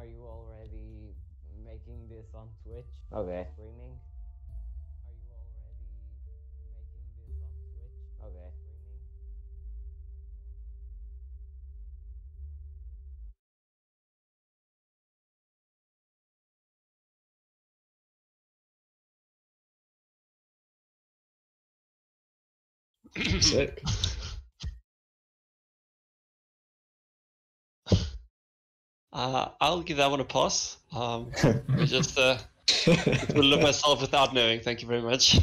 Are you already making this on Twitch? Okay. Streaming? Are you already making this on Twitch? Okay. Streaming? Sick. I'll give that one a pass. I just will look myself without knowing. Thank you very much.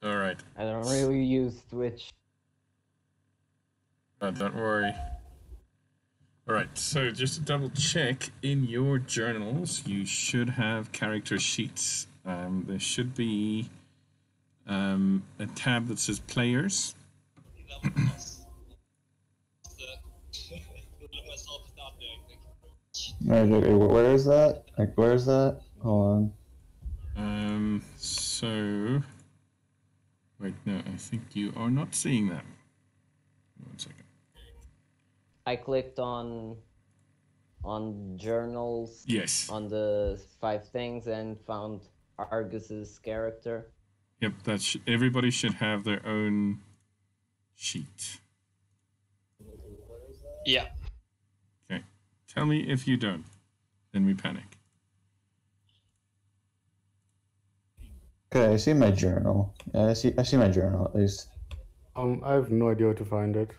All right. I don't really use Twitch. Don't worry. All right, so just to double check, in your journals, you should have character sheets. There should be a tab that says players. Where is that? Like, where is that? Hold on. So, wait, no, I think you are not seeing that. 1 second. I clicked on journals. Yes. On the 5 things and found Argus's character. Yep, everybody should have their own sheet. Yeah. Okay. Tell me if you don't. Then we panic. Okay, I see my journal. Yeah, I see my journal at least. I have no idea where to find it.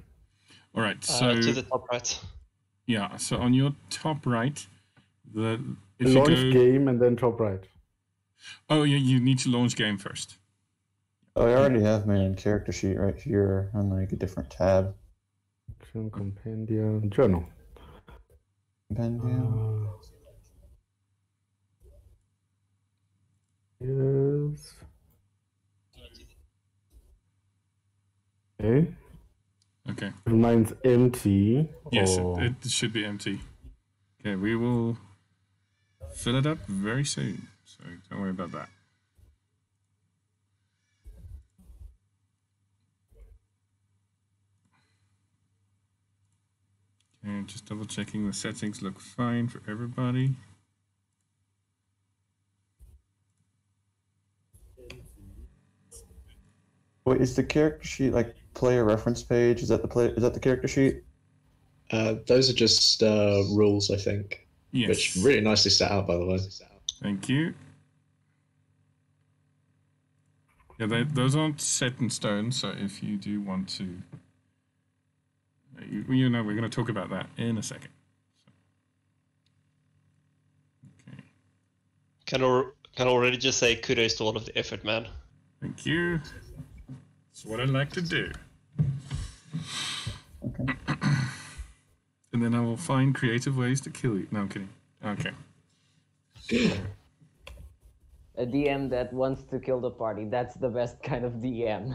All right, so to the top right. Yeah, so on your top right, if launch you go, game and then top right. Oh, yeah, you need to launch game first. Oh, I already have my own character sheet right here on like a different tab. Action, compendium, journal. Compendium. Yes. Okay. Okay. Mine's empty. Yes, it should be empty. Okay, we will fill it up very soon, so don't worry about that. Okay, just double checking the settings look fine for everybody. Wait, is the character sheet like player reference page? Is that the character sheet? Those are just rules, I think. Yes. Which really nicely set out, by the way. Thank you. Yeah, those aren't set in stone, so if you do want to, we're going to talk about that in a second. So. Okay. Can already just say kudos to all of the effort, man. Thank you. That's what I like to do. Okay. And then I will find creative ways to kill you. No, I'm kidding. Okay. A DM that wants to kill the party. That's the best kind of DM.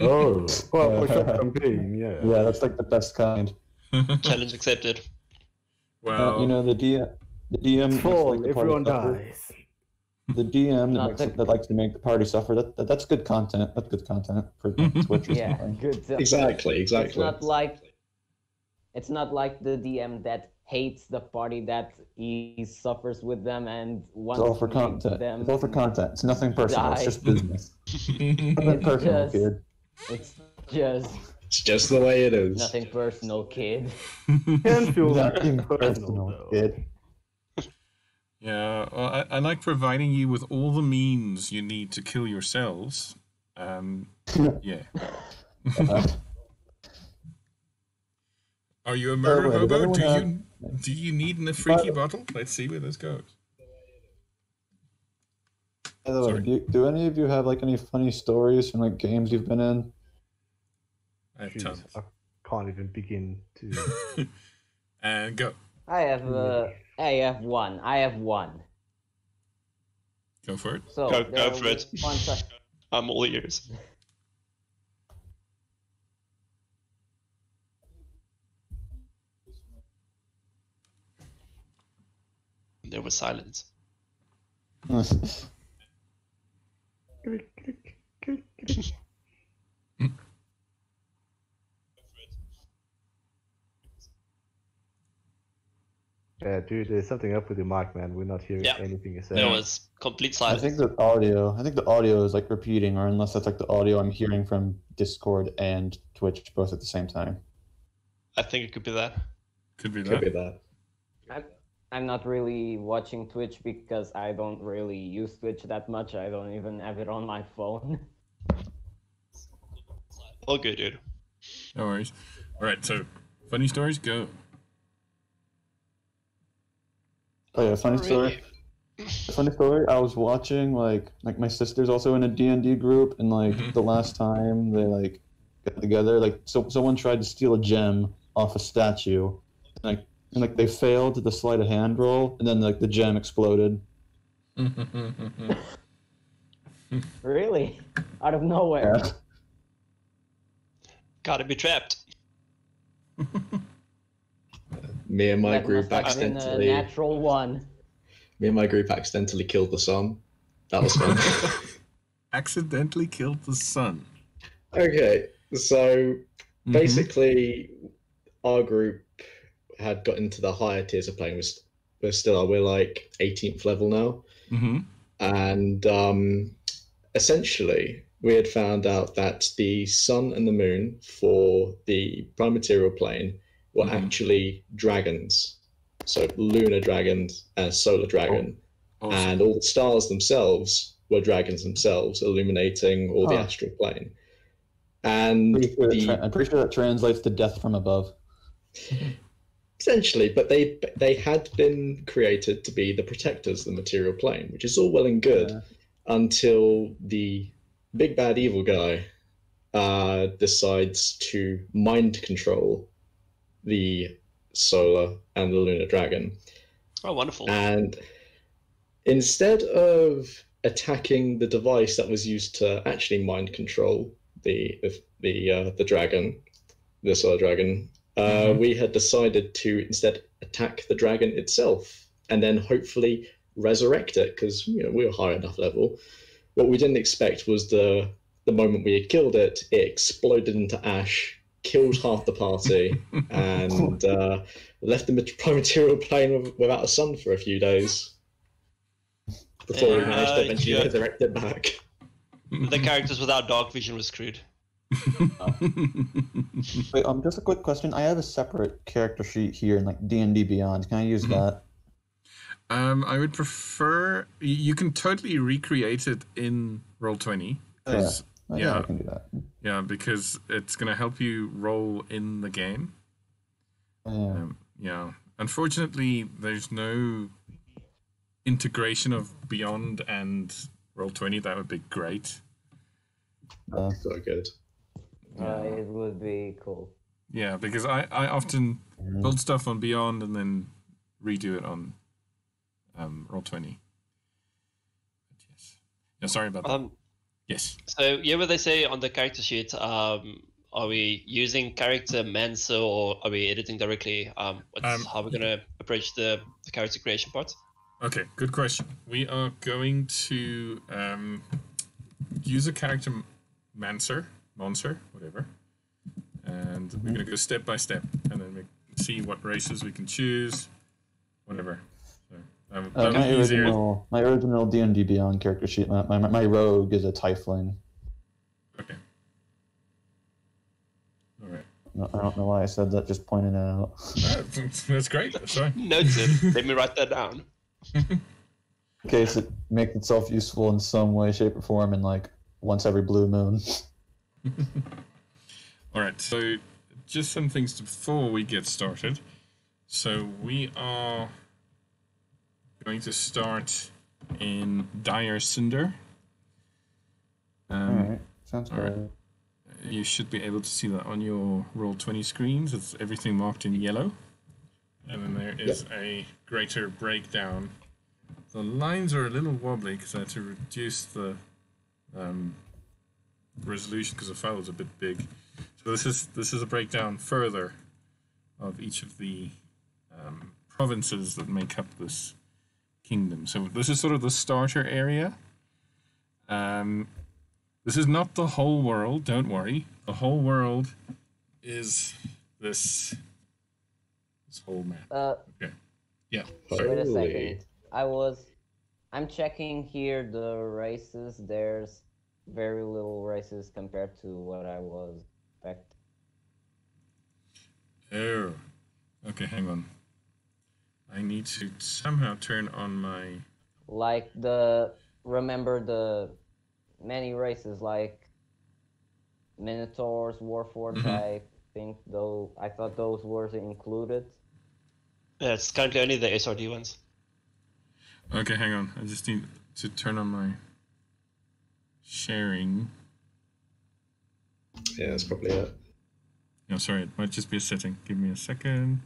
Oh, well, for short campaign, yeah. Yeah, that's like the best kind. Challenge accepted. Well, you know, the DM Fall, like the everyone party dies. The DM Not that likes to make the party suffer. That's good content. That's good content for Twitch or Yeah, something. good. Exactly. It's not like the DM that hates the party that he suffers with them and wants It's all for to make content. them It's all for content. It's nothing personal. It's die. just business. Nothing personal, kid. It's just It's just the way it is. nothing personal, kid. Can feel Nothing personal, personal, though. kid. yeah, well, I like providing you with all the means you need to kill yourselves. Yeah. Are you a murder wait, does hobo? anyone Do you need a freaky bottle? Let's see where this goes. By the way, Sorry. do any of you have like any funny stories from like games you've been in? I have Jeez, tons. I can't even begin to. And go. I have one. I have one. Go for it. So Go there for it. was one such- I'm all ears. There was silence. Dude, there's something up with your mic, man. We're not hearing Yeah. anything you There say. was complete I silence. think the audio is like repeating, or unless that's like the audio I'm hearing from Discord and Twitch both at the same time. I think it could be that. Could be Could that. be that. I'm not really watching Twitch because I don't really use Twitch that much. I don't even have it on my phone. All good, dude. No worries. All right, so funny stories, go. Oh yeah, funny story. Really? Funny story. I was watching like my sister's also in a D&D group, and like Mhm. the last time they like got together, like someone tried to steal a gem off a statue, and they failed the sleight of hand roll, and then like the gem exploded. Really? Out of nowhere. Yeah. Gotta be trapped. Me and my That group must have been a accidentally. natural one. Me and my group accidentally killed the sun. That was fun. Accidentally killed the sun. Okay, so Mhm. basically, our group had got into the higher tiers of playing. We're still are. We're like 18th level now, Mhm. and essentially, we had found out that the sun and the moon for the prime material plane were Mhm. actually dragons. So lunar dragon and solar dragon, Awesome. and all the stars themselves were dragons themselves, illuminating all the Huh. astral plane. And I'm pretty sure that translates to death from above. essentially, but they had been created to be the protectors of the material plane, which is all well and good Yeah. until the big bad evil guy decides to mind control the solar and the lunar dragon. Oh, wonderful. And instead of attacking the device that was used to actually mind control the dragon, the solar dragon, Mhm. we had decided to instead attack the dragon itself and then hopefully resurrect it because we were high enough level. What we didn't expect was the moment we had killed it, it exploded into ash, killed half the party, and left the prime material plane without a sun for a few days before we managed to eventually yeah. resurrect it back. The characters without dark vision were screwed. Wait, just a quick question. I have a separate character sheet here in like D&D Beyond. Can I use that? I would prefer you can totally recreate it in Roll20. 'Cause- Oh, Yeah. I can do that. yeah, because it's gonna help you roll in the game. Yeah. Yeah. Unfortunately, there's no integration of Beyond and Roll20. That would be great. So good. It would be cool. Yeah, because I often build stuff on Beyond and then redo it on Roll20. But yes. Yeah, sorry about that. Yes. So yeah, what they say on the character sheet, are we using character Mensa or are we editing directly? How we're gonna approach the character creation part? Okay, good question. We are going to use a character Monster, whatever, and we're going to go step by step, and then we see what races we can choose, whatever. So, that'll be easier. My original D&D Beyond character sheet, my rogue is a tiefling. Okay. All right. No, I don't know why I said that, just pointing it out. That's great. That's fine. Noted. Let me write that down. In case it makes itself useful in some way, shape, or form in like once every blue moon. All right, so just some things before we get started. So we are going to start in Dire Cinder. Alright, sounds all right. good. You should be able to see that on your Roll20 screens. It's everything marked in yellow. And then there is a greater breakdown. The lines are a little wobbly because I had to reduce the resolution because the file was a bit big. So this is a breakdown further of each of the provinces that make up this kingdom. So this is sort of the starter area. This is not the whole world, don't worry. The whole world is this whole map. Okay. Yeah. Wait a Holy. second. I'm checking here the races. There's very little races compared to what I was expecting. Oh. Okay, hang on. I need to somehow turn on my... Like remember the many races like Minotaurs, Warforged, Mhm. I thought those were included. Yeah, it's currently only the SRD ones. Okay, hang on. I just need to turn on my sharing. Yeah, that's probably it. No, sorry, it might just be a setting. Give me a second.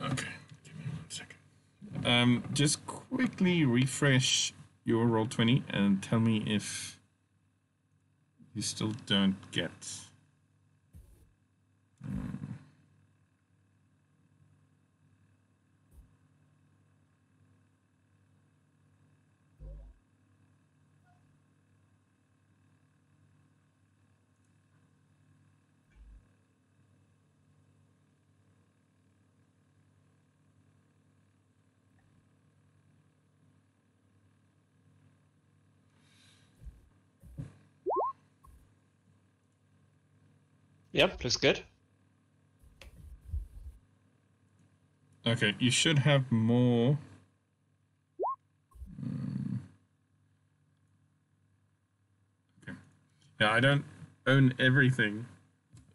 Okay, give me 1 second. Just quickly refresh your Roll20 and tell me if you still don't get. Yep, looks good. Okay, you should have more. Okay. Yeah, I don't own everything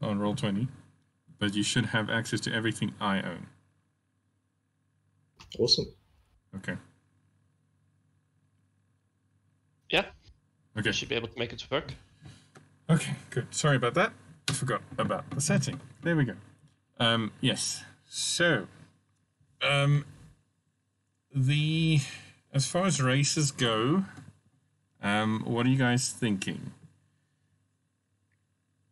on Roll20, but you should have access to everything I own. Awesome. Okay. Yeah, Okay. you should be able to make it work. Okay, good. Sorry about that. I forgot about the setting. There we go. Yes. So, as far as races go, what are you guys thinking?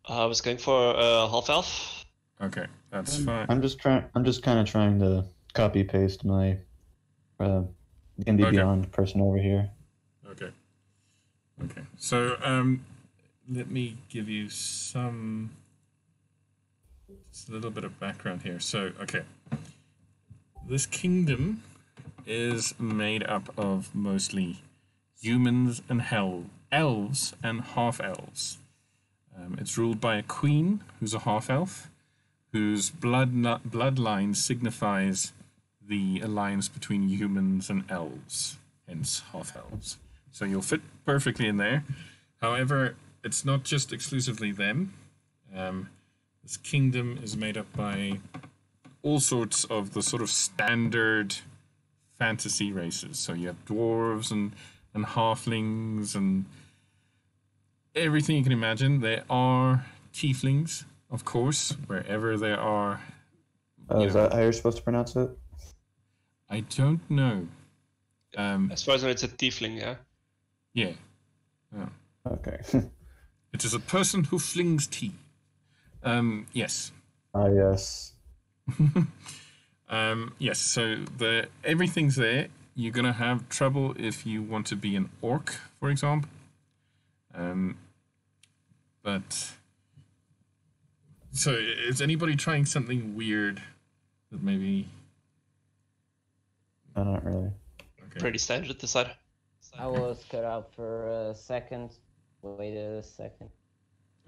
I was going for half elf. Okay, that's fine. I'm just kind of trying to copy paste my D&D Okay. Beyond person over here. Okay. Okay. So, let me give you just a little bit of background here. So, okay. This kingdom is made up of mostly humans and elves and half-elves. It's ruled by a queen who's a half-elf, whose bloodline signifies the alliance between humans and elves, hence half-elves. So you'll fit perfectly in there. However, it's not just exclusively them. This kingdom is made up by all sorts of the sort of standard fantasy races. So you have dwarves and halflings and everything you can imagine. There are tieflings, of course, wherever there are. Is that how you're supposed to pronounce it? I don't know. As far as I know, it's a tiefling, yeah? Yeah. Okay. It is a person who flings tea. Yes. Yes. Yes, so everything's there. You're gonna have trouble if you want to be an orc, for example. But so is anybody trying something weird that maybe? Not really. Okay. Pretty standard this side. I was cut out for a second. Wait a second.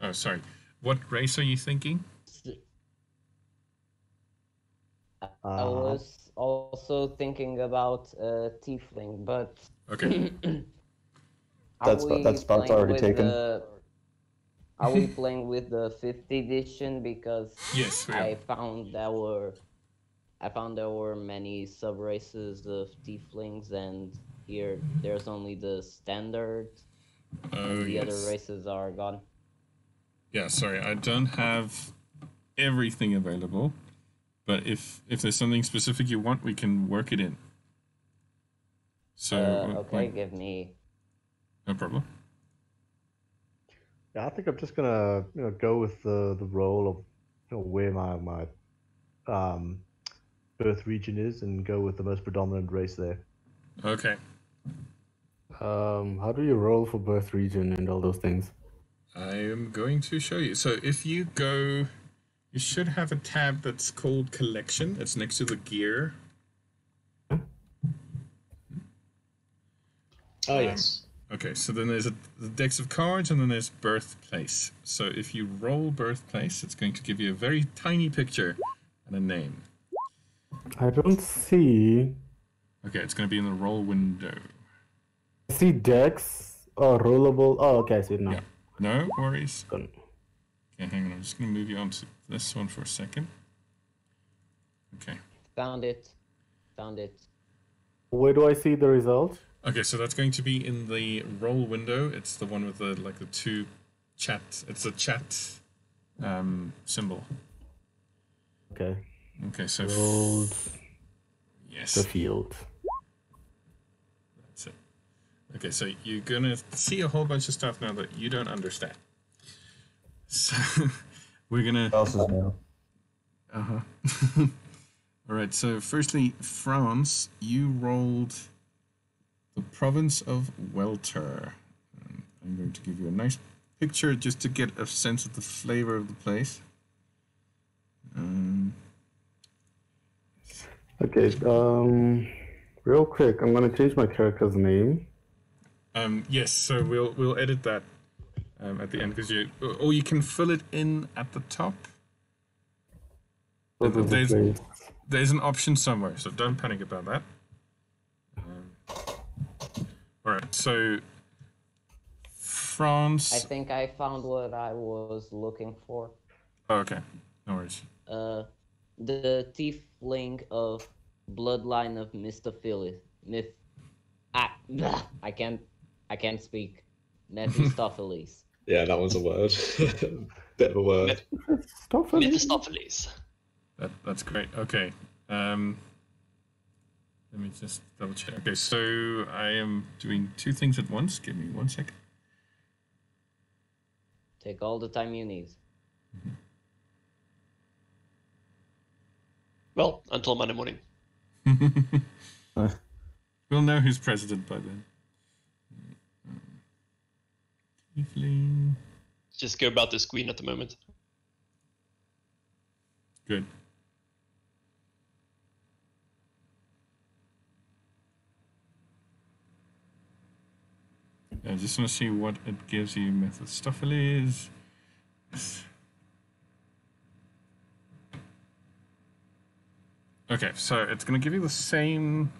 Oh, sorry. What race are you thinking? I was also thinking about tiefling, but Okay. That spot's already taken. Are we playing with the 5th edition? Because Yes, we are. I found there were many sub races of tieflings, and here there's only the standard, and the other races are gone. Yeah, sorry, I don't have everything available. But if there's something specific you want, we can work it in. So okay, give me. No problem. Yeah, I think I'm just gonna go with the role of where my birth region is and go with the most predominant race there. Okay. How do you roll for birth region and all those things? I am going to show you. So if you go, you should have a tab that's called Collection. It's next to the gear. Oh, yes. Okay, so then there's the decks of cards, and then there's birthplace. So if you roll birthplace, it's going to give you a very tiny picture and a name. I don't see. Okay, it's going to be in the roll window. I see decks or rollable. Oh, okay, I see it now. Yeah. No worries. Gone. Okay, hang on. I'm just going to move you on to this one for a second. Okay. Found it. Found it. Where do I see the result? Okay, so that's going to be in the roll window. It's the one with the two chat. It's a chat symbol. Okay. Okay, so Rolled yes, the field. that's it. Okay, so you're gonna see a whole bunch of stuff now that you don't understand. So we're gonna. What else is new? All right. So firstly, France, you rolled the province of Welter. I'm going to give you a nice picture just to get a sense of the flavor of the place. Okay. Real quick, I'm gonna change my character's name. Yes. So we'll edit that at the end because or you can fill it in at the top. So There's an option somewhere, so don't panic about that. All right, so France. I think I found what I was looking for. Oh, okay, no worries. The tiefling of bloodline of Mephistopheles. I can't speak. Mephistopheles. Yeah, that was a word. Bit of a word. Mephistopheles. That's great. Okay. Let me just double check. Okay, so I am doing two things at once. Give me 1 second. Take all the time you need. Well, until Monday morning. We'll know who's president by then. Tiefling. Just go about the screen at the moment. Good. I just want to see what it gives you. Mephistopheles. Okay, so it's going to give you the same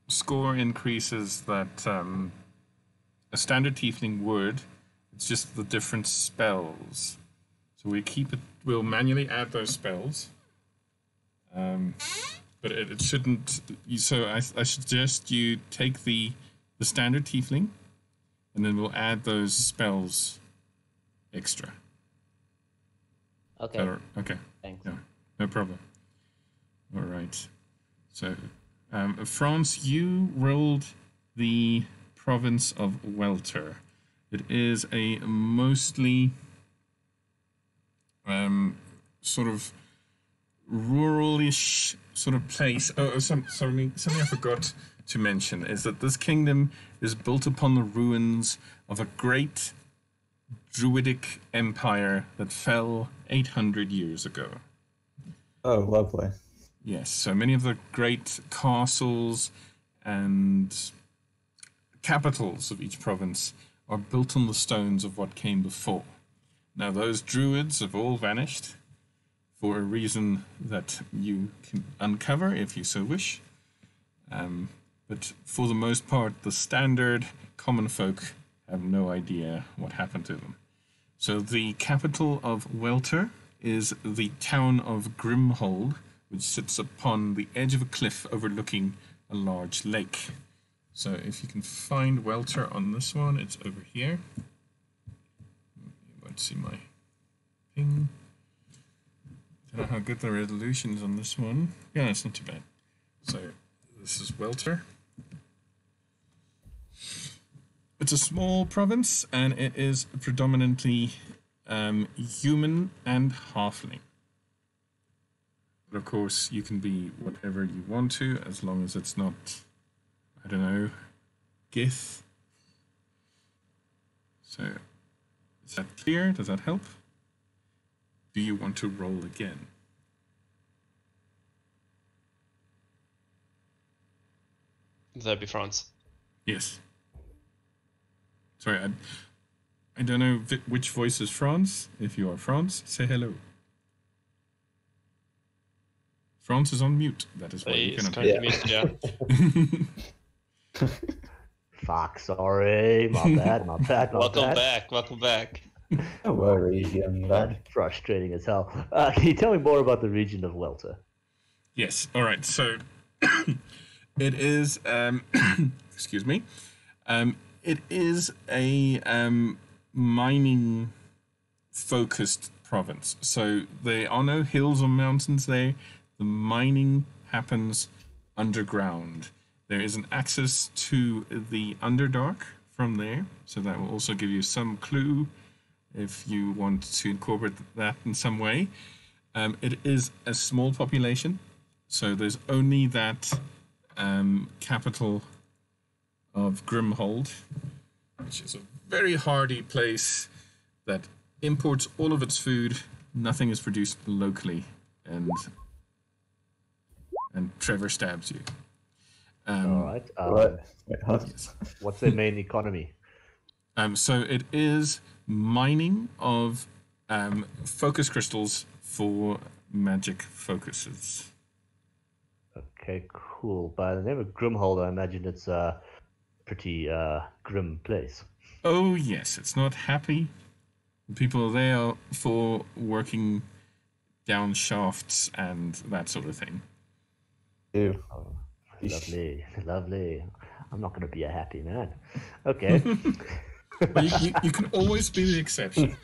score increases that a standard tiefling would. It's just the different spells. So we keep it. We'll manually add those spells. But it shouldn't. So I suggest you take the standard tiefling, and then we'll add those spells extra. Okay. Okay. Thanks. No problem. All right. So, France, you rolled the province of Welter. It is a mostly sort of rural-ish sort of place. Something I forgot to mention is that this kingdom is built upon the ruins of a great druidic empire that fell 800 years ago. Oh, lovely. Yes, so many of the great castles and capitals of each province are built on the stones of what came before. Now, those druids have all vanished for a reason that you can uncover if you so wish. But for the most part, the standard common folk have no idea what happened to them. So the capital of Welter is the town of Grimhold, which sits upon the edge of a cliff overlooking a large lake. So if you can find Welter on this one, it's over here. You won't see my ping. don't know how good the resolution is on this one. Yeah, it's not too bad. So this is Welter. It's a small province, and it is predominantly human and halfling. But of course, you can be whatever you want to, as long as it's not, I don't know, Gith. So, is that clear? Does that help? Do you want to roll again? That'd be France. Yes. Sorry, I don't know which voice is France. If you are France, say hello. France is on mute. That is why you It's cannot. currently muted, yeah. Fuck, sorry. My bad, my bad, my Welcome bad. back. Welcome back. Don't worry, young lad. That's frustrating as hell. Can you tell me more about the region of Welter? Yes. All right. So it is. Excuse me. It is a mining focused province. So there are no hills or mountains there. The mining happens underground. There is an access to the Underdark from there, so that will also give you some clue if you want to incorporate that in some way. It is a small population, so there's only that capital of Grimhold, which is a very hardy place that imports all of its food. Nothing is produced locally, and Trevor stabs you. All right. What? Wait, huh? What's their main economy? So it is mining of focus crystals for magic focuses. Okay, cool. By the name of Grimhold, I imagine it's a pretty grim place. Oh yes, it's not happy. People are there for working down shafts and that sort of thing. Ew. Oh, lovely, lovely. I'm not going to be a happy man. Okay. But you can always be the exception.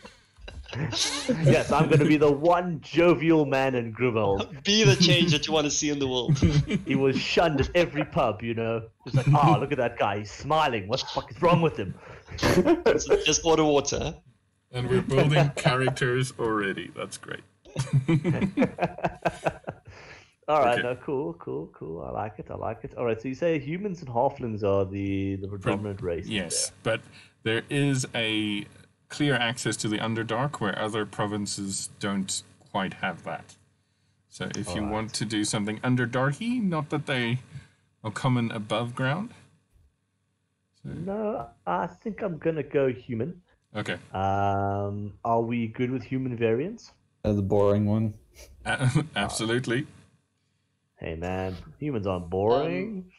Yes, I'm going to be the one jovial man in Grimhold. Be the change that you want to see in the world. He was shunned at every pub, you know. It's like, oh, look at that guy. He's smiling. What the fuck is wrong with him? So just order water. And we're building characters already. That's great. All right, Okay. no, cool. I like it. All right, so you say humans and halflings are the predominant race. Yes, but there is a clear access to the Underdark where other provinces don't quite have that. So if you Alright. want to do something Underdarky, not that they are common above ground. No, I think I'm gonna go human. Okay. Are we good with human variants? The boring one. Absolutely. Hey man, humans aren't boring.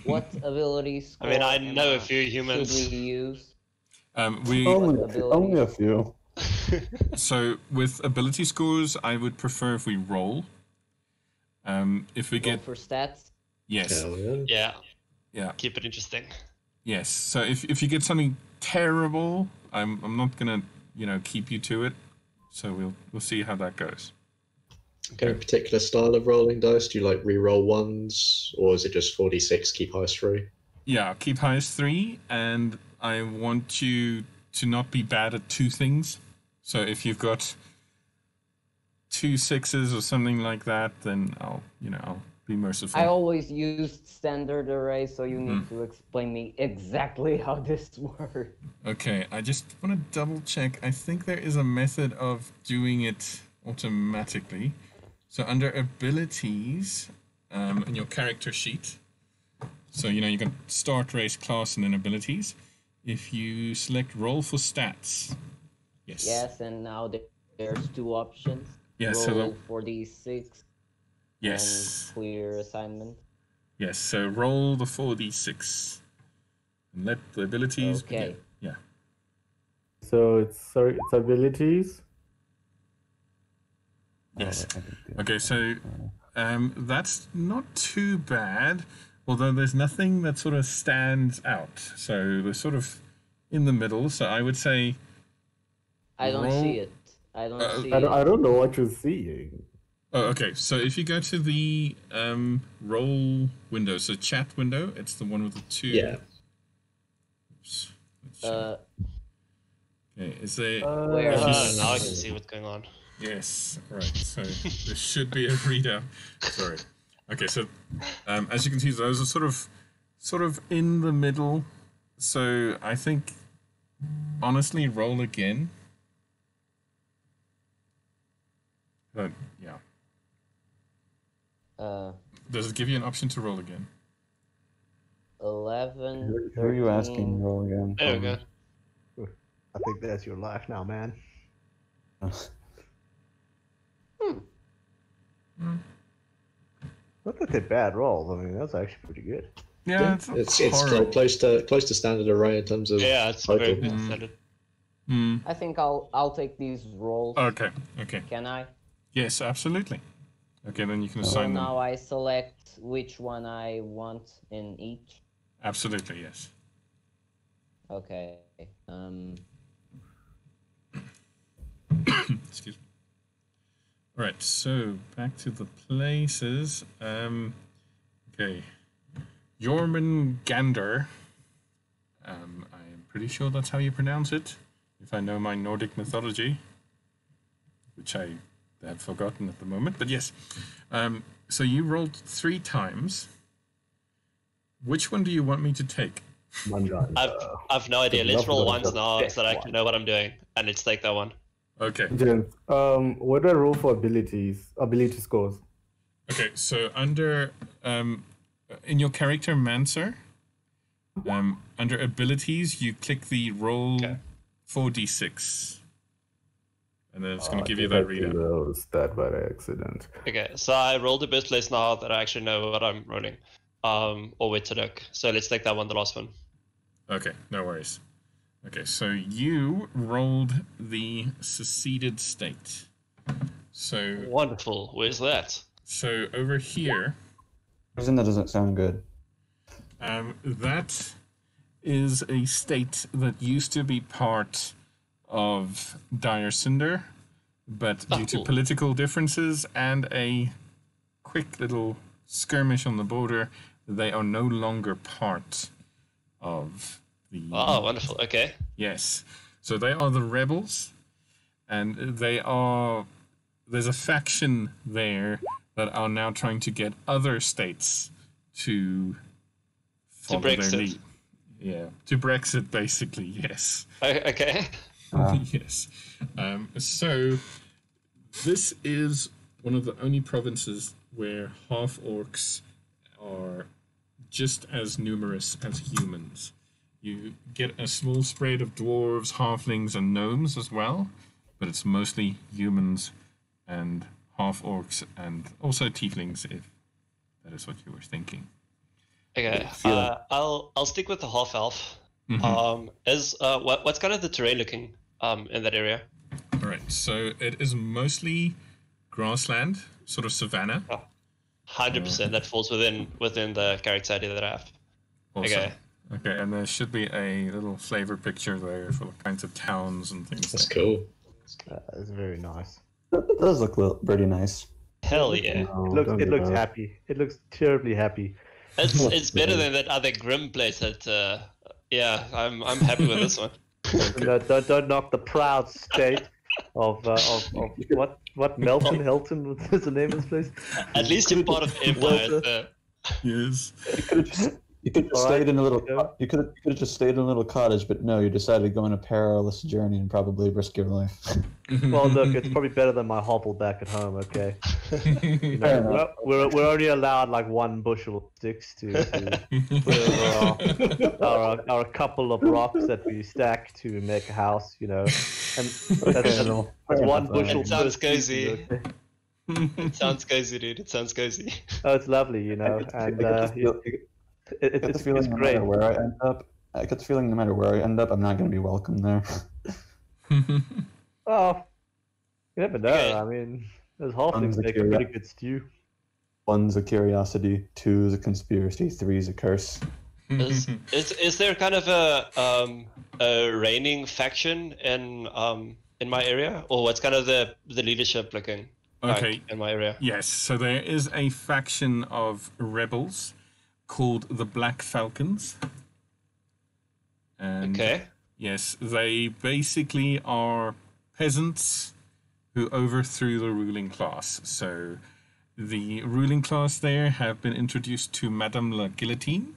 What abilities? I mean, I know a few humans. Should we use? We Only a few. So with ability scores, I would prefer if we roll. If we Go get for stats. yes, Hell yeah. Yeah. yeah, Keep it interesting. yes. So if you get something terrible, I'm not gonna keep you to it. So we'll see how that goes. Okay. A particular style of rolling dice? Do you like re-roll ones, or is it just 4d6, keep highest 3? Yeah, keep highest 3, and I want you to not be bad at 2 things. So if you've got 2 6s or something like that, then I'll be merciful. I always used standard array, so you need to explain me exactly how this works. Okay, I just want to double check. I think there is a method of doing it automatically. So under abilities, in your character sheet, so you can start race, class, and then abilities. If you select roll for stats, yes. Yes, and now there's 2 options. Yeah, Roll so for d6 yes, and clear assignment. yes. So roll the 4d6 and let the abilities Okay. begin. Yeah. So it's abilities. Yes. Okay, so that's not too bad, although there's nothing that sort of stands out. So they're sort of in the middle. So I would say I don't Roll- see it. I don't see. I don't know what you're seeing. Oh, okay. So if you go to the roll window, so chat window, it's the one with the two. Yeah. Oops. Let's check. Okay, is there? Where? Now I can see what's going on. Yes. Right. So there should be a readout. Sorry. Okay. So as you can see, those are sort of in the middle. So I think, honestly, roll again. But yeah. Does it give you an option to roll again? 11. Who are you 13. asking? Roll again. There we go. I think that's your life now, man. Not that they're bad rolls. I mean, that's actually pretty good. Yeah, It's horrible. close to standard array in terms of Yeah, it's total. very good. Standard. I think I'll take these rolls. Okay. Can I? Yes, absolutely. Okay, then you can So assign them. now I select which one I want in each. Absolutely, yes. Okay. Excuse me. All right, so back to the places. Okay, Jormungandr. I'm pretty sure that's how you pronounce it, if I know my Nordic mythology, which I have forgotten at the moment. But yes, so you rolled 3 times. Which one do you want me to take? I've no idea. Let's roll once now best so that I one. can know what I'm doing, and let's take that one. Okay. James, what do I roll for ability scores? Okay, so under in your character Mancer, under abilities, you click the roll Okay. 4d6, and then it's going I to give you think that I readout. closed that by accident. Okay, so I rolled a bit less now that I actually know what I'm rolling. Or where to look. So let's take that one, the last one. Okay, no worries. Okay, so you rolled the seceded state. So Wonderful. Where's that? over here, Reason that doesn't sound good. that is a state that used to be part of Dire Cinder, but due to cool. political differences and a quick little skirmish on the border, they are no longer part of the... Oh, wonderful. Okay. Yes. So they are the rebels, and there's a faction there that are now trying to get other states to follow their Brexit. lead. Yeah, to Brexit, basically, yes. Okay. Yes. So this is one of the only provinces where half-orcs are just as numerous as humans. You get a small spread of dwarves, halflings, and gnomes as well, but it's mostly humans and half-orcs, and also tieflings, if that is what you were thinking. Okay. I'll stick with the half elf. Mhm. What's kind of the terrain looking in that area? All right, so it is mostly grassland, sort of savanna. 100%. That falls within the character idea that I have. Also. Okay. Okay, and there should be a little flavor picture there for all kinds of towns and things. That's like cool. That's very nice. That does look pretty nice. Hell yeah. No, It looks, don't it do looks that. happy. It looks terribly happy. It's better than that other grim place that yeah, I'm happy with this one. Don't knock the proud state of what Melton Helton is the name of this place. At least you're part of Empire. So. Yes. You could have All stayed right, in a little. yeah. You could have just stayed in a little cottage, but no, you decided to go on a perilous journey and probably risk your life. Well, look, it's probably better than my hobble back at home. Okay, you Fair know, enough. we're only allowed like 1 bushel of sticks to put over our couple of rocks that we stack to make a house. You know, and that's enough. 1 Fair bushel. It sounds per season, cozy. okay? It sounds cozy, dude. It sounds cozy. Oh, it's lovely, you know, and I get the it's feeling no great. matter where I end up, I get the feeling no matter where I end up, I'm not going to be welcome there. Oh, you never know. Okay. I mean, those halflings Sounds like make a you're pretty right. good stew. 1's a curiosity, 2 is a conspiracy, 3 is a curse. Is there kind of a reigning faction in in my area, or what's kind of the leadership looking Okay. like in my area? Yes, so there is a faction of rebels called the Black Falcons. And Okay. yes, they basically are peasants who overthrew the ruling class. So the ruling class there have been introduced to Madame la Guillotine.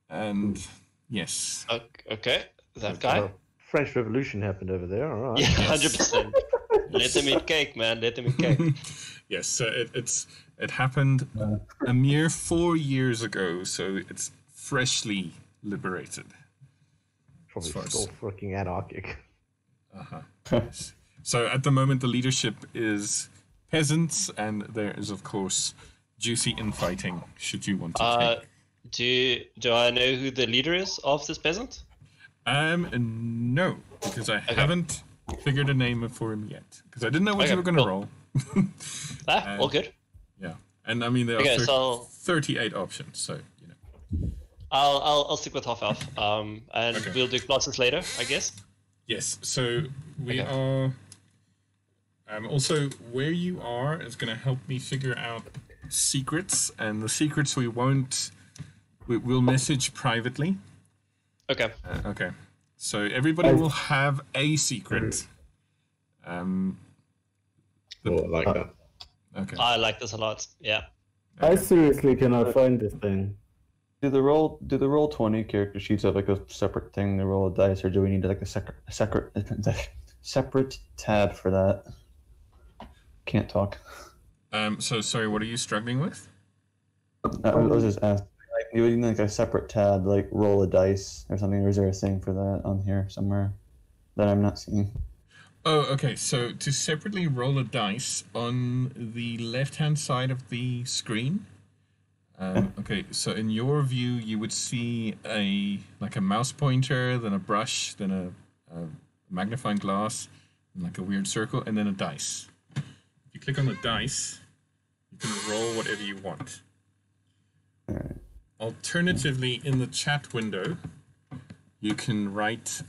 And yes. Okay, that guy. French Revolution happened over there. All right. Yeah, 100%. Let them eat cake, man. Let them eat cake. Yes, so it happened a mere 4 years ago, so it's freshly liberated. Probably As far as- still freaking anarchic. Yes. So at the moment, the leadership is peasants, and there is, of course, juicy infighting. Should you want to take? Do I know who the leader is of this peasant? No, because I haven't figured a name for him yet. Because I didn't know what you were going to roll. All good. Yeah, and I mean there are 38 options, so you know. I'll stick with half elf. And we'll do classes later, I guess. Yes, so we are. Also, where you are is going to help me figure out secrets, and the secrets we'll message privately. Okay. Okay, so everybody will have a secret. Like that. Okay. I like this a lot. Yeah. I seriously cannot find this thing. Do the roll 20 character sheets have like a separate thing to roll a dice, or do we need like a separate tab for that? Can't talk. So sorry, what are you struggling with? I was just asking, like, you would need like a separate tab, like roll a dice or something, or is there a thing for that on here somewhere that I'm not seeing? Oh, okay. So to separately roll a dice on the left-hand side of the screen. Okay, so in your view, you would see a mouse pointer, then a brush, then a magnifying glass, and like a weird circle, and then a dice. If you click on the dice, you can roll whatever you want. Alternatively, in the chat window, you can write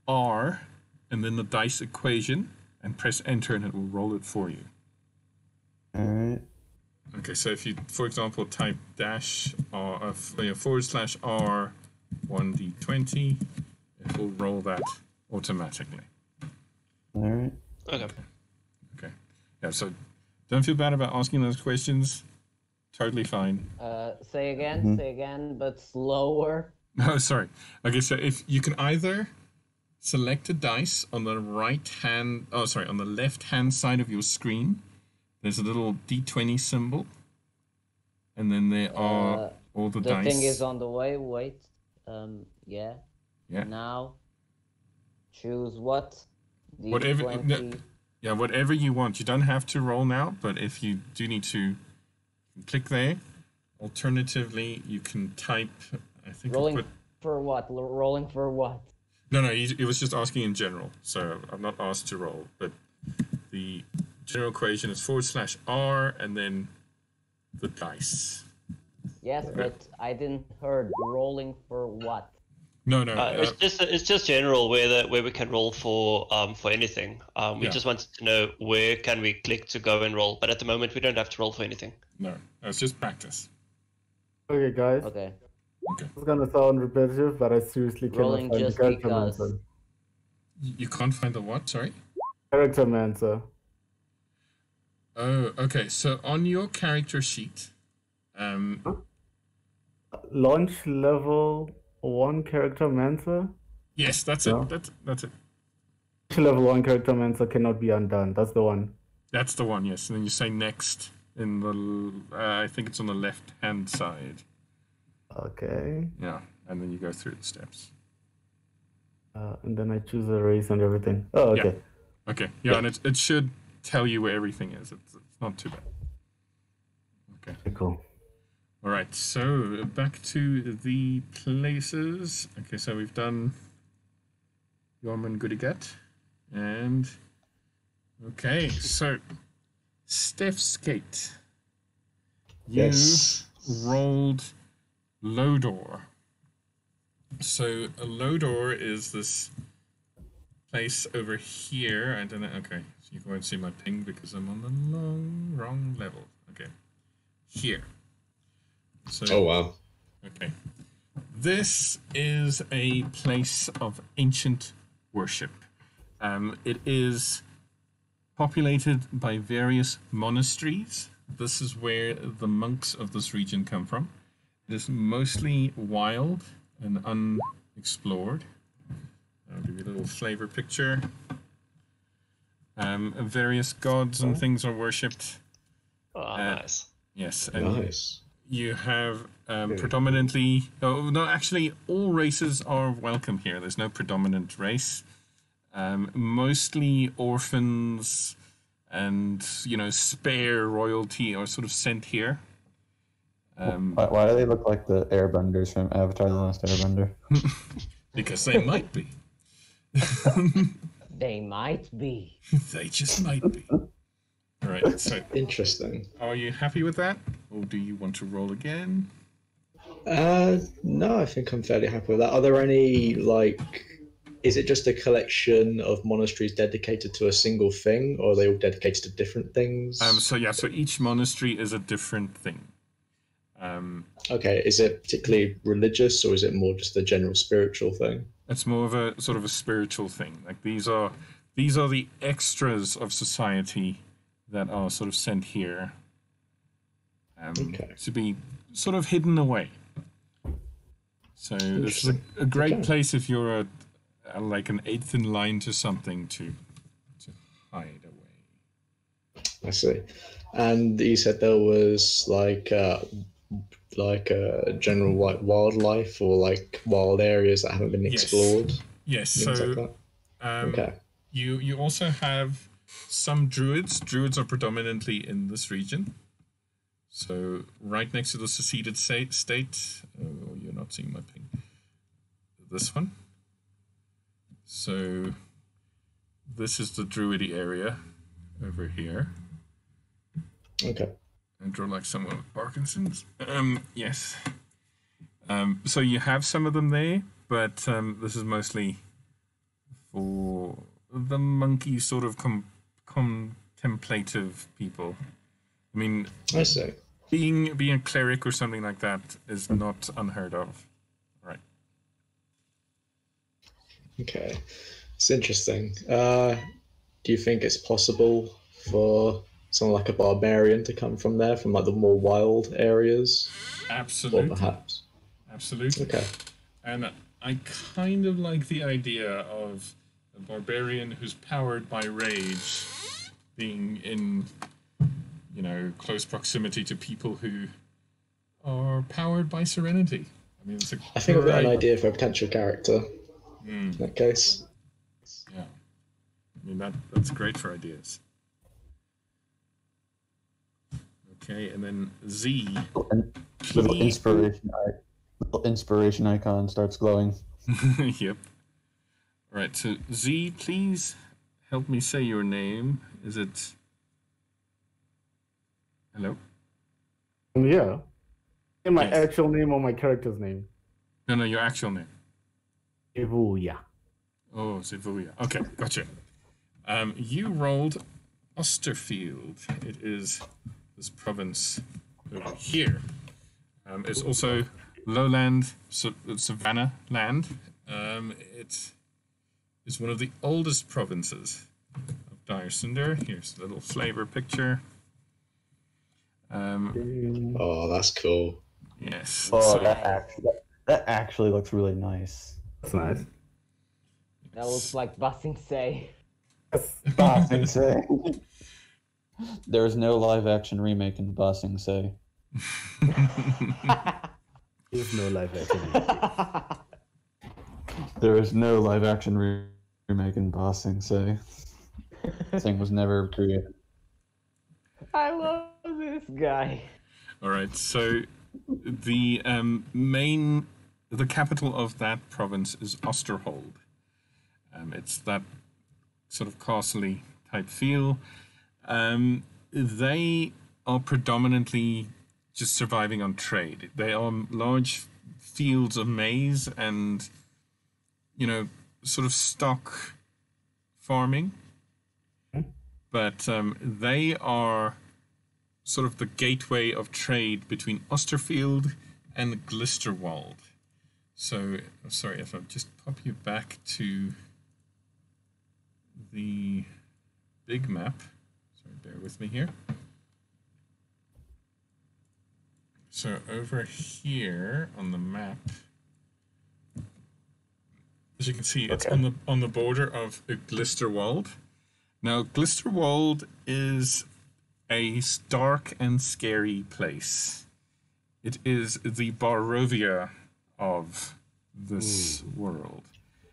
/R and then the dice equation and press enter, and it will roll it for you. All right. Okay, so if you, for example, type /R, /R 1d20, it will roll that automatically. All right. Okay. Okay. Yeah, so don't feel bad about asking those questions. Totally fine. Say again, but slower. Oh, sorry. Okay, so if you can either select a dice on the on the left-hand side of your screen. There's a little D20 symbol, and then there are all the dice. The thing is on the way. Wait. Yeah. Yeah. Now. Choose what? Whatever. D20. Yeah, whatever you want. You don't have to roll now, but if you do need to, click there. Alternatively, you can type. I think. Rolling for what? Rolling for what? No. It was just asking in general, so I'm not asked to roll. But the general equation is /R and then the dice. Yes, but I didn't heard rolling for what. No. It's just general where we can roll for anything. We just wanted to know where can we click to go and roll, but at the moment we don't have to roll for anything. No, it's just practice. Okay, guys. Okay. It's gonna sound repetitive, but I seriously cannot Rolling find the just character because. mancer. You can't find the what? Sorry. Character mancer. Oh, okay. So on your character sheet, Launch level 1 character mancer. yes, that's No. it. That's it. Launch level 1 character mancer cannot be undone. That's the one. That's the one. Yes, and then you say next in the. I think it's on the left-hand side. Okay. Yeah, and then you go through the steps. And then I choose a race and everything. Oh, okay. Okay. Yeah, and it should tell you where everything is. It's not too bad. Okay. Cool. All right. So back to the places. Okay. So we've done Yorman Goodigat, and okay. So Steph's Gate. You Yes. rolled Lodor. So a Lodor is this place over here. I don't know. Okay, so you go and see my ping because I'm on the wrong level. Okay, here. So, Oh wow. okay. This is a place of ancient worship. It is populated by various monasteries. This is where the monks of this region come from. It is mostly wild and unexplored. I'll give you a little flavor picture. Various gods and things are worshipped. Oh, nice. Yes, and Nice. you have predominantly... Oh, no, actually, all races are welcome here. There's no predominant race. Mostly orphans and, spare royalty are sort of sent here. Why do they look like the airbenders from Avatar: The Last Airbender? Because they might be. They might be. They just might be. All right, so Interesting. are you happy with that? Or do you want to roll again? No, I think I'm fairly happy with that. Are there any, is it just a collection of monasteries dedicated to a single thing, or are they all dedicated to different things? So each monastery is a different thing. Okay, is it particularly religious, or is it more just a general spiritual thing? It's more of a sort of a spiritual thing. Like these are the extras of society that are sort of sent here to be sort of hidden away. So this is a great place if you're like an eighth in line to something to hide away. I see. And you said there was like general wildlife or like wild areas that haven't been explored. Yes. Things So like that. Okay. you also have some druids. Druids are predominantly in this region. So right next to the seceded state. Oh, you're not seeing my ping. This one. So this is the druidy area over here. Okay. I draw like someone with Parkinson's. Yes. So you have some of them there, but this is mostly for the monkey sort of contemplative people. I mean, I see. being a cleric or something like that is not unheard of. Right. Okay. It's interesting. Do you think it's possible for someone like a barbarian to come from there, from like the more wild areas? Absolutely. Or perhaps. Absolutely. Okay. And I kind of like the idea of a barbarian who's powered by rage being in, close proximity to people who are powered by serenity. I mean, I think I've got an idea for a potential character in that case. Yeah. I mean, that's great for ideas. Okay, and then Z. Little inspiration icon starts glowing. Yep. All right, so Z, please help me say your name. Is it... Hello? Yeah. And my Yes. actual name or my character's name? No, your actual name. Ivuya. Oh, Zivuya. Okay, gotcha. You rolled Osterfield. It is this province over here. It's also lowland, savanna land. It is one of the oldest provinces of Dire Cinder. Here's a little flavor picture. Oh, that's cool. Yes. Oh, so- that actually looks really nice. That's nice. That looks like Basing Say. Ba Sing Se. There is no live action remake in Ba Sing Se. There's no live action. There is no live action remake in Ba Sing Se. This thing was never created. I love this guy. All right, so the the capital of that province is Osterhold. It's that sort of castle-y type feel. They are predominantly just surviving on trade. They are large fields of maize and, sort of stock farming, but they are sort of the gateway of trade between Osterfield and Glisterwald. So, sorry, if I just pop you back to the big map. Sorry, bear with me here. So over here on the map, as you can see, it's on the border of Glisterwald. Now, Glisterwald is a dark and scary place. It is the Barovia of this world.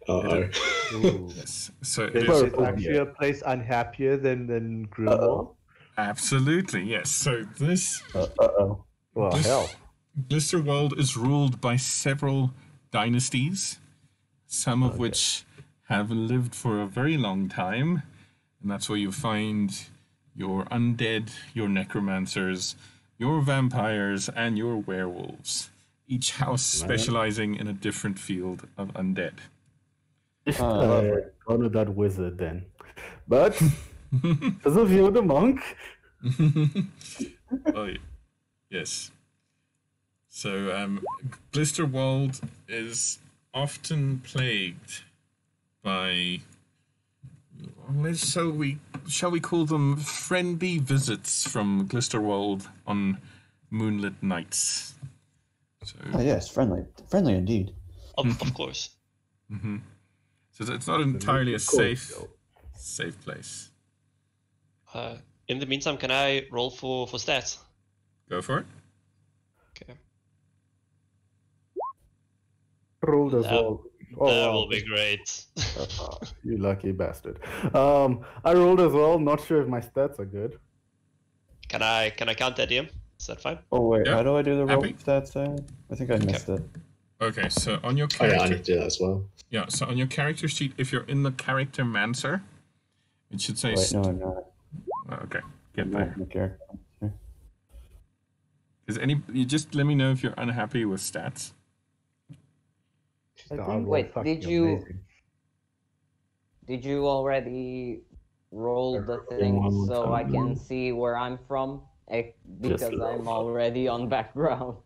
Yes. So it Is is it actually a place unhappier than Grimwald? absolutely yes. So this Well, hell. Glisterwald is ruled by several dynasties, some of which have lived for a very long time, and that's where you find your undead, your necromancers, your vampires, and your werewolves. Each house specializing in a different field of undead. Honor that wizard then. But doesn't feel the monk. Oh, yes. So, Glisterwald is often plagued by, shall we call them friendly visits from Glisterwald on moonlit nights. So, Oh yes, friendly indeed. Of course. so it's not entirely a safe place. In the meantime, can I roll for stats? Go for it. Okay. Rolled as well. That will be great. You lucky bastard. I rolled as well. Not sure if my stats are good. Can I count that, DM? Is that fine? Oh wait, Yeah. how do I do the roll Happy. stats thing? I think I missed it. Okay, so on your Oh yeah, I character, need to do that as well. so on your character sheet, if you're in the character Mancer, it should say. Wait, no, I'm not. Okay, get I'm there. not in the character. You just let me know if you're unhappy with stats. Wait, did you already roll the thing so I can see where I'm from? Because I'm already on background.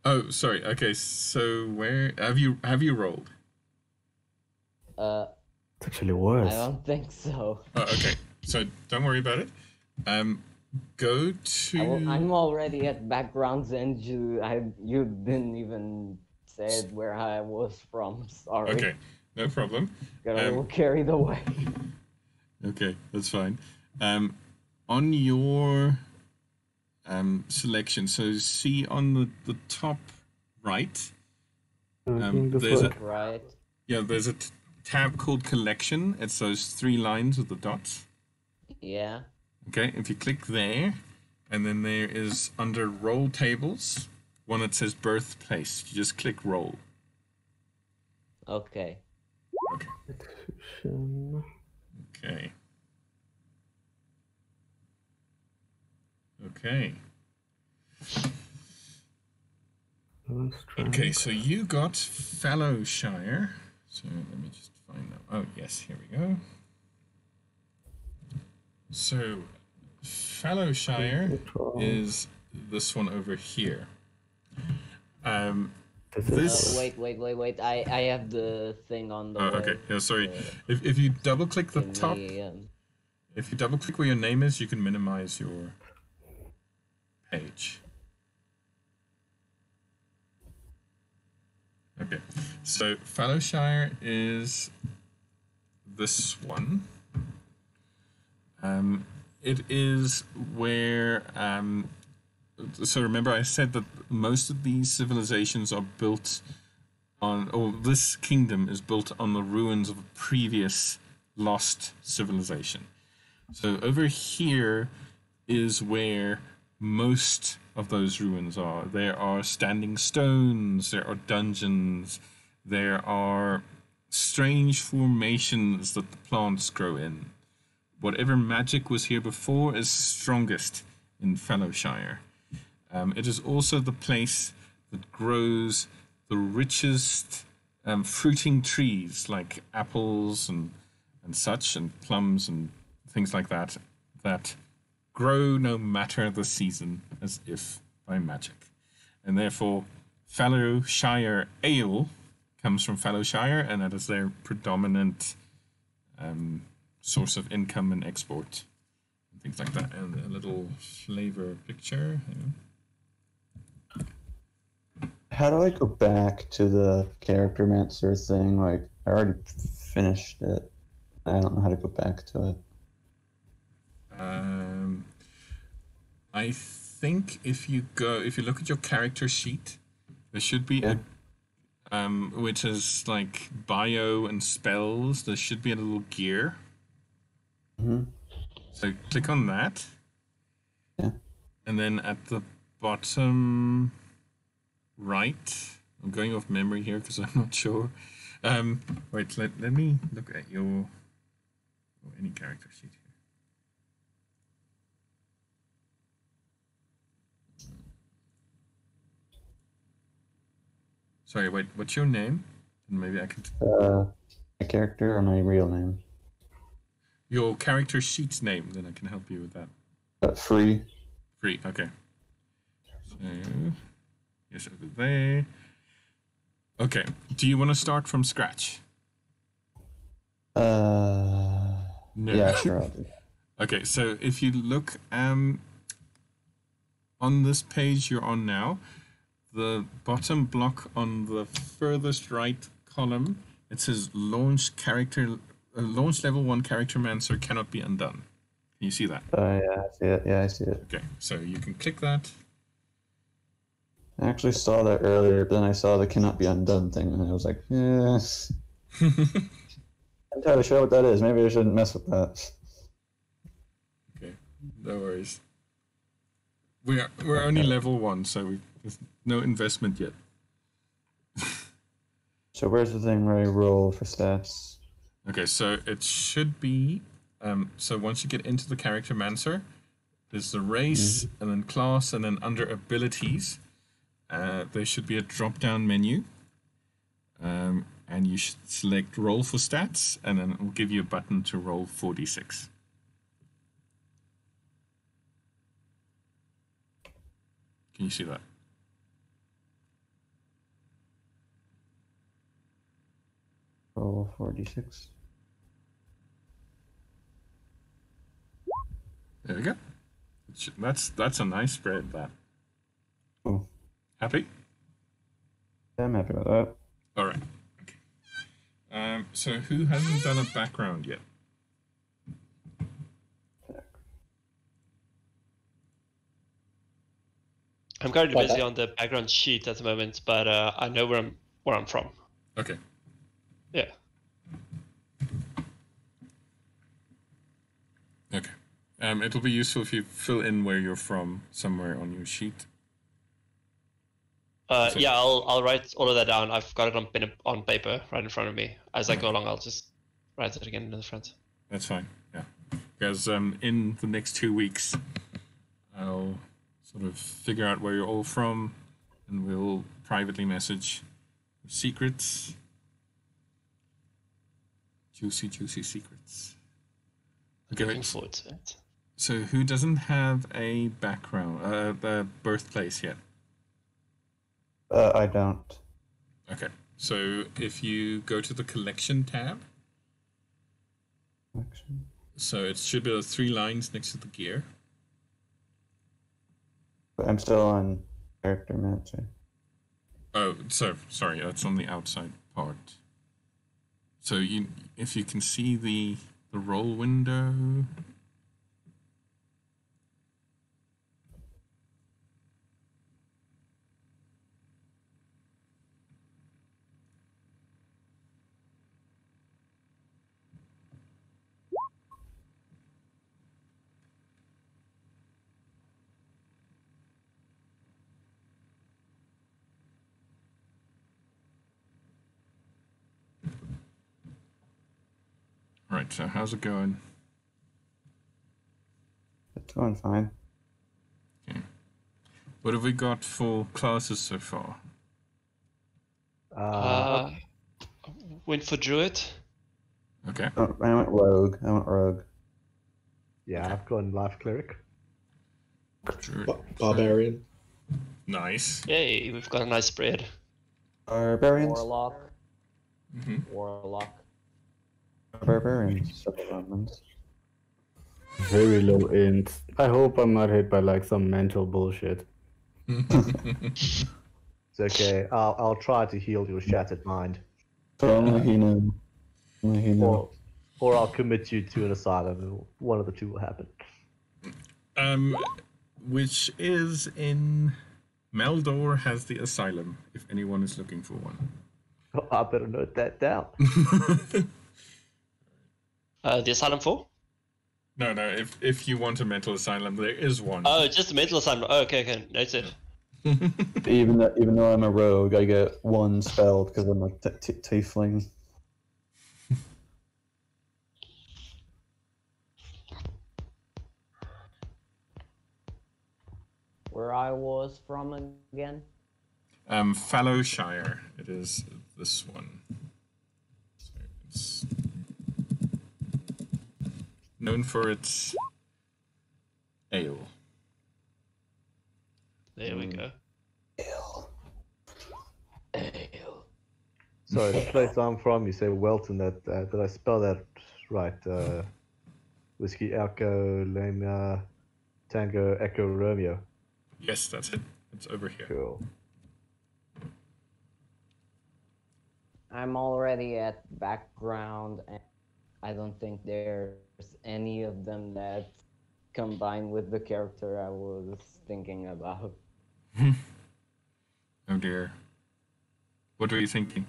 Oh, sorry. Okay, so where have you rolled? It's actually worse. I don't think so. Oh, okay, so don't worry about it. Go to. I'm already at backgrounds and you didn't even say where I was from. Sorry. Okay, no problem. Got a little carried away. Okay, that's fine. On your selection, so see on the top right, there's Right. there's a tab called Collection. It's those 3 lines with the dots. Yeah. Okay, if you click there, and then there is under Roll Tables, one that says Birthplace. You just click Roll. Okay. Okay. Okay. Okay, so you got Fallowshire. So let me just find that. Oh, yes, here we go. So Fallowshire is this one over here. This. Wait. I have the thing on the. Oh, okay. Yeah, sorry. If you double click the top, if you double click where your name is, you can minimize your page. Okay, so Fallowshire is this one. It is where. So remember, I said that most of these civilizations are built on, or this kingdom is built on the ruins of a previous lost civilization. So over here is where most of those ruins are. There are standing stones, there are dungeons, there are strange formations that the plants grow in. Whatever magic was here before is strongest in Fallowshire. It is also the place that grows the richest fruiting trees like apples and and such, and plums and things like that, that grow no matter the season, as if by magic. And therefore, Fallowshire ale comes from Fallowshire, and that is their predominant source of income and export, and things like that. And a little flavor picture. How do I go back to the character mancer thing? Like, I already finished it. I don't know how to go back to it. I think if you look at your character sheet, there should be which is like bio and spells. There should be a little gear. Mm-hmm. So click on that. Yeah. And then at the bottom right, I'm going off memory here because I'm not sure. Wait, let me look at your any character sheet here. Sorry, wait, what's your name? And maybe I can... My character or my real name? Your character sheet's name, then I can help you with that. Free. Free, okay. So, yes, over there. Okay, do you want to start from scratch? No. Yeah, sure. I'll do. Okay, so if you look on this page you're on now, the bottom block on the furthest right column, it says launch level 1 character mancer cannot be undone. Can you see that? Yeah, I see it. Yeah, I see it. Okay, so you can click that. I actually saw that earlier, but then I saw the cannot be undone thing, and I was like, yes. I'm entirely sure what that is. Maybe I shouldn't mess with that. Okay, no worries. We're only level 1, so there's no investment yet. So where's the thing where I roll for stats? Okay, so it should be... so once you get into the character mancer, there's the race, and then class, and then under abilities, there should be a drop-down menu. And you should select roll for stats, and then it will give you a button to roll 4d6. Can you see that? Roll 4d6. There we go. That's a nice spread, that. Cool. Happy? Yeah, I'm happy with that. All right. Okay. So who hasn't done a background yet? I'm currently busy on the background sheet at the moment, but I know where I'm from. Okay. Yeah. Okay. It'll be useful if you fill in where you're from somewhere on your sheet. Yeah, I'll write all of that down. I've got it on paper right in front of me. As I go along, I'll just write it again in the front. That's fine. Yeah, because in the next 2 weeks, I'll sort of figure out where you're all from, and we'll privately message secrets. Juicy secrets. Okay, Looking forward to it. So who doesn't have a background, the birthplace yet? I don't. Okay, so if you go to the collection tab, so it should be the 3 lines next to the gear. But I'm still on character mancer. Oh, so sorry, that's on the outside part. So if you can see the roll window. Right, so how's it going? It's going fine. Okay. What have we got for classes so far? Went for Druid. Okay. I went rogue. Yeah, I've gone life cleric. Barbarian. Nice. Yay, we've got a nice spread. Barbarians. Warlock. Mm-hmm. Warlock. Barbarians. Very low int. I hope I'm not hit by like some mental bullshit. It's okay. I'll try to heal your shattered mind, Only he knew. Only he knew. or I'll commit you to an asylum. One of the two will happen. Which is in Meldor has the asylum. If anyone is looking for one. I better note that down. The Asylum 4? No. If you want a mental asylum, there is one. Oh, just a mental asylum. Oh, okay. Noted. Even though I'm a rogue, I get one spell because I'm like tiefling. Where I was from again? Fallowshire. It is this one. So it's known for its ale. There we go. Ale. Sorry, the place I'm from, you say Welton. That did I spell that right? Whiskey Echo Lima Tango Echo Romeo. Yes, that's it. It's over here. Cool. I'm already at background, and I don't think there's any of them that combine with the character I was thinking about. Oh dear. What were you thinking?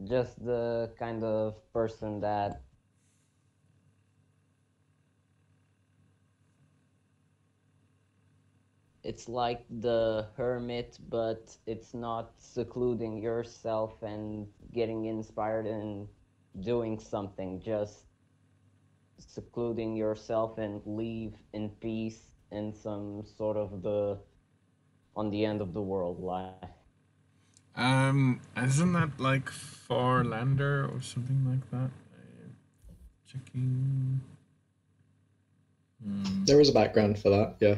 Just the kind of person that it's like the hermit, but it's not secluding yourself and getting inspired and doing something, just secluding yourself and leave in peace in some sort of on the end of the world life. Isn't that like Farlander or something like that? Checking. There is a background for that. Yeah,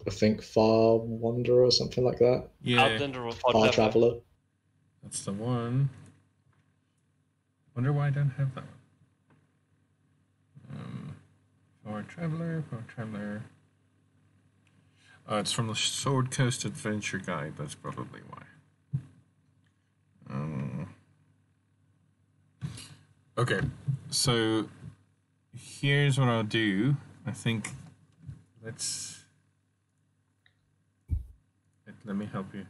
I think Far Wanderer or something like that. Yeah, Outlander or Far Far Traveler? Traveler. that's the one. Wonder why I don't have that one. Far Traveler. It's from the Sword Coast Adventure Guide. That's probably why. Okay, so here's what I'll do. I think let me help you.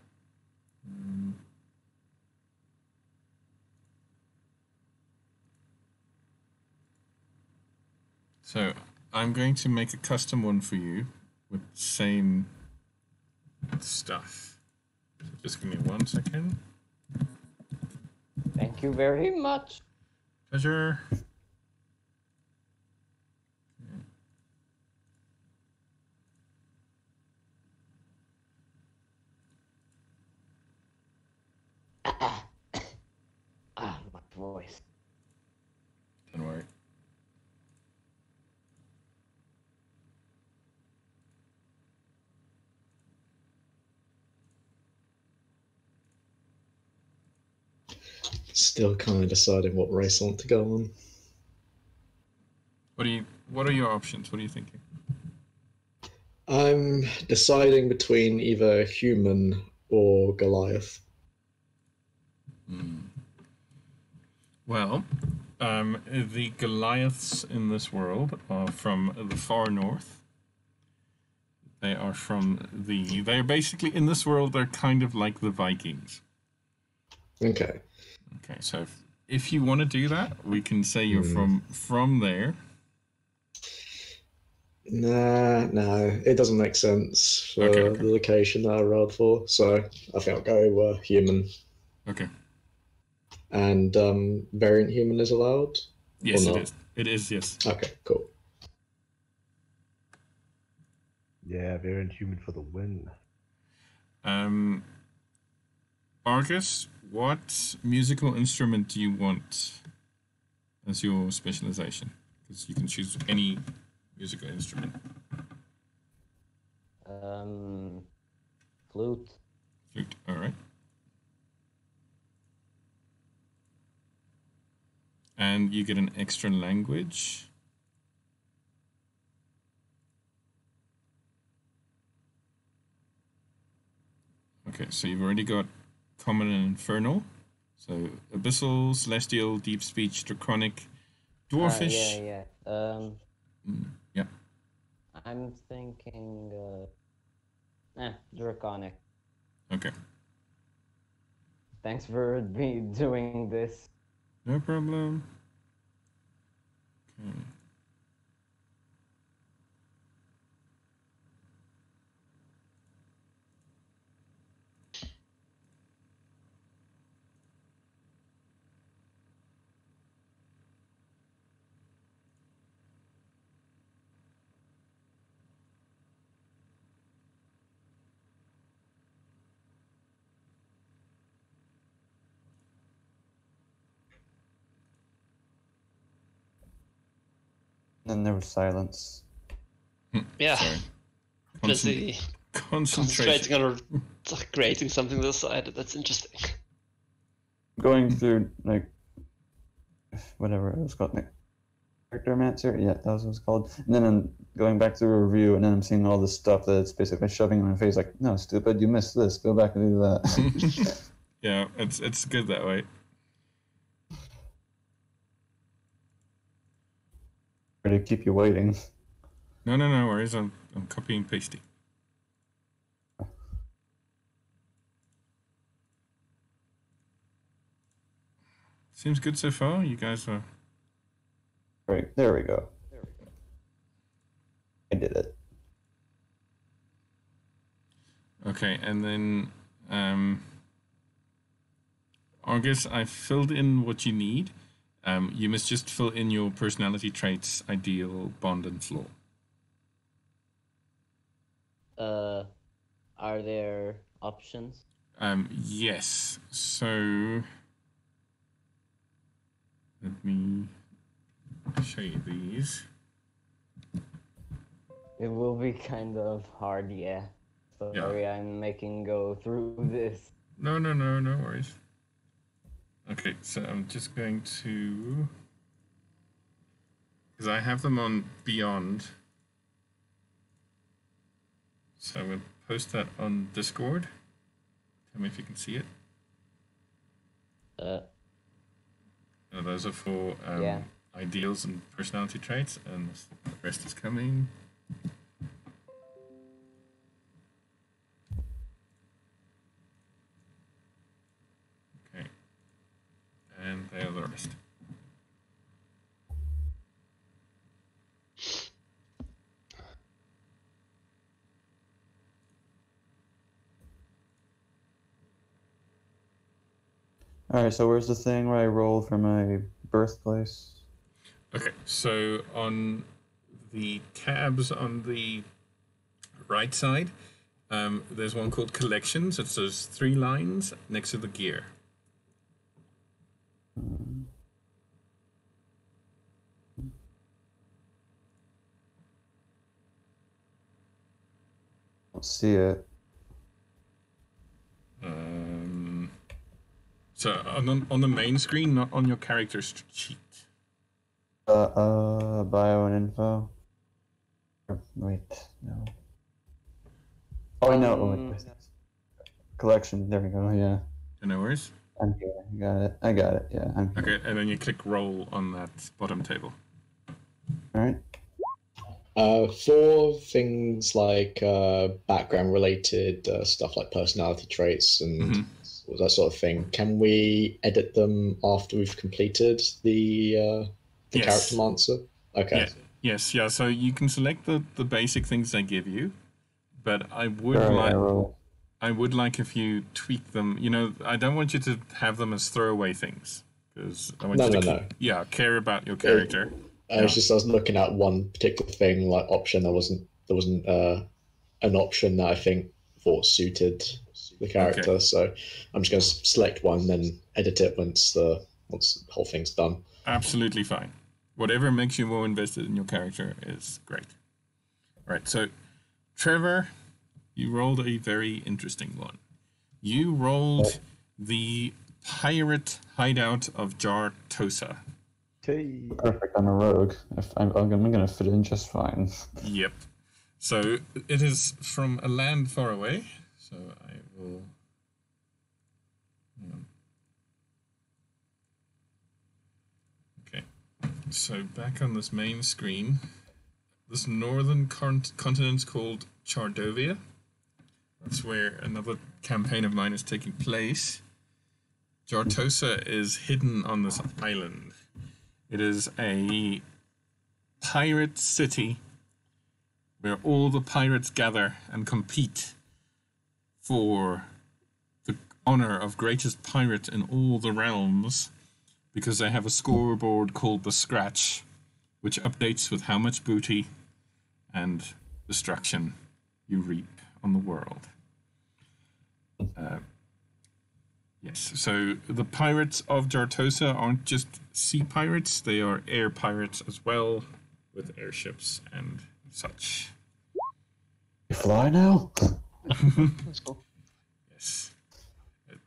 So I'm going to make a custom one for you with the same stuff. So just give me 1 second. Thank you very much. Pleasure. My voice. Don't worry. Still kind of deciding what race I want to go on. What are your options? What are you thinking? I'm deciding between either human or Goliath. Well, the Goliaths in this world are from the far north. They are they're basically, in this world, they're kind of like the Vikings. Okay. Okay, so if you want to do that, we can say you're from there. No, it doesn't make sense for Okay. the location that I rolled for. So I think I'll go human. Okay. And variant human is allowed? Yes, Or it not? is. It is, yes. Okay, cool. Yeah, variant human for the win. Argus, what musical instrument do you want as your specialization? Because you can choose any musical instrument. Flute. Flute, all right. And you get an extra language. Okay, so you've already got Common and Infernal. So Abyssal, Celestial, Deep Speech, Draconic, Dwarfish. Yeah. Yeah. I'm thinking, Draconic. Okay. Thanks for me doing this. No problem. Okay. Then there was silence. Yeah. Sorry. Busy Concentrating. concentrating on creating something this side. That's interesting. Going through, like, whatever it was called, like, Charactermancer? Yeah, that was what it's called. And then I'm going back through a review, and then I'm seeing all this stuff that's basically shoving in my face, like, no, stupid, you missed this, go back and do that. Yeah, it's good that way. To keep you waiting. No worries. I'm copying pasting. Seems good so far. You guys are. Right, there we go. I did it. Okay, and then Argus, I filled in what you need. You must just fill in your personality traits, ideal, bond, and flaw. Are there options? Yes. So let me show you these. It will be kind of hard, yeah. Sorry, I'm making go through this. No worries. Okay, so I'm just going to, because I have them on Beyond, so we'll post that on Discord. Tell me if you can see it. No, those are for ideals and personality traits, and the rest is coming. And they are the rest. Alright, so where's the thing where I roll for my birthplace? Okay, so on the tabs on the right side, there's one called Collections. It says 3 lines next to the gear. Don't see it. So on the main screen, not on your character sheet. Bio and info. Wait, no. Oh, I know. Collection. There we go. Yeah. No worries. I'm here. I got it. Yeah. I'm here. Okay, and then you click roll on that bottom table. All right. For things like background-related stuff like personality traits and that sort of thing, can we edit them after we've completed the Charactermancer? Okay. Yes. Yeah. So you can select the basic things they give you, but I would like if you tweak them. You know, I don't want you to have them as throwaway things because I want you to care about your character. I was looking at one particular thing, like option. There wasn't an option that I thought suited the character. So I'm just going to select one, then edit it once the whole thing's done. Absolutely fine. Whatever makes you more invested in your character is great. All right, so Trevor, you rolled a very interesting one. You rolled the pirate hideout of Jartosa. Okay. Perfect. I'm a rogue. I'm going to fit in just fine. Yep. So it is from a land far away. So I will. Okay. So back on this main screen, this northern continent's called Chardovia. That's where another campaign of mine is taking place. Jartosa is hidden on this island. It is a pirate city where all the pirates gather and compete for the honor of greatest pirate in all the realms, because they have a scoreboard called the Scratch, which updates with how much booty and destruction you reap on the world. Yes, so the pirates of Jartosa aren't just sea pirates, they are air pirates as well, with airships and such. You fly now? That's cool. Yes.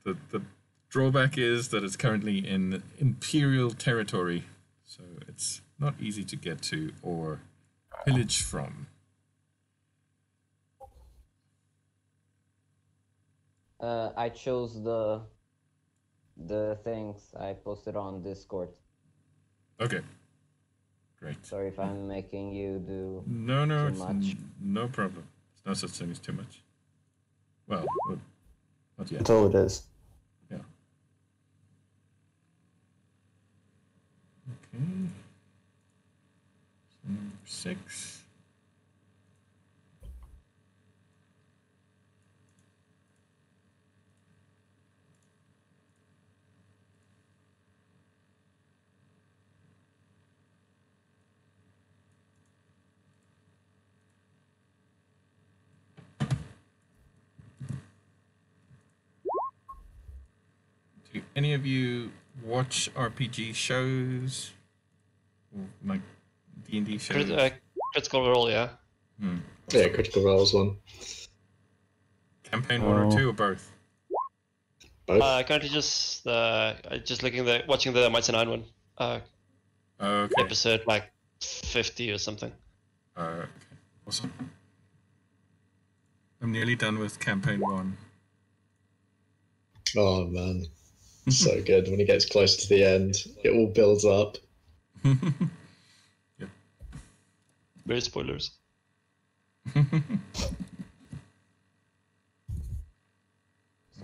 The drawback is that it's currently in Imperial territory, so it's not easy to get to or pillage from. I chose the things I posted on Discord. Okay. Great. Sorry if I'm making you do No, too it's much. no problem. There's no such thing as too much. Well, not yet. That's all it is. Yeah. Okay. So number 6. Do any of you watch RPG shows? Or, like D&D shows? Critical Role, yeah. Yeah, Critical Role's one. Campaign 1 or 2 or both? Both. Currently just watching the Mighty Nine one. Okay. Episode like 50 or something. Okay. Awesome. I'm nearly done with campaign 1. Oh man, so good. When it gets close to the end, it all builds up. Yep. Very spoilers.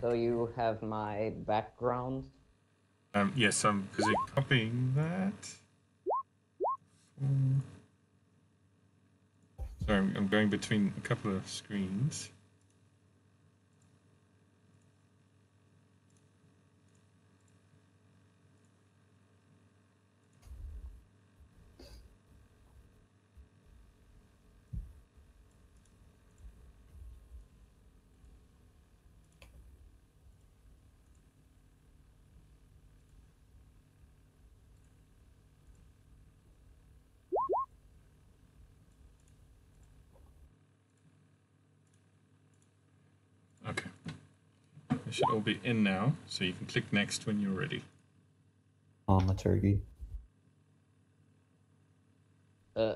So you have my background. Yes, I'm busy copying that. Sorry, I'm going between a couple of screens. Okay. They should all be in now, so you can click next when you're ready. Thaumaturgy.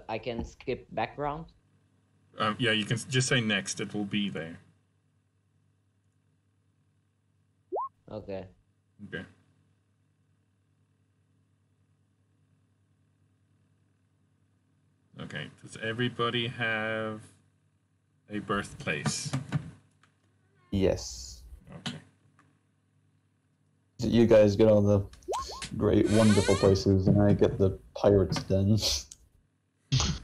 I can skip background. Yeah, you can just say next, it will be there. Okay. Okay. Okay, does everybody have a birthplace? Yes. Okay. You guys get all the great, wonderful places, and I get the pirates' den. Of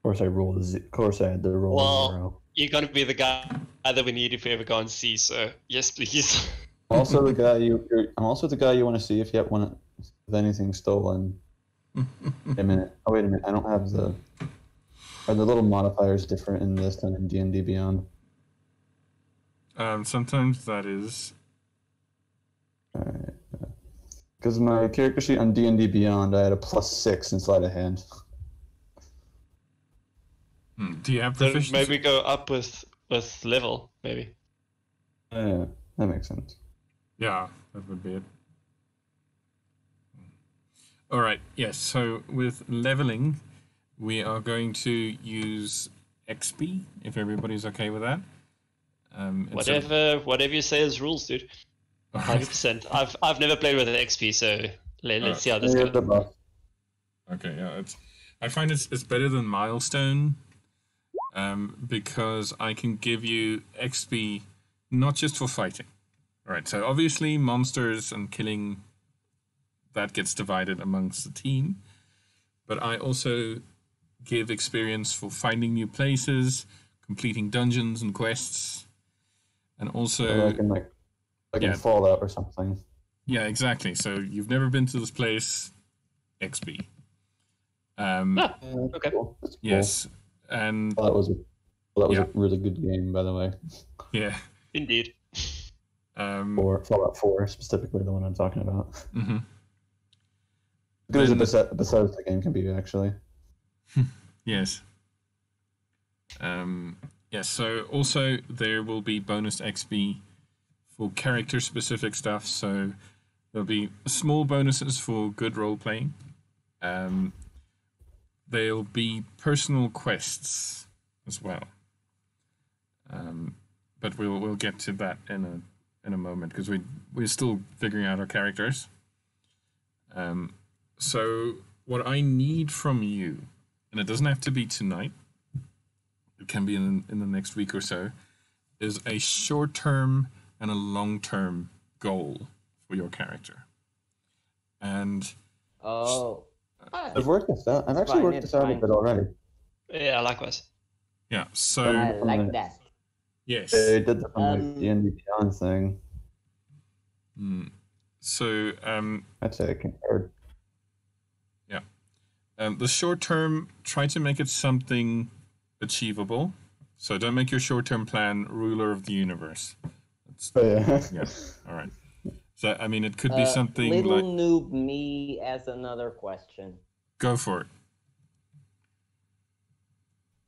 course, Of course, I had to roll Well, 0. You're gonna be the guy that we need if we ever go and see. So yes, please. Also, the guy I'm also the guy you want to see if you want if anything stolen. Wait a minute. Oh, wait a minute. I don't have the. Are the little modifiers different in this than in D&D Beyond? Sometimes that is. Because my character sheet on D&D Beyond, I had a +6 in sleight of hand. Do you have Then proficiency? maybe go up with level, maybe. Yeah, that makes sense. Yeah, that would be it. All right. Yes. So with leveling, we are going to use XP if everybody's okay with that. Whatever you say is rules, dude. 100%. I've never played with an XP, so let's see how this Yeah, goes. the buff. Okay. Yeah. I find it's better than milestone, because I can give you XP not just for fighting. All right. So obviously monsters and killing, that gets divided amongst the team, but I also give experience for finding new places, completing dungeons and quests, and also Like in Fallout or something. yeah, exactly. So you've never been to this place, XP. Okay. Cool. That's cool. Yes, and That was Yeah. a really good game, by the way. yeah, Indeed. For Fallout 4, specifically the one I'm talking about. mhm. Good as a Then- Bethesda game can be, actually. Yes. Yes, so also there will be bonus XP for character specific stuff. So there'll be small bonuses for good role playing. There'll be personal quests as well. But we'll get to that in a moment because we're still figuring out our characters. So what I need from you, and it doesn't have to be tonight, it can be in the next week or so, is a short-term and a long-term goal for your character. And Oh. I've worked this out. I've actually fine, worked it's this out a fine. bit already. Yeah, likewise. yeah, I so like that. yes. They did that on the Um, D&D Beyond thing. So I'd say it compared. the short term, try to make it something achievable. So don't make your short-term plan ruler of the universe. That's, But yeah. yeah, all right. So I mean, it could be something Little like noob me as another question. go for it.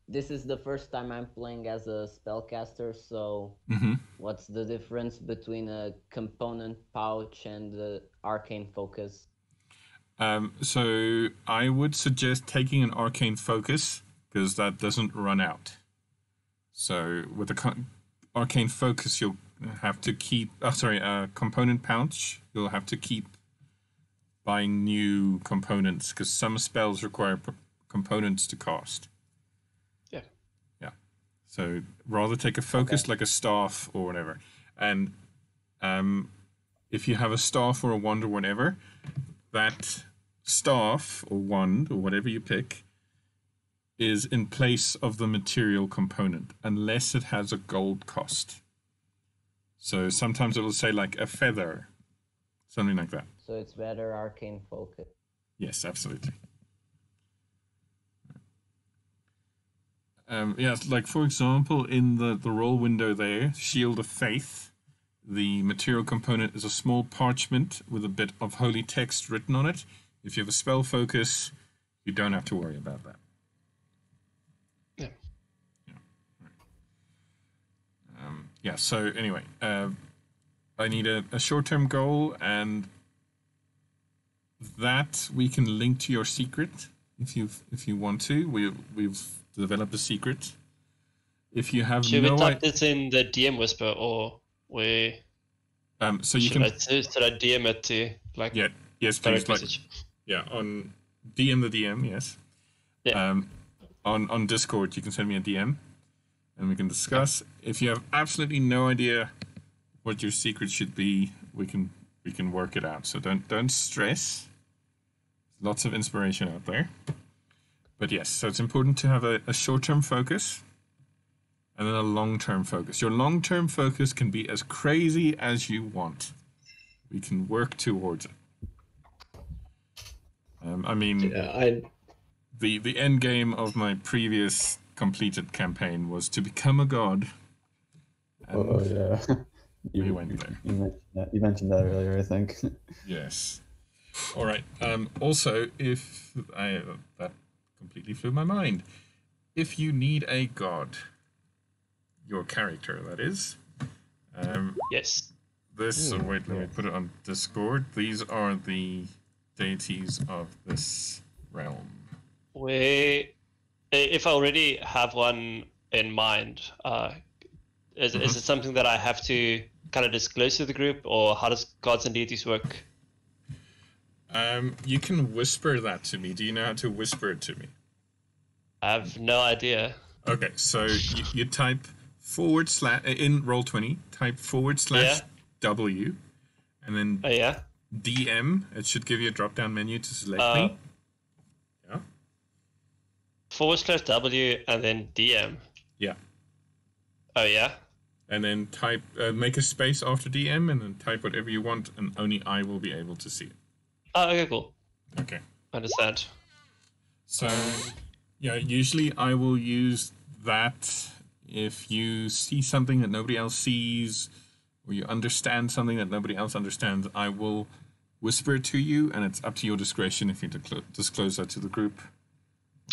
This is the first time I'm playing as a spellcaster, so Mm-hmm. what's the difference between a component pouch and the arcane focus? So I would suggest taking an arcane focus because that doesn't run out. So with the arcane focus, you'll have to keep. Component pouch. You'll have to keep buying new components because some spells require components to cast. Yeah. Yeah. So rather take a focus like a staff or whatever, and if you have a staff or a wand or whatever, that staff or wand or whatever you pick is in place of the material component unless it has a gold cost. So sometimes it will say like a feather, something like that. So it's better arcane focus. Yes, absolutely. Yes, like for example, in the roll window there, Shield of Faith, the material component is a small parchment with a bit of holy text written on it. If you have a spell focus, you don't have to worry about that. Yeah, so anyway, I need a short-term goal, and that we can link to your secret if you want to. We've developed a secret. If you have Should no we type idea, this in the DM whisper, or we so you should can I DM it to like yes, direct please, like, message? yeah, on DM the DM, yes. Yeah. On Discord, you can send me a DM, and we can discuss. If you have absolutely no idea what your secret should be, we can work it out. So don't stress. Lots of inspiration out there. But yes, so it's important to have a short-term focus and then a long-term focus. Your long-term focus can be as crazy as you want. We can work towards it. I mean, the end game of my previous completed campaign was to become a god Oh yeah. We went there. You mentioned that earlier, I think. Yes. All right. Also, if that completely flew my mind. If you need a god, your character, that is. Yes. This. Wait, let me put it on Discord. These are the deities of this realm. If I already have one in mind, is it something that I have to kind of disclose to the group, or how does gods and deities work? You can whisper that to me. Do you know how to whisper it to me? I have no idea. Okay, so you type / in Roll20, type / W, and then DM. It should give you a drop-down menu to select me. Yeah. / W and then DM. Yeah. Oh yeah. And then type, make a space after DM, and then type whatever you want, and only I will be able to see it. Oh, okay, cool. Okay. Understand. So, yeah, usually I will use that if you see something that nobody else sees, or you understand something that nobody else understands. I will whisper it to you, and it's up to your discretion if you disclose that to the group.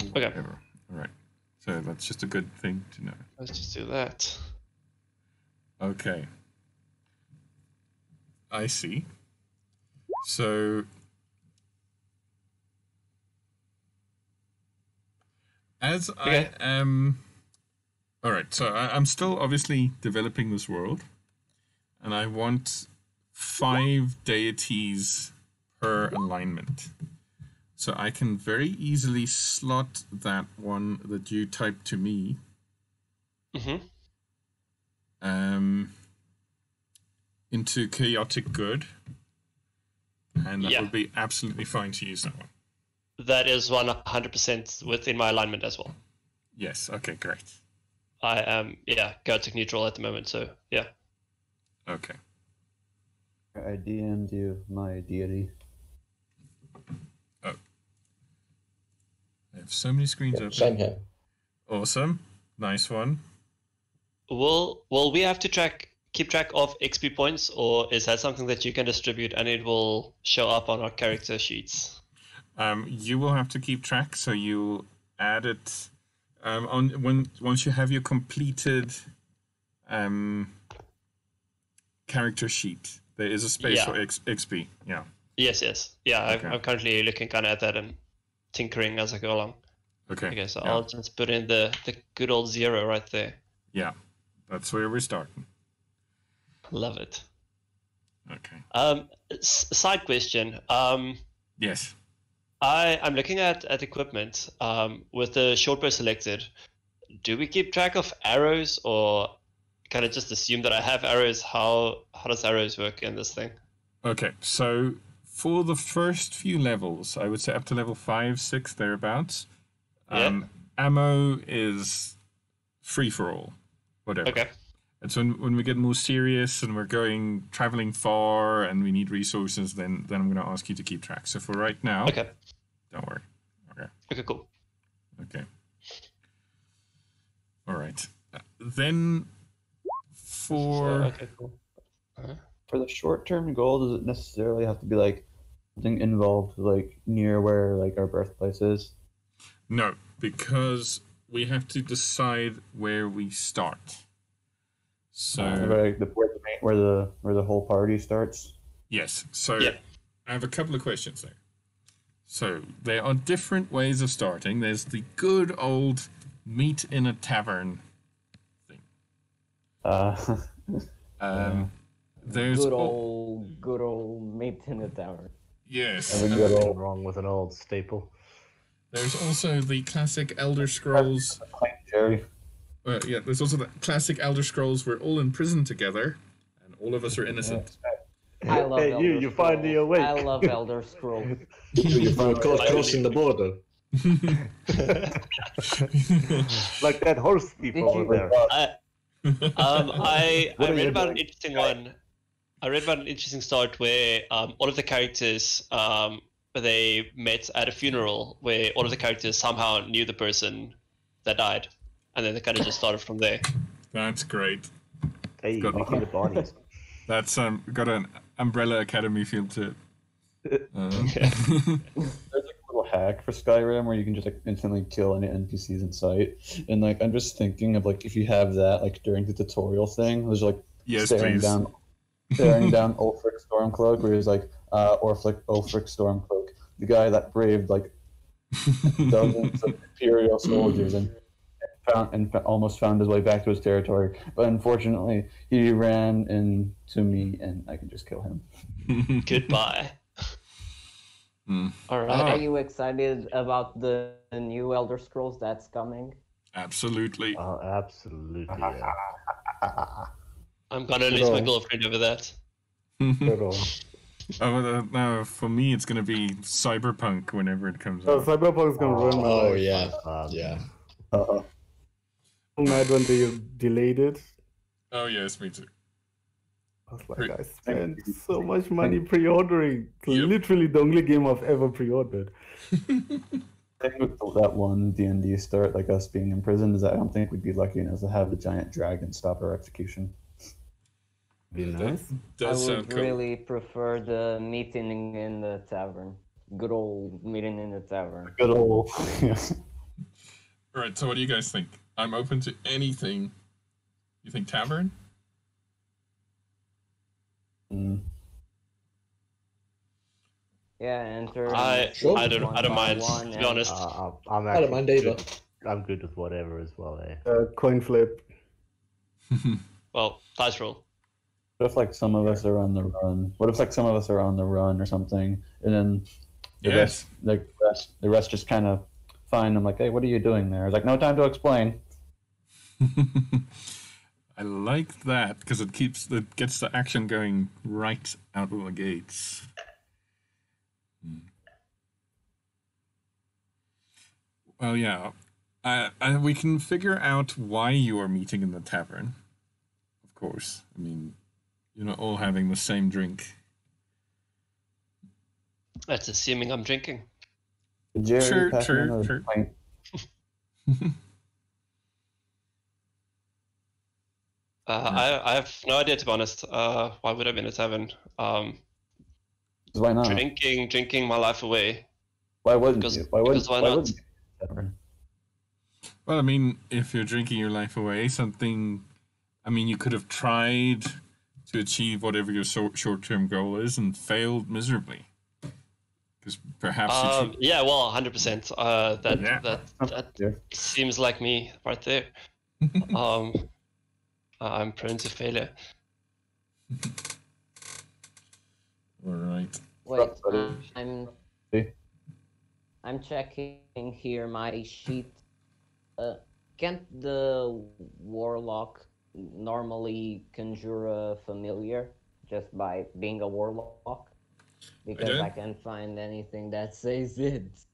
Okay. Whatever. All right. So that's just a good thing to know. Let's just do that. Okay. I see. So as I am... All right, so I'm still obviously developing this world, and I want 5 deities per alignment. So I can very easily slot that one that you typed to me into chaotic good, and that would be absolutely fine to use that one. That is 100% within my alignment as well. Yes, okay, great. I am, chaotic neutral at the moment, so yeah. Okay. I DM'd you my deity. Oh. I have so many screens open. Same here. Awesome. Nice one. Will we have to keep track of XP points, or is that something that you can distribute and it will show up on our character sheets? You will have to keep track, so you'll add it once you have your completed character sheet. There is a space for XP. Yeah. Yes. Yeah, okay. I'm currently looking kind of at that and tinkering as I go along. Okay, so I'll just put in the good old 0 right there. Yeah, that's where we're starting. Love it. Okay. Side question. Yes. I'm looking at equipment with the short bow selected. Do we keep track of arrows, or kind of just assume that I have arrows? How does arrows work in this thing? Okay, so for the first few levels, I would say up to level 5, 6, thereabouts, ammo is free for all, whatever. Okay. And so when we get more serious and we're traveling far and we need resources, then I'm going to ask you to keep track. So for right now, don't worry. Okay, cool. Okay. All right. Then for For the short-term goal, does it necessarily have to be like something involved, like near where like our birthplace is? No, because we have to decide where we start. So like where the whole party starts. Yes. So I have a couple of questions there. So there are different ways of starting. There's the good old meet in a tavern thing. There's good old meet in a tavern. Yes. Nothing wrong with an old staple. There's also the classic Elder Scrolls. Jerry. There's also the classic Elder Scrolls. We're all in prison together, and all of us are innocent. I love Elder you Scrolls. finally awake. I love Elder Scrolls. You found crossing the border. Like that horse people over there. I read about an interesting one. I read about an interesting start where all of the characters they met at a funeral where all of the characters somehow knew the person that died, and then they kind of just started from there. That's great. Hey, Got- making the Barneys. That's got an Umbrella Academy feel to it. There's like a little hack for Skyrim where you can just like instantly kill any NPCs in sight. And like I'm just thinking of like if you have that like during the tutorial thing, there's like Yes, staring please. down Ulfric Stormcloak, where he's like Ulfric Stormcloak, the guy that braved like dozens of Imperial soldiers and almost found his way back to his territory. But unfortunately, he ran into me, and I can just kill him. Goodbye. Hmm. All Are right. you excited about the new Elder Scrolls that's coming? Absolutely. Oh, absolutely. Yeah. I'm gonna lose my girlfriend over that. Good on. No, for me, it's gonna be Cyberpunk whenever it comes Oh, out. Cyberpunk's gonna ruin my Oh life. yeah, Um, yeah. I'm mad when they delayed it. Oh yes, me too. I was like, Great. I spent so much money pre-ordering. It's Yep. literally the only game I've ever pre-ordered. thing with that one D&D start, like us being in prison, is that I don't think we'd be lucky enough to have the giant dragon stop our execution. Be nice. Does I sound would cool. really prefer the meeting in the tavern. Good old meeting in the tavern. Good old. All right, so what do you guys think? I'm open to anything. You think tavern? Mm. Yeah, enter. I Sure. I don't one mind, by to one be and- honest. I'm I actually don't mind either. good. I'm good with whatever as well. Eh? Coin flip. Well, dice roll. What if like some of us are on the run? What if like some of us are on the run or something, and then the Yes. the rest just kind of find them like, hey, what are you doing there? It's like, no time to explain. I like that because it gets the action going right out of the gates. Well, yeah. We can figure out why you are meeting in the tavern. Of course. I mean, you're not all having the same drink. That's assuming I'm drinking. Jerry, True, pass me true, another true. pint. I have no idea, to be honest. Why would I be in a tavern? 'Cause why not? Drinking my life away. Why wouldn't Because- you? Why wouldn't? because why not? wouldn't you? Tavern? Well, I mean, if you're drinking your life away, you could have tried to achieve whatever your short-term goal is and failed miserably. Because perhaps Yeah, well, 100%. That Yeah. that Yeah. seems like me right there. I'm prone to failure. All right. Wait, Sorry. Hey. I'm checking here my sheet. Can't the warlock normally conjure a familiar just by being a warlock? Because don't- I can't find anything that says it.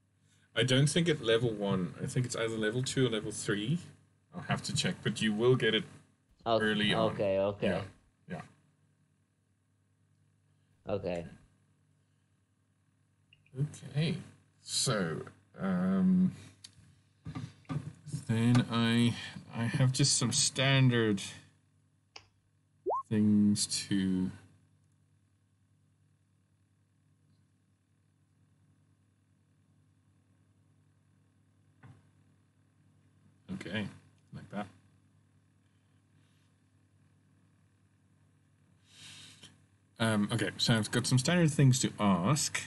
I don't think at level 1. I think it's either level 2 or level 3. I'll have to check, but you will get it. Okay, Early on. Okay, okay. Yeah. Yeah. Okay. Okay. So, then I have just some standard things to. Okay, like that. Okay, so I've got some standard things to ask.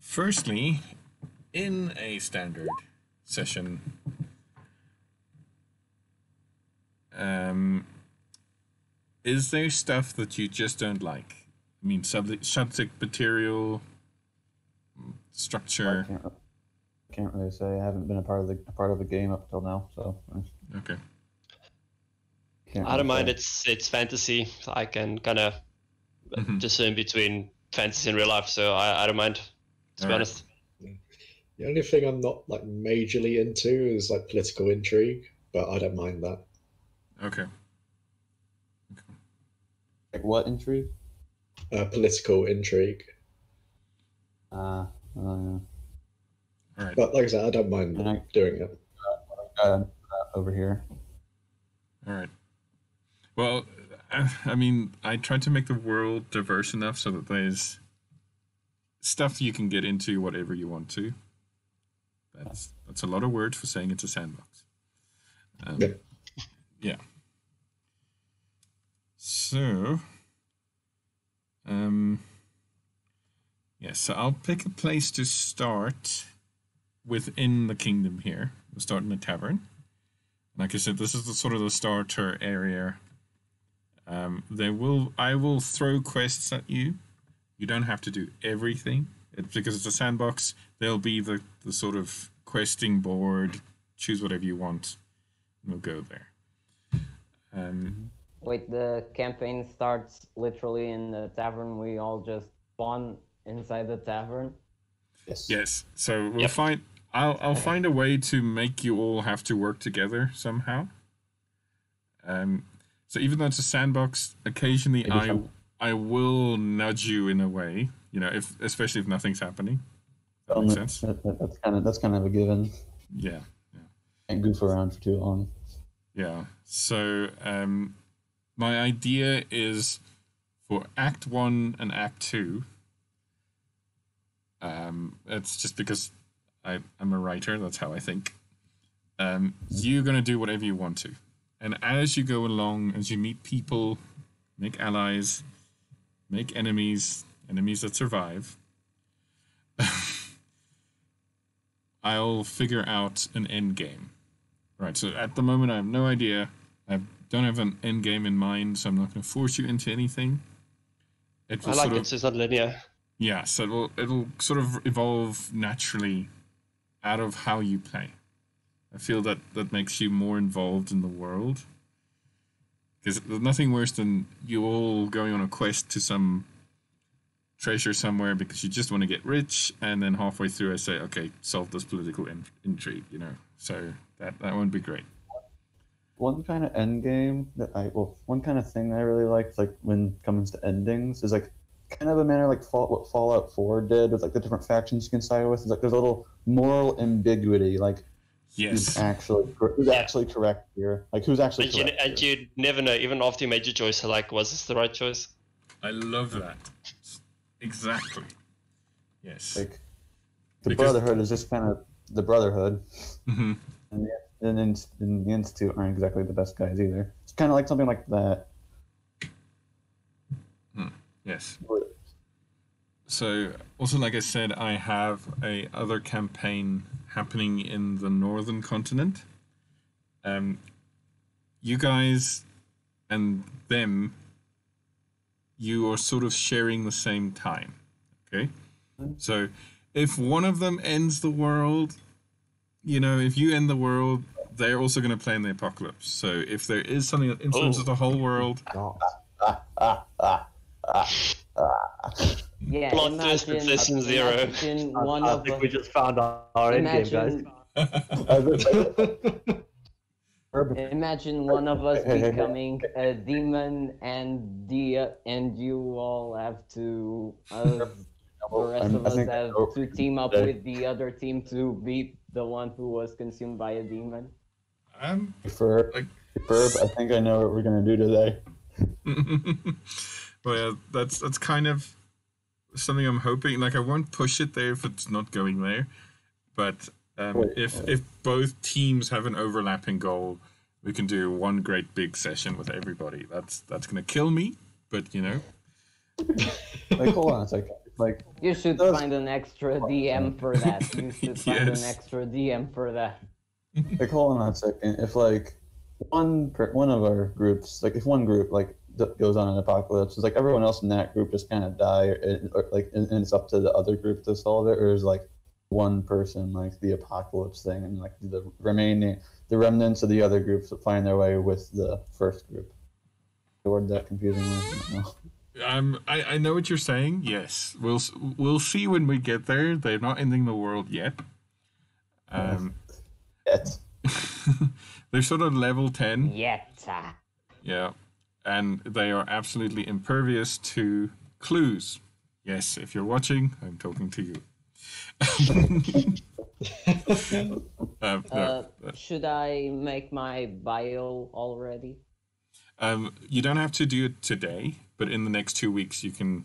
Firstly, in a standard session, is there stuff that you just don't like? I mean, subject material, structure. Can't really say. I haven't been a part of the game up till now, so Okay. can't I don't really mind. say. It's fantasy. I can kind of Mhm. discern between fantasy and real life, so I don't mind. To be Alright. honest. The only thing I'm not like majorly into is like political intrigue, but I don't mind that. Okay. Like what intrigue? Political intrigue, Yeah. All right. but like I said, I don't mind And I doing it. got over here. All right. Well, I mean, I tried to make the world diverse enough so that there's stuff you can get into whatever you want to. That's a lot of words for saying it's a sandbox. Yep. Yeah. So, yeah. So I'll pick a place to start within the kingdom here. We'll start in the tavern. Like I said, this is the sort of the starter area. I will throw quests at you. You don't have to do everything. Because it's a sandbox, there'll be the sort of questing board. Choose whatever you want, and we'll go there. Wait, the campaign starts literally in the tavern. We all just spawn inside the tavern. Yes. Yes. So we'll find. I'll find a way to make you all have to work together somehow. So even though it's a sandbox, occasionally I will nudge you in a way. You know, especially if nothing's happening. That makes sense. That's kind of a given. Yeah. Can't goof around for too long. Yeah. So my idea is for Act 1 and Act 2. It's just because I'm a writer. That's how I think. You're gonna do whatever you want to, and as you go along, as you meet people, make allies, make enemies that survive. I'll figure out an end game. Right, so at the moment I have no idea. I don't have an end game in mind, so I'm not going to force you into anything. I like it, so it's not linear. Yeah, so it'll sort of evolve naturally out of how you play. I feel that makes you more involved in the world. Because there's nothing worse than you all going on a quest to some treasure somewhere because you just want to get rich, and then halfway through I say, okay, solve this political intrigue, you know. So that won't be great. One kind of end game one kind of thing I really liked, like when it comes to endings, is like kind of a manner like what Fallout 4 did with like the different factions you can side with. It's like there's a little moral ambiguity, like who's actually correct here, like who's actually correct. And you'd never know, even after you made your choice, so like, was this the right choice? I love that. Exactly. Yes. Like the Brotherhood is just kind of the Brotherhood, mm-hmm. and the Institute aren't exactly the best guys either. It's kind of like something like that. Yes. So, also, like I said, I have a other campaign happening in the northern continent. You guys and them, you are sort of sharing the same time. Okay? So, if one of them ends the world, you know, if you end the world, they're also going to play in the apocalypse. So, if there is something that influences the whole world... Yeah, Plot twist with Session Zero. I think we just found our end game, guys. Imagine one of us becoming a demon, and you all have to. The rest of us have to team up with the other team to beat the one who was consumed by a demon. Ferb, I think I know what we're gonna do today. Well, yeah, that's kind of something I'm hoping. Like, I won't push it there if it's not going there, but if both teams have an overlapping goal, we can do one great big session with everybody. That's gonna kill me, but you know. Like, hold on a second. Like, you should find an extra DM for that. You should find an extra DM for that. Like, hold on a second. If like one of our groups, like if one group like goes on an apocalypse, is like everyone else in that group just kind of die, or like, and it's up to the other group to solve it, or is like one person like the apocalypse thing, and like the remnants of the other groups that find their way with the first group. The word that confusing. I know what you're saying. Yes, we'll see when we get there. They're not ending the world yet. Yet. They're sort of level 10. Yet. Yeah, and they are absolutely impervious to clues. Yes, if you're watching, I'm talking to you. No. Should I make my bio already? You don't have to do it today, but in the next 2 weeks you can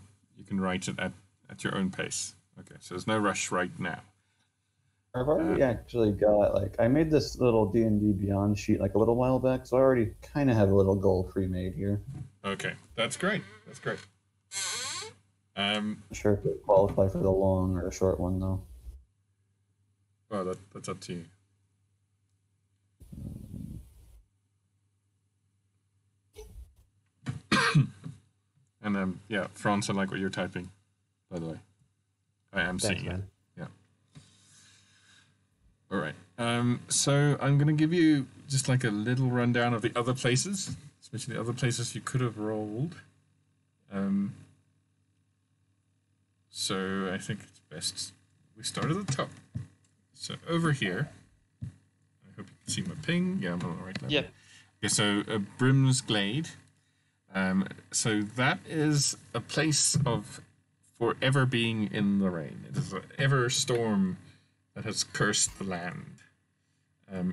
write it at your own pace. Okay, so there's no rush right now. I've already actually got, like, I made this little D&D Beyond sheet like a little while back, so I already kind of have a little goal pre-made here. Okay, that's great. That's great. Not sure if it qualify for the long or the short one, though. Well, that's up to you. And yeah, Franz, I like what you're typing, by the way. I am Thanks, seeing man. it. Yeah. All right. So I'm going to give you just like a little rundown of the other places, especially the other places you could have rolled. So I think it's best we start at the top. So over here, I hope you can see my ping. Yeah, I'm on the right level. Yeah. Okay, so Brim's Glade. So that is a place of forever being in the rain. It is an ever storm that has cursed the land.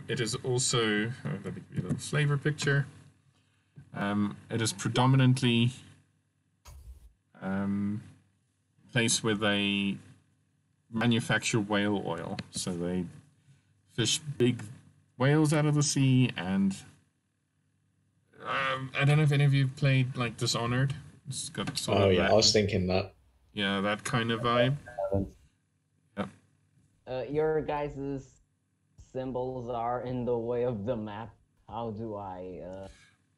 It is also, let me give you a little flavor picture. It is predominantly place where they manufacture whale oil. So they fish big whales out of the sea, and I don't know if any of you played like Dishonored. It's got sort of yeah, that, I was thinking that. yeah, that kind of vibe. Your guys' symbols are in the way of the map. How do I?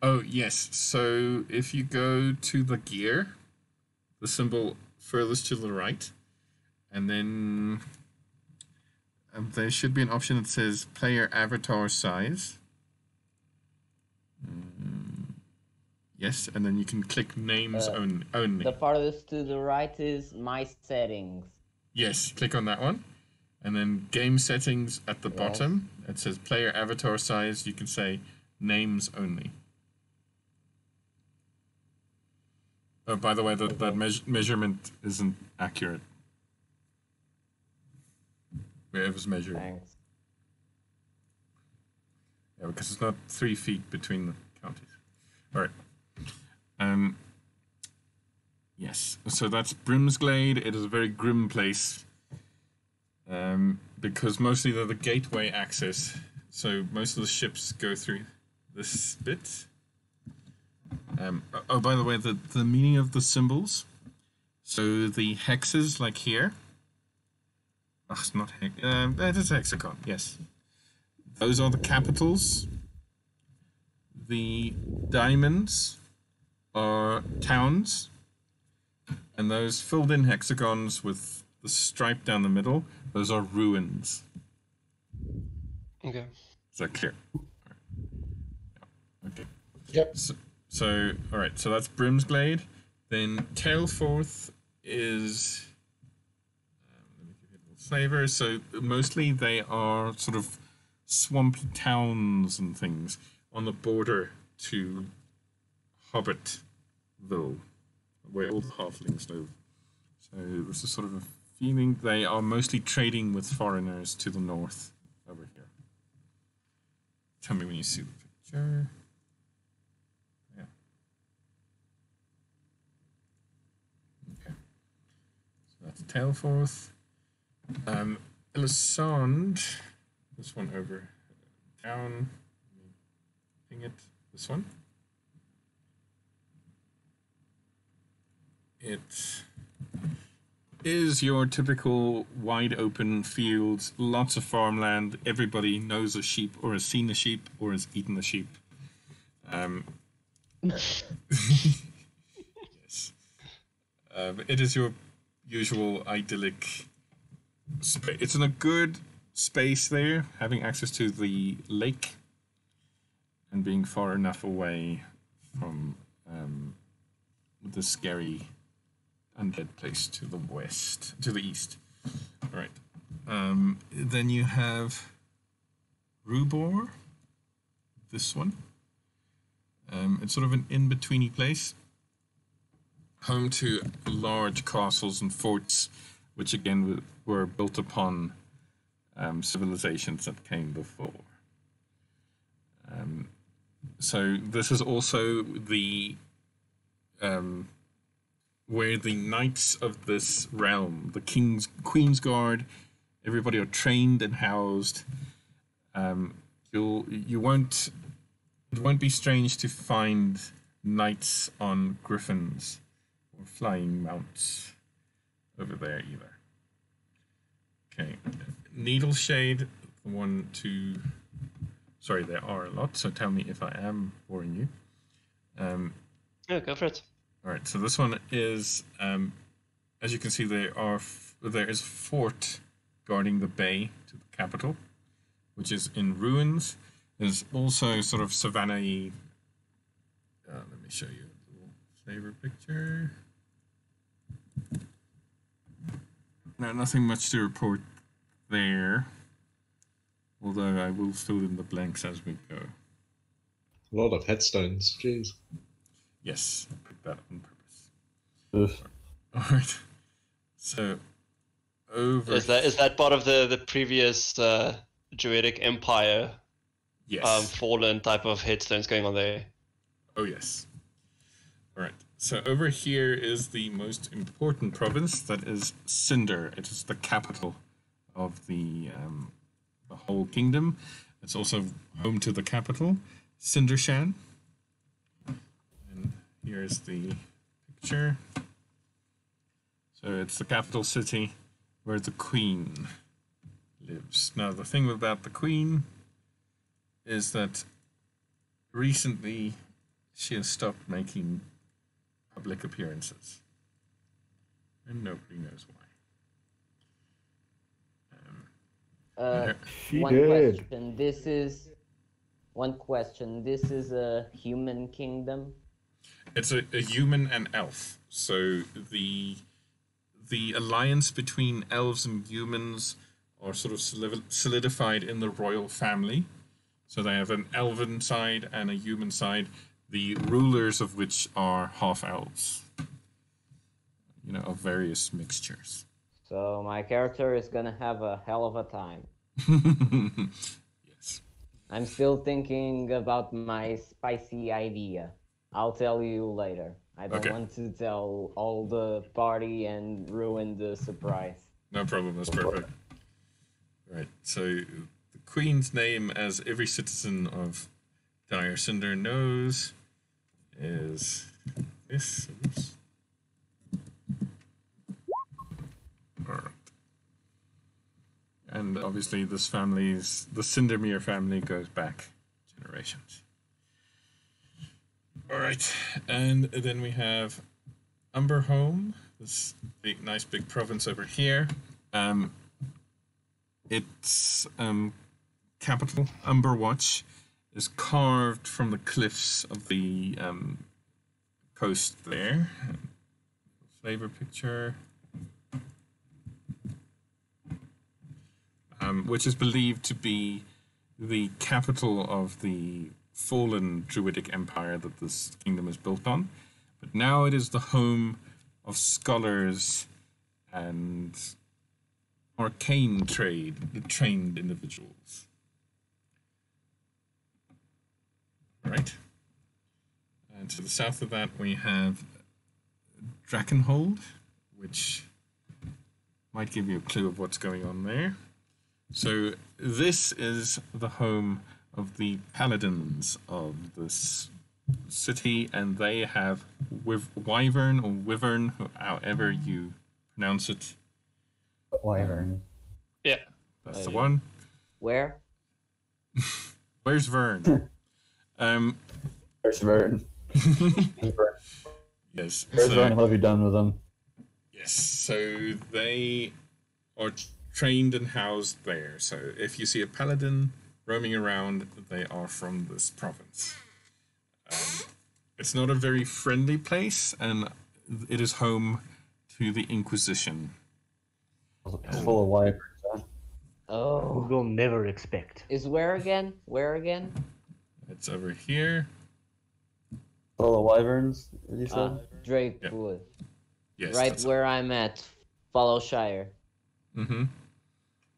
Oh yes. So if you go to the gear, the symbol furthest to the right, and then there should be an option that says player avatar size. Yes, and then you can click names only. The farthest to the right is my settings. Yes, click on that one. And then game settings at the bottom, it says player avatar size. You can say names only. Oh, by the way, that measurement isn't accurate. Where it was measured. Thanks. Yeah, because it's not 3 feet between the counties. All right. Yes, so that's Brimsglade. It is a very grim place. Because mostly they're the gateway access. So most of the ships go through this bit. Oh, by the way, the meaning of the symbols. So the hexes, like here. Oh, it's not hex. That is a hexagon. Yes. Those are the capitals. The diamonds are towns, and those filled in hexagons with the stripe down the middle, those are ruins. Okay. Is that clear? Okay. Yep. So all right, so that's Brimsglade. Then Tailforth is, let me give you a little flavor. So mostly they are sort of swampy towns and things on the border to Hobbitville, where all the halflings live. So this is sort of a feeling they are mostly trading with foreigners to the north over here. Tell me when you see the picture. Yeah. Okay. So that's Tailforth. Elisande, this one over down. Ping it. This one. It is your typical wide open fields, lots of farmland. Everybody knows a sheep or has seen a sheep or has eaten a sheep. Yes. It is your usual idyllic space. It's in a good space there, having access to the lake and being far enough away from the scary undead place to the west, to the east. All right. Then you have Rubor, this one. It's sort of an in-betweeny place, home to large castles and forts, which again were built upon civilizations that came before. So this is also the where the knights of this realm, the Queen's Guard, everybody are trained and housed. It won't be strange to find knights on griffins or flying mounts over there either. Okay, Needleshade, the one to. Sorry, there are a lot, so tell me if I am boring you. Yeah, go for it. All right, so this one is, as you can see, there is a fort guarding the bay to the capital, which is in ruins. There's also sort of savannah-y. Let me show you a little flavor picture. No, nothing much to report there. Although I will fill in the blanks as we go. A lot of headstones, jeez. Yes, I picked that on purpose. Ugh. All right. So, over. Is that part of the previous Druidic Empire Yes. fallen type of headstones going on there? Oh, yes. All right. So over here is the most important province. That is Cinder. It is the capital of the whole kingdom. It's also home to the capital, Cindershan. And here's the picture. So it's the capital city where the queen lives. Now, the thing about the queen is that recently she has stopped making public appearances. And nobody knows why. She One did. question. This is a human kingdom. It's a human and elf. So the alliance between elves and humans are sort of solidified in the royal family. So they have an elven side and a human side, the rulers of which are half elves. You know, of various mixtures. So my character is gonna have a hell of a time. Yes. I'm still thinking about my spicy idea. I'll tell you later. I don't Okay. want to tell all the party and ruin the surprise. No problem, that's perfect. Right, so the Queen's name, as every citizen of Dire Cinder knows, is this. Oops. Alright. And obviously the Cindermere family goes back generations. Alright, and then we have Umberhome, this nice big province over here. Its capital, Umberwatch, is carved from the cliffs of the coast there. Flavor picture. Which is believed to be the capital of the fallen Druidic Empire that this kingdom is built on. But now it is the home of scholars and arcane trained individuals. Right. And to the south of that we have Drakenhold, which might give you a clue of what's going on there. So this is the home of the paladins of this city, and they have Wyvern or Wyvern, however you pronounce it. Wyvern. Yeah. That's the one. Where? Where's Vern? Where's Vern? Yes. Where's Vern? What have you done with him? Yes. So they are trained and housed there. So if you see a paladin roaming around, they are from this province. It's not a very friendly place, and it is home to the Inquisition. It's full of wyverns. Huh? Oh. We'll never expect. Is where again? Where again? It's over here. Full of wyverns, you said? Drakewood. Yes. Right that's where I'm at. Follow Shire. Mm-hmm.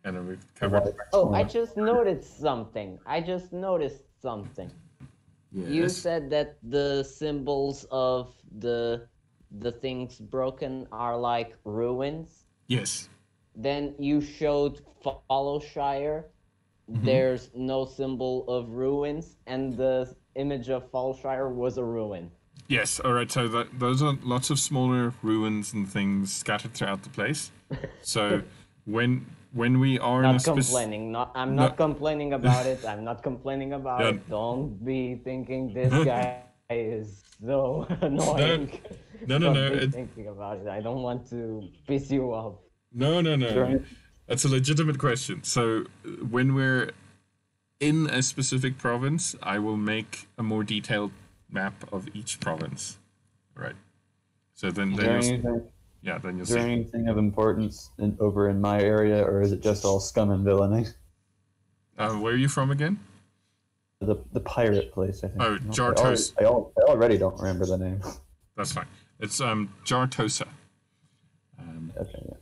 And then we've covered. Oh, I just noticed something. You Yes. said that the symbols of the things broken are like ruins. Yes. Then you showed Followshire. There's no symbol of ruins, and the image of Followshire was a ruin. Yes. All right. So those are lots of smaller ruins and things scattered throughout the place. So when we are in a Not complaining. I'm not complaining about it. I'm not complaining about Yeah. it. Don't be thinking this guy is so annoying. No. Don't be thinking about it. I don't want to piss you off. No. That's a legitimate question. So when we're in a specific province, I will make a more detailed map of each province. Right. So then you'll, then you'll Is there see. anything of importance over in my area, or is it just all scum and villainy? Where are you from again? The pirate place, I think. Oh, Jartos. I already don't remember the name. That's fine. It's Jartosa. Okay, yeah.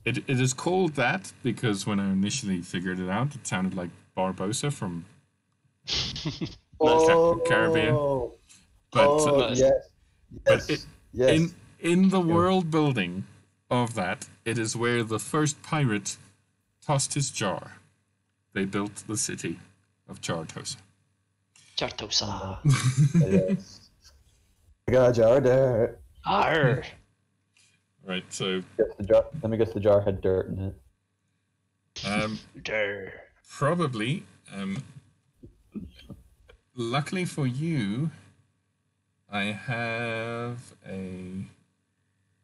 It is called that because when I initially figured it out, it sounded like Barbosa from Caribbean. But Yes. Yes. in the world building of that, it is where the first pirate tossed his jar. They built the city of Jartosa. Jartosa. Yes. I got a jar there. Arr. Right, so Let me guess the jar had dirt in it. Durr. probably, luckily for you, I have a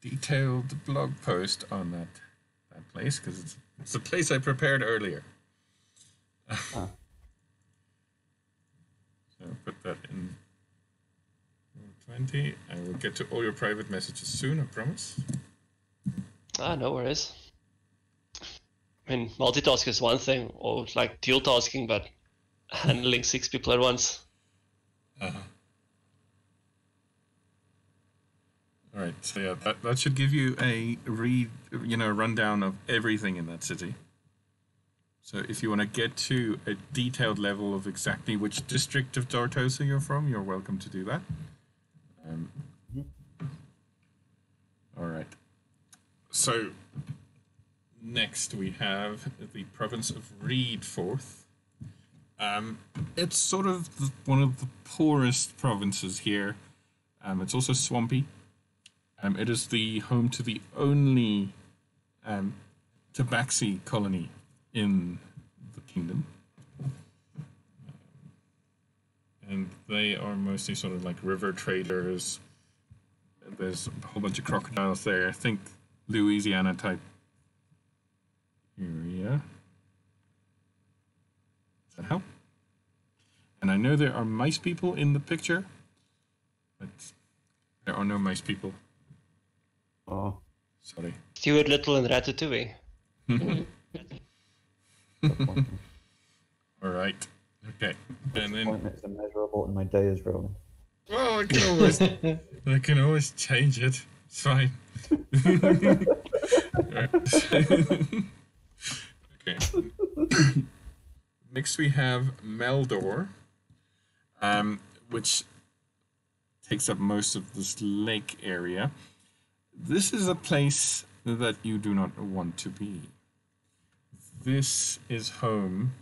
detailed blog post on that place because it's a place I prepared earlier. So put that in 20. I will get to all your private messages soon, I promise. No worries. I mean, multitask is one thing, or like dual tasking, but handling 6 people at once. All right, so yeah, that should give you a rundown of everything in that city. So if you want to get to a detailed level of exactly which district of Jartosa you're from, you're welcome to do that. All right. So next we have the province of Reedforth. It's sort of one of the poorest provinces here. It's also swampy. It is the home to the only tabaxi colony in the kingdom. And they are mostly sort of like river traders. There's a whole bunch of crocodiles there. I think Louisiana type area. Does that help? And I know there are mice people in the picture, but there are no mice people. Oh. Sorry. Stuart Little and Ratatouille. All right. Okay. And then, Disappointment is immeasurable, and my day is ruined. well, I can always change it. It's fine. Okay. Next we have Meldor, which takes up most of this lake area. This is a place that you do not want to be. This is home,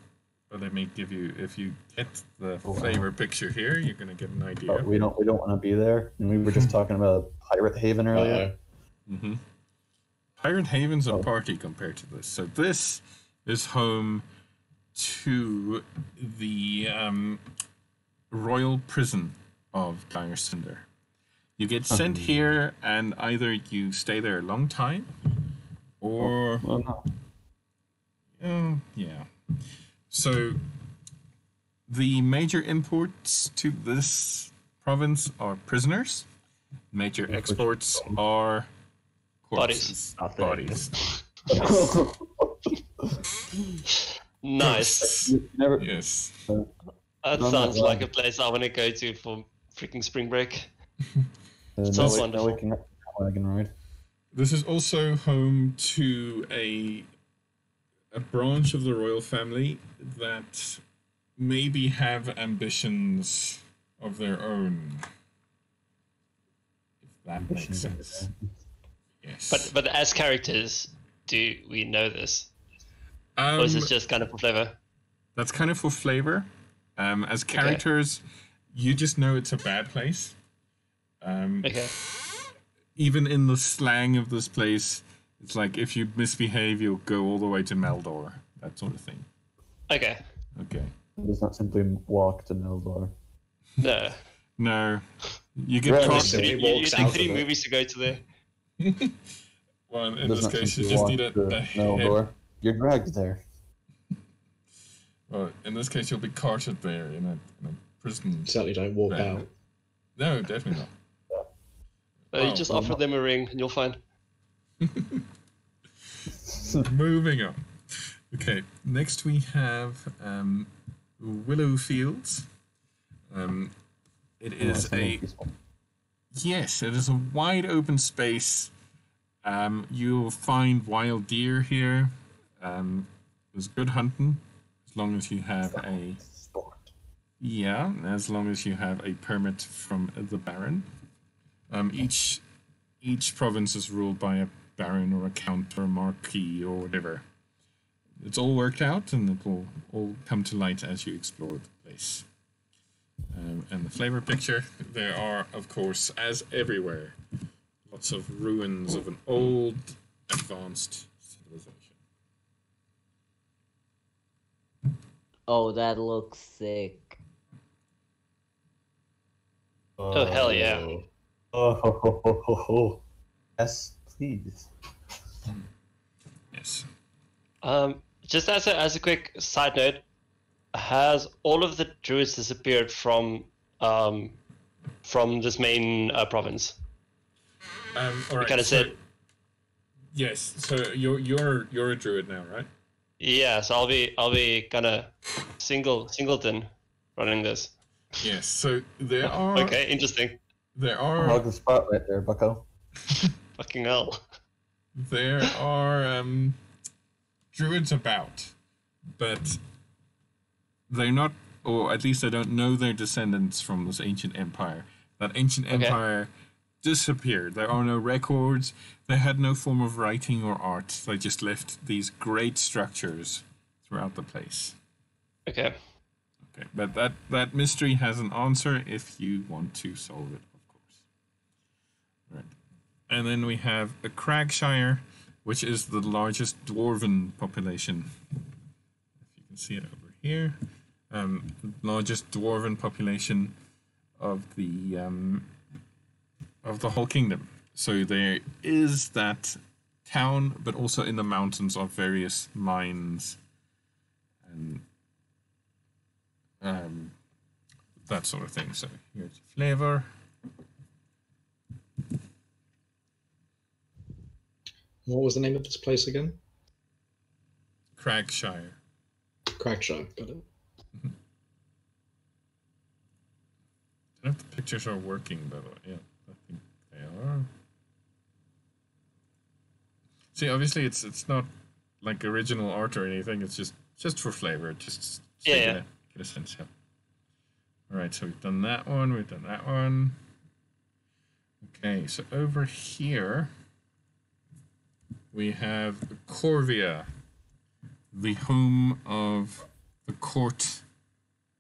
but let me give you, if you get the flavor picture here, you're going to get an idea. But we don't want to be there. And we were just talking about a pirate haven earlier. Mm-hmm. Pirate Haven's a party compared to this. So this is home to the royal prison of Dire Cinder. You get sent here, and either you stay there a long time, or yeah. So the major imports to this province are prisoners. Major exports are corpses. Bodies. Nice. Never. Yes. That sounds like a place I want to go to for freaking spring break. Sounds wonderful. Waking up wagon ride. This is also home to a a branch of the royal family that maybe have ambitions of their own. If that makes sense. Yes. But as characters, do we know this? Or is this just kind of for flavor? That's kind of for flavor. As characters, you just know it's a bad place. Okay. Even in the slang of this place, it's like if you misbehave, you'll go all the way to Meldor. That sort of thing. Okay. Okay. It does not simply walk to Meldor. No. No. You get Right. caught. Simply You walks take out 3 of it. movies to go to there. Well, It in does this not case, you simply just walk need to a Meldor. You're dragged there. Well, in this case, you'll be carted there in a prison. Certainly don't walk van. out. No, definitely not. You just offer them a ring and you'll find. Moving on. Okay, next we have Willow Fields. It is it is a wide open space. You'll find wild deer here. There's good hunting as long as you have as long as you have a permit from the Baron. Each province is ruled by a Baron or a Count or a Marquis or whatever. It's all worked out, and it will all come to light as you explore the place. And the flavor picture, there are, of course, as everywhere, lots of ruins of an old, advanced civilization. Oh, that looks sick. Oh, hell yeah. Oh, yes, please. Yes. Just as a quick side note, has all of the druids disappeared from this main province? All right. Kind of said. Yes. So you're a druid now, right? Yeah, so I'll be kind of singleton running this. Yes. So there are. Okay, interesting. There Hug are. the spot right there, bucko. Fucking hell. There are druids about, but they're not, or at least I don't know their descendants from this ancient empire. That ancient empire disappeared. There are no records. They had no form of writing or art. They just left these great structures throughout the place. Okay. Okay, but that mystery has an answer if you want to solve it, of course. Right. And then we have a Cragshire, which is the largest dwarven population. If you can see it over here. Largest dwarven population of the whole kingdom. So there is that town, but also in the mountains are various mines and that sort of thing. So here's the flavor. What was the name of this place again? Cragshire. Cragshire, got it. I don't know if the pictures are working, by the way. Yeah, I think they are. See, obviously it's not like original art or anything. It's just for flavor. Just so you get a sense. Yeah. All right, so we've done that one. We've done that one. Okay, so over here we have Corvia, the home of the Court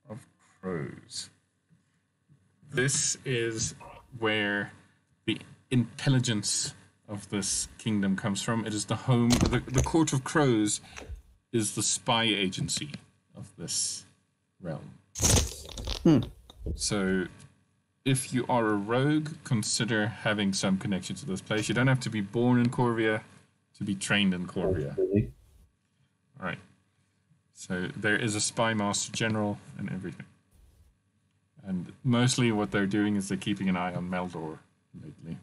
of Crows. This is where the intelligence of this kingdom comes from. It is the home. The Court of Crows is the spy agency of this realm. So, if you are a rogue, consider having some connection to this place. You don't have to be born in Corvia to be trained in Corvia. All right. So there is a spy master general and everything. And mostly what they're doing is they're keeping an eye on Meldor lately.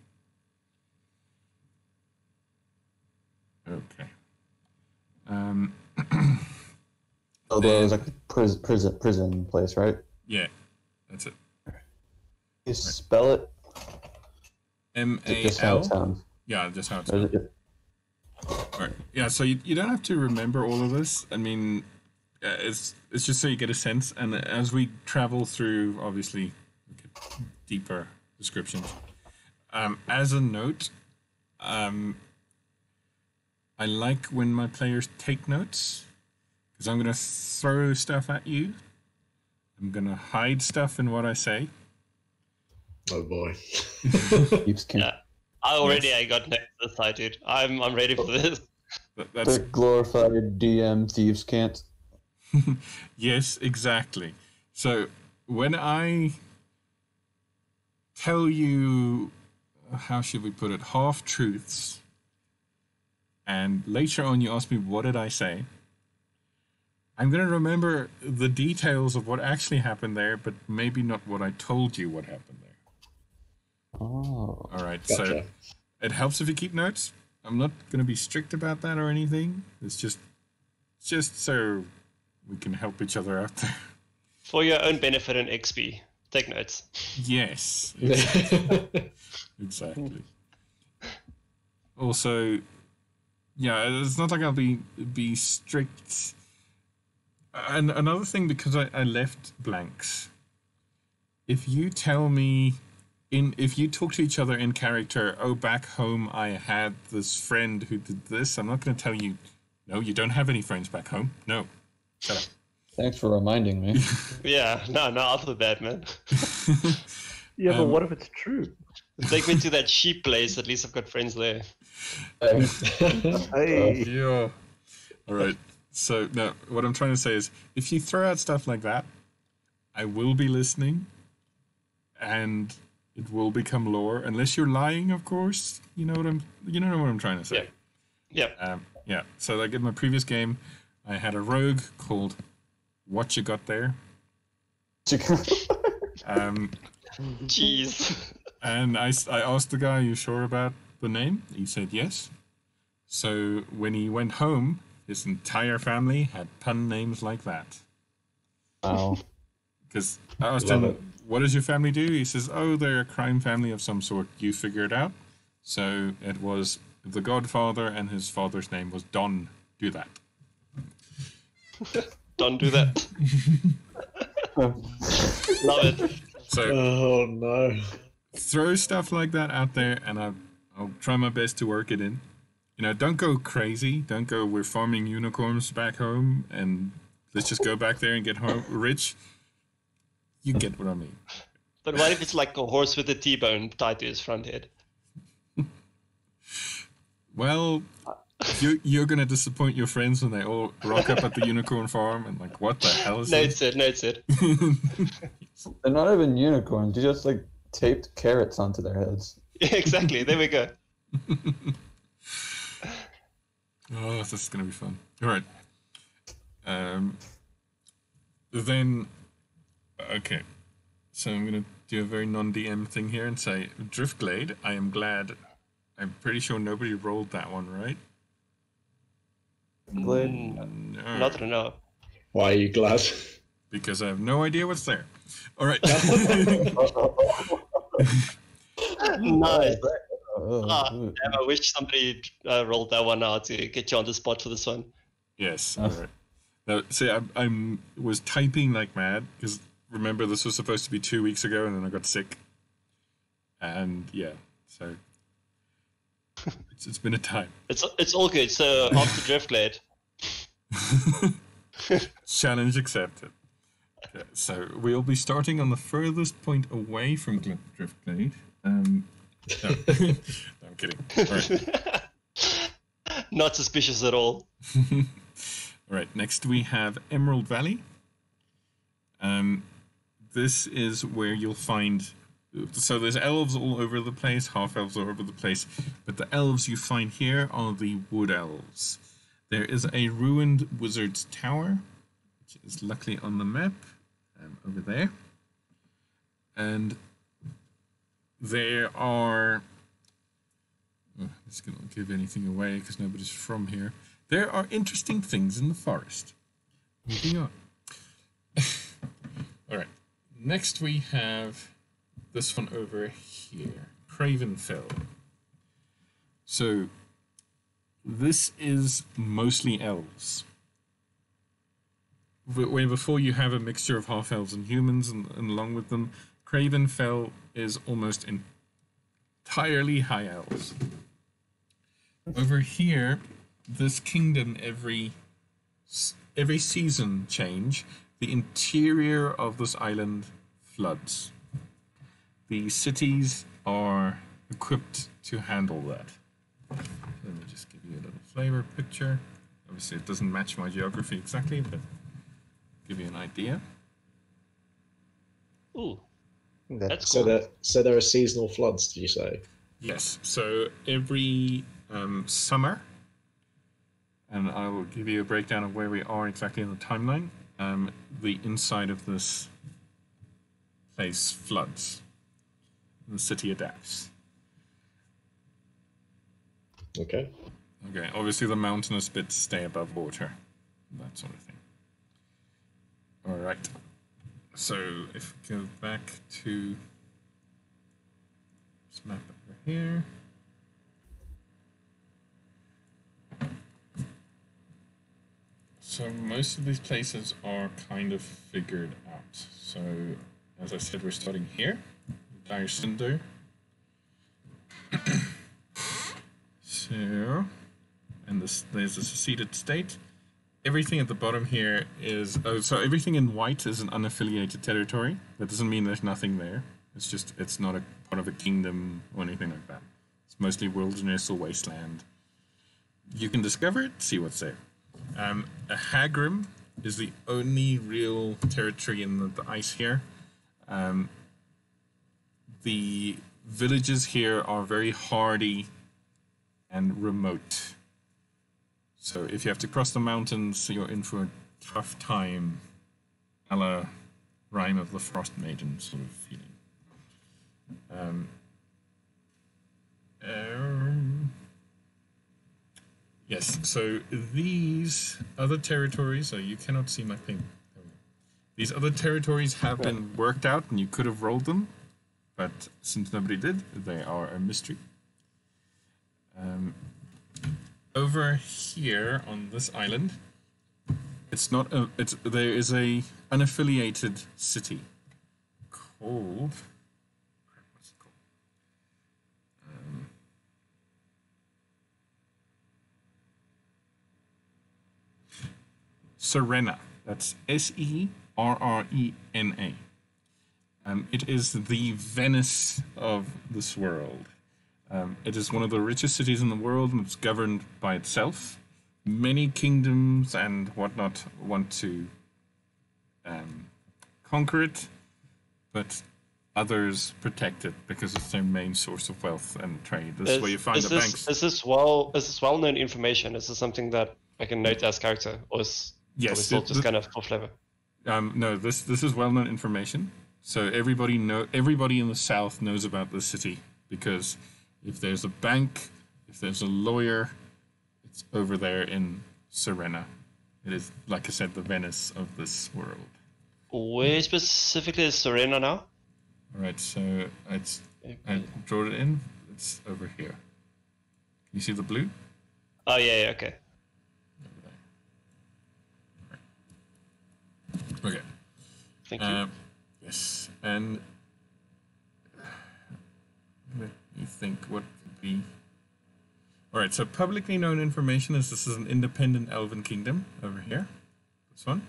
Okay. Although it was like a prison place, right? Yeah, that's it. You spell it? Just how M-A-L? it sounds. Yeah, just how it Or is sounds. it Alright. Yeah, so you don't have to remember all of this. I mean, it's just so you get a sense. And as we travel through, obviously, deeper descriptions. As a note, I like when my players take notes, because I'm going to throw stuff at you. I'm going to hide stuff in what I say. Oh boy. Keeps can Yeah. I got next decided. I'm ready for this. That's the glorified DM thieves can't. Yes, exactly. So when I tell you, how should we put it, half truths, and later on you ask me what did I say, I'm going to remember the details of what actually happened there, but maybe not what I told you what happened there. Oh. All right, Gotcha. so it helps if you keep notes. I'm not going to be strict about that or anything. It's just so we can help each other out there. For your own benefit and XP. Take notes. Yes, exactly. Also, yeah, it's not like I'll be strict. And another thing, because I left blanks. If you tell me, if you talk to each other in character, oh, back home I had this friend who did this, I'm not going to tell you, no, you don't have any friends back home. No, shut up. Thanks for reminding me. Yeah, no, after that, man. Yeah, but what if it's true? Take me to that sheep place. At least I've got friends there. Hey, Yeah. All right. So now, what I'm trying to say is, if you throw out stuff like that, I will be listening, and it will become lore, unless you're lying, of course. You know what I'm trying to say. Yep. Yeah. So like in my previous game, I had a rogue called What You Got There. Jeez. And I asked the guy, "You sure about the name?" He said yes. So when he went home, his entire family had pun names like that. Wow. Because I asked Love him, it. "What does your family do?" He says, "Oh, they're a crime family of some sort. You figure it out." So it was the Godfather, and his father's name was Don. Do that. Don't do that. Love it. So Oh no. throw stuff like that out there, and I'll try my best to work it in. You know, don't go crazy. Don't go, we're farming unicorns back home, and let's just go back there and get rich. You get what I mean. But what if it's like a horse with a T-bone tied to his front head? Well, you're going to disappoint your friends when they all rock up at the unicorn farm and like, what the hell is Notes this? it. They're not even unicorns. You just like taped carrots onto their heads. Exactly. There we go. Oh, this is going to be fun. All right. Then, okay. So I'm going to do a very non-DM thing here and say, Driftglade, I am glad. I'm pretty sure nobody rolled that one, right? Glade? No, Not to know. Why are you glad? because I have no idea what's there. All right. Nice. Ah, Oh, damn, I wish somebody rolled that one out to get you on the spot for this one. Yes. All right. Now, see, I was typing like mad because remember this was supposed to be 2 weeks ago, and then I got sick. And yeah, so it's been a time. It's all good. So after Driftglade, Challenge accepted. Okay, so we'll be starting on the furthest point away from Driftglade. No. No, I'm kidding. All right. not suspicious at all. All right, next we have Emerald Valley. This is where you'll find... So there's elves all over the place, half-elves all over the place, but the elves you find here are the wood elves. There is a ruined wizard's tower, which is luckily on the map, over there. And there are... Oh, it's going to give anything away because nobody's from here. There are interesting things in the forest. Moving on. All right. Next we have this one over here, Cravenfell. So this is mostly elves. Where before you have a mixture of half elves and humans, and along with them, Craven Fell is almost entirely high elves. Over here, this kingdom every season change, the interior of this island floods. The cities are equipped to handle that. Let me just give you a little flavor picture. Obviously, it doesn't match my geography exactly, but give you an idea. Ooh, That- that's So cool. there are seasonal floods, did you say? Yes. So every summer, and I will give you a breakdown of where we are exactly in the timeline. The inside of this place floods. The city adapts. Okay. Okay. Obviously, the mountainous bits stay above water, that sort of thing. All right. So if we go back to this map over here. So most of these places are kind of figured out. So as I said, we're starting here, Dire Cinder. So, and there's a seceded state. Everything at the bottom here is so everything in white is an unaffiliated territory. That doesn't mean there's nothing there. It's just it's not a part of a kingdom or anything like that. It's mostly wilderness or wasteland. You can discover it, see what's there. A Hagrim is the only real territory in the ice here. The villages here are very hardy and remote. So if you have to cross the mountains, you're in for a tough time, a la Rime of the Frost Maiden sort of feeling. Yes, so these other territories, so you cannot see my ping. These other territories have been worked out and you could have rolled them, but since nobody did, they are a mystery. Over here on this island, there is a unaffiliated city called, what's it called? Serena. That's Serrena. It is the Venice of this world. It is one of the richest cities in the world, and it's governed by itself. Many kingdoms and whatnot want to conquer it, but others protect it because it's their main source of wealth and trade. This is where you find the banks. Is this well-known information? Is this something that I can note as character, or is Yes, we still just kind of for flavor? No, this is well-known information. So everybody in the south knows about this city because if there's a bank, if there's a lawyer, it's over there in Serena. It is, like I said, the Venice of this world. Where specifically is Serena now? All right, so I drew it in. It's over here. Can you see the blue? Oh yeah, okay. Okay. Thank you. Yes, and let me think what could be. All right, so publicly known information is this is an independent elven kingdom over here. This one.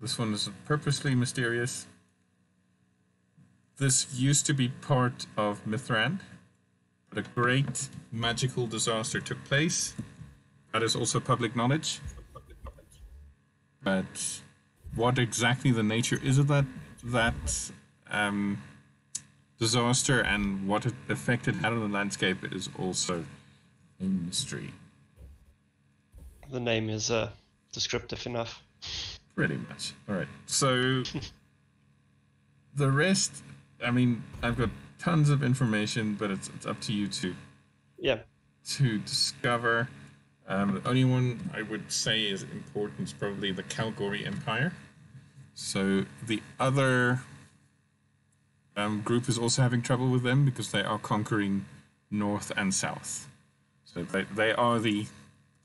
This one is purposely mysterious. This used to be part of Mithrand, but a great magical disaster took place. That is also public knowledge. But what exactly the nature is of that disaster and what effect it had on the landscape is also a mystery. The name is descriptive enough. Pretty much. All right. So the rest, I mean, I've got tons of information, but it's up to you to discover. The only one I would say is important is probably the Calgary Empire. So the other group is also having trouble with them because they are conquering north and south. So they are the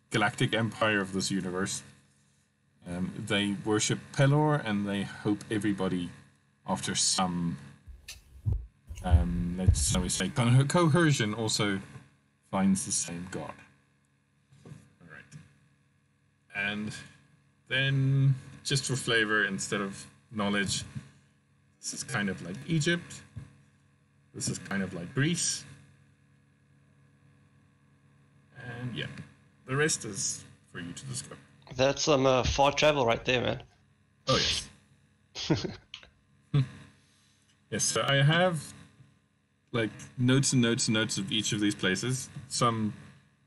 galactic empire of this universe. They worship Pelor, and they hope everybody, after some, let's say, coercion, also finds the same god. All right. And then, just for flavor, instead of knowledge, this is kind of like Egypt. This is kind of like Greece. And yeah, the rest is for you to discover. That's some far travel right there, man. Oh, yes. Yes, so I have like notes and notes and notes of each of these places. Some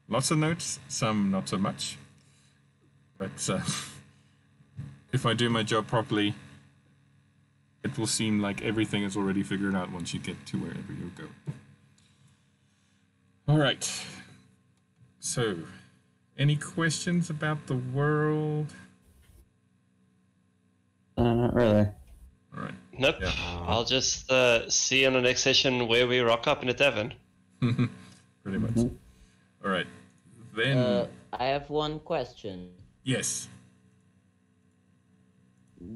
lots of notes, some not so much. But if I do my job properly, it will seem like everything is already figured out once you get to wherever you go. All right. So, any questions about the world? Not really. All right. Nope. Yeah. I'll just see in the next session where we rock up in the tavern. Pretty much. All right. Then, I have one question. yes.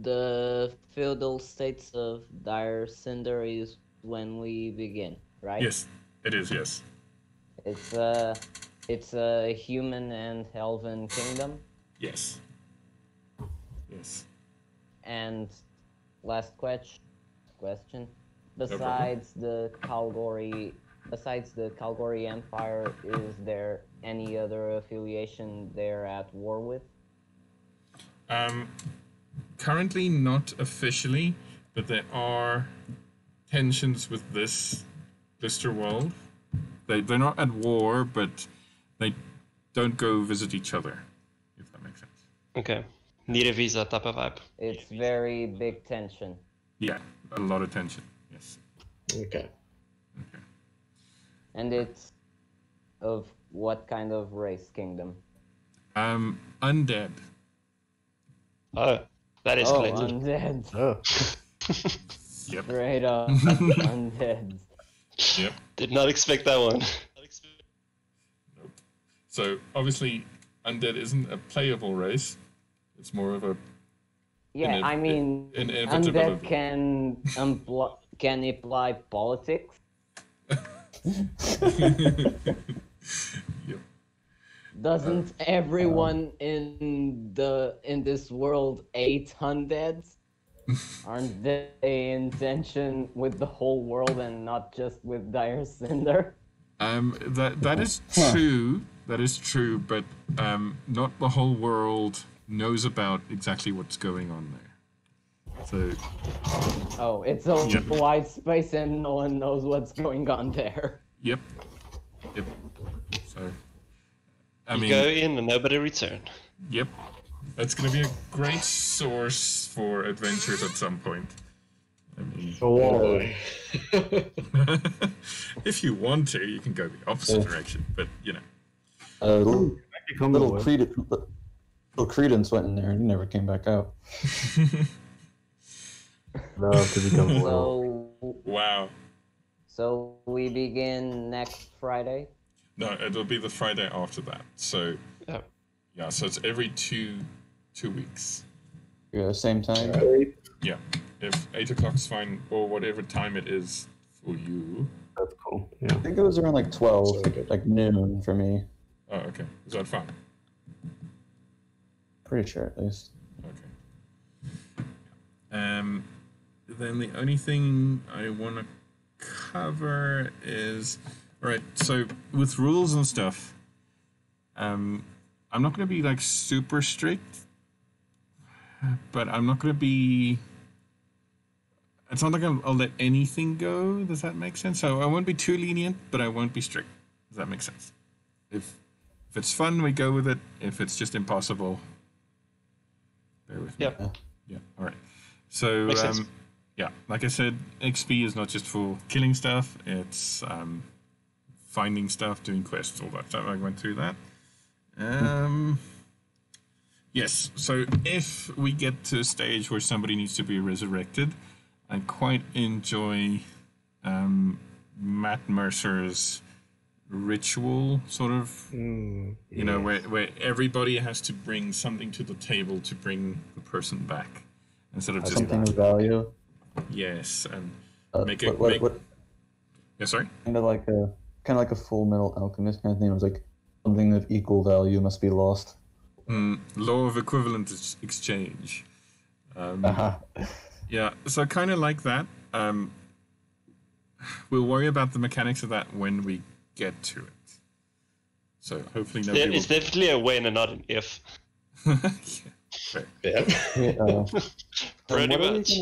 The feudal states of Dire Cinder is when we begin, right? Yes, it is, yes. It's a human and elven kingdom. Yes. Yes. And last question. problem. Besides the Calgary Empire, is there any other affiliation they're at war with? Currently not officially, but there are tensions with this Blister world. They're not at war, but they don't go visit each other, if that makes sense. Okay. Need a visa type of vibe. It's very big tension. Yeah, a lot of tension, yes. Okay. Okay. And it's of what kind of race kingdom? Undead. Oh, that Oh, escalated. undead. Oh, Yep. Straight up undead. Yep. Did not expect that one. Nope. So obviously, undead isn't a playable race. It's more of a Yeah, An I mean, innovative undead ability. can apply politics. Yep. Doesn't everyone in this world hate undeads? Aren't they in tension with the whole world and not just with Dire Cinder? That is true. That is true, but not the whole world knows about exactly what's going on there. So Oh, it's a Yep. wide space and no one knows what's going on there. yep. So I You mean, go in and nobody return. yep. That's going to be a great source for adventures at some point. I mean, oh, if you want to, you can go the opposite direction, but you know. become Little the Little Credence went in there and he never came back out. love to become loyal. Wow. So we begin next Friday. No, it'll be the Friday after that. So Yeah. yeah, so it's every two weeks. Yeah, same time. Yeah. If 8 o'clock's fine, or whatever time it is for you. That's cool. I Yeah. think it was around like 12, Sounds good. like noon for me. Oh, okay. Is that fine? Pretty sure at least. Okay. Then the only thing I want to cover is, all right. So with rules and stuff, I'm not going to be like super strict, but I'm not going to be. It's not like I'll let anything go. Does that make sense? So I won't be too lenient, but I won't be strict. Does that make sense? If it's fun, we go with it. If it's just impossible, bear with me. Yep. Yeah. All right. So Makes sense. yeah, like I said, XP is not just for killing stuff. It's finding stuff, doing quests, all that stuff. I went through that. Yes. So if we get to a stage where somebody needs to be resurrected, I quite enjoy Matt Mercer's ritual sort of, you know, where everybody has to bring something to the table to bring the person back instead of just Something of value. yes, and make What? Yeah, sorry. Kind of like a Full Metal Alchemist kind of thing. It was like something of equal value must be lost. Law of equivalent exchange. Yeah, so kind of like that. We'll worry about the mechanics of that when we get to it. So hopefully nobody It's definitely a when and not an if. yeah, fair. Yeah. Pretty much.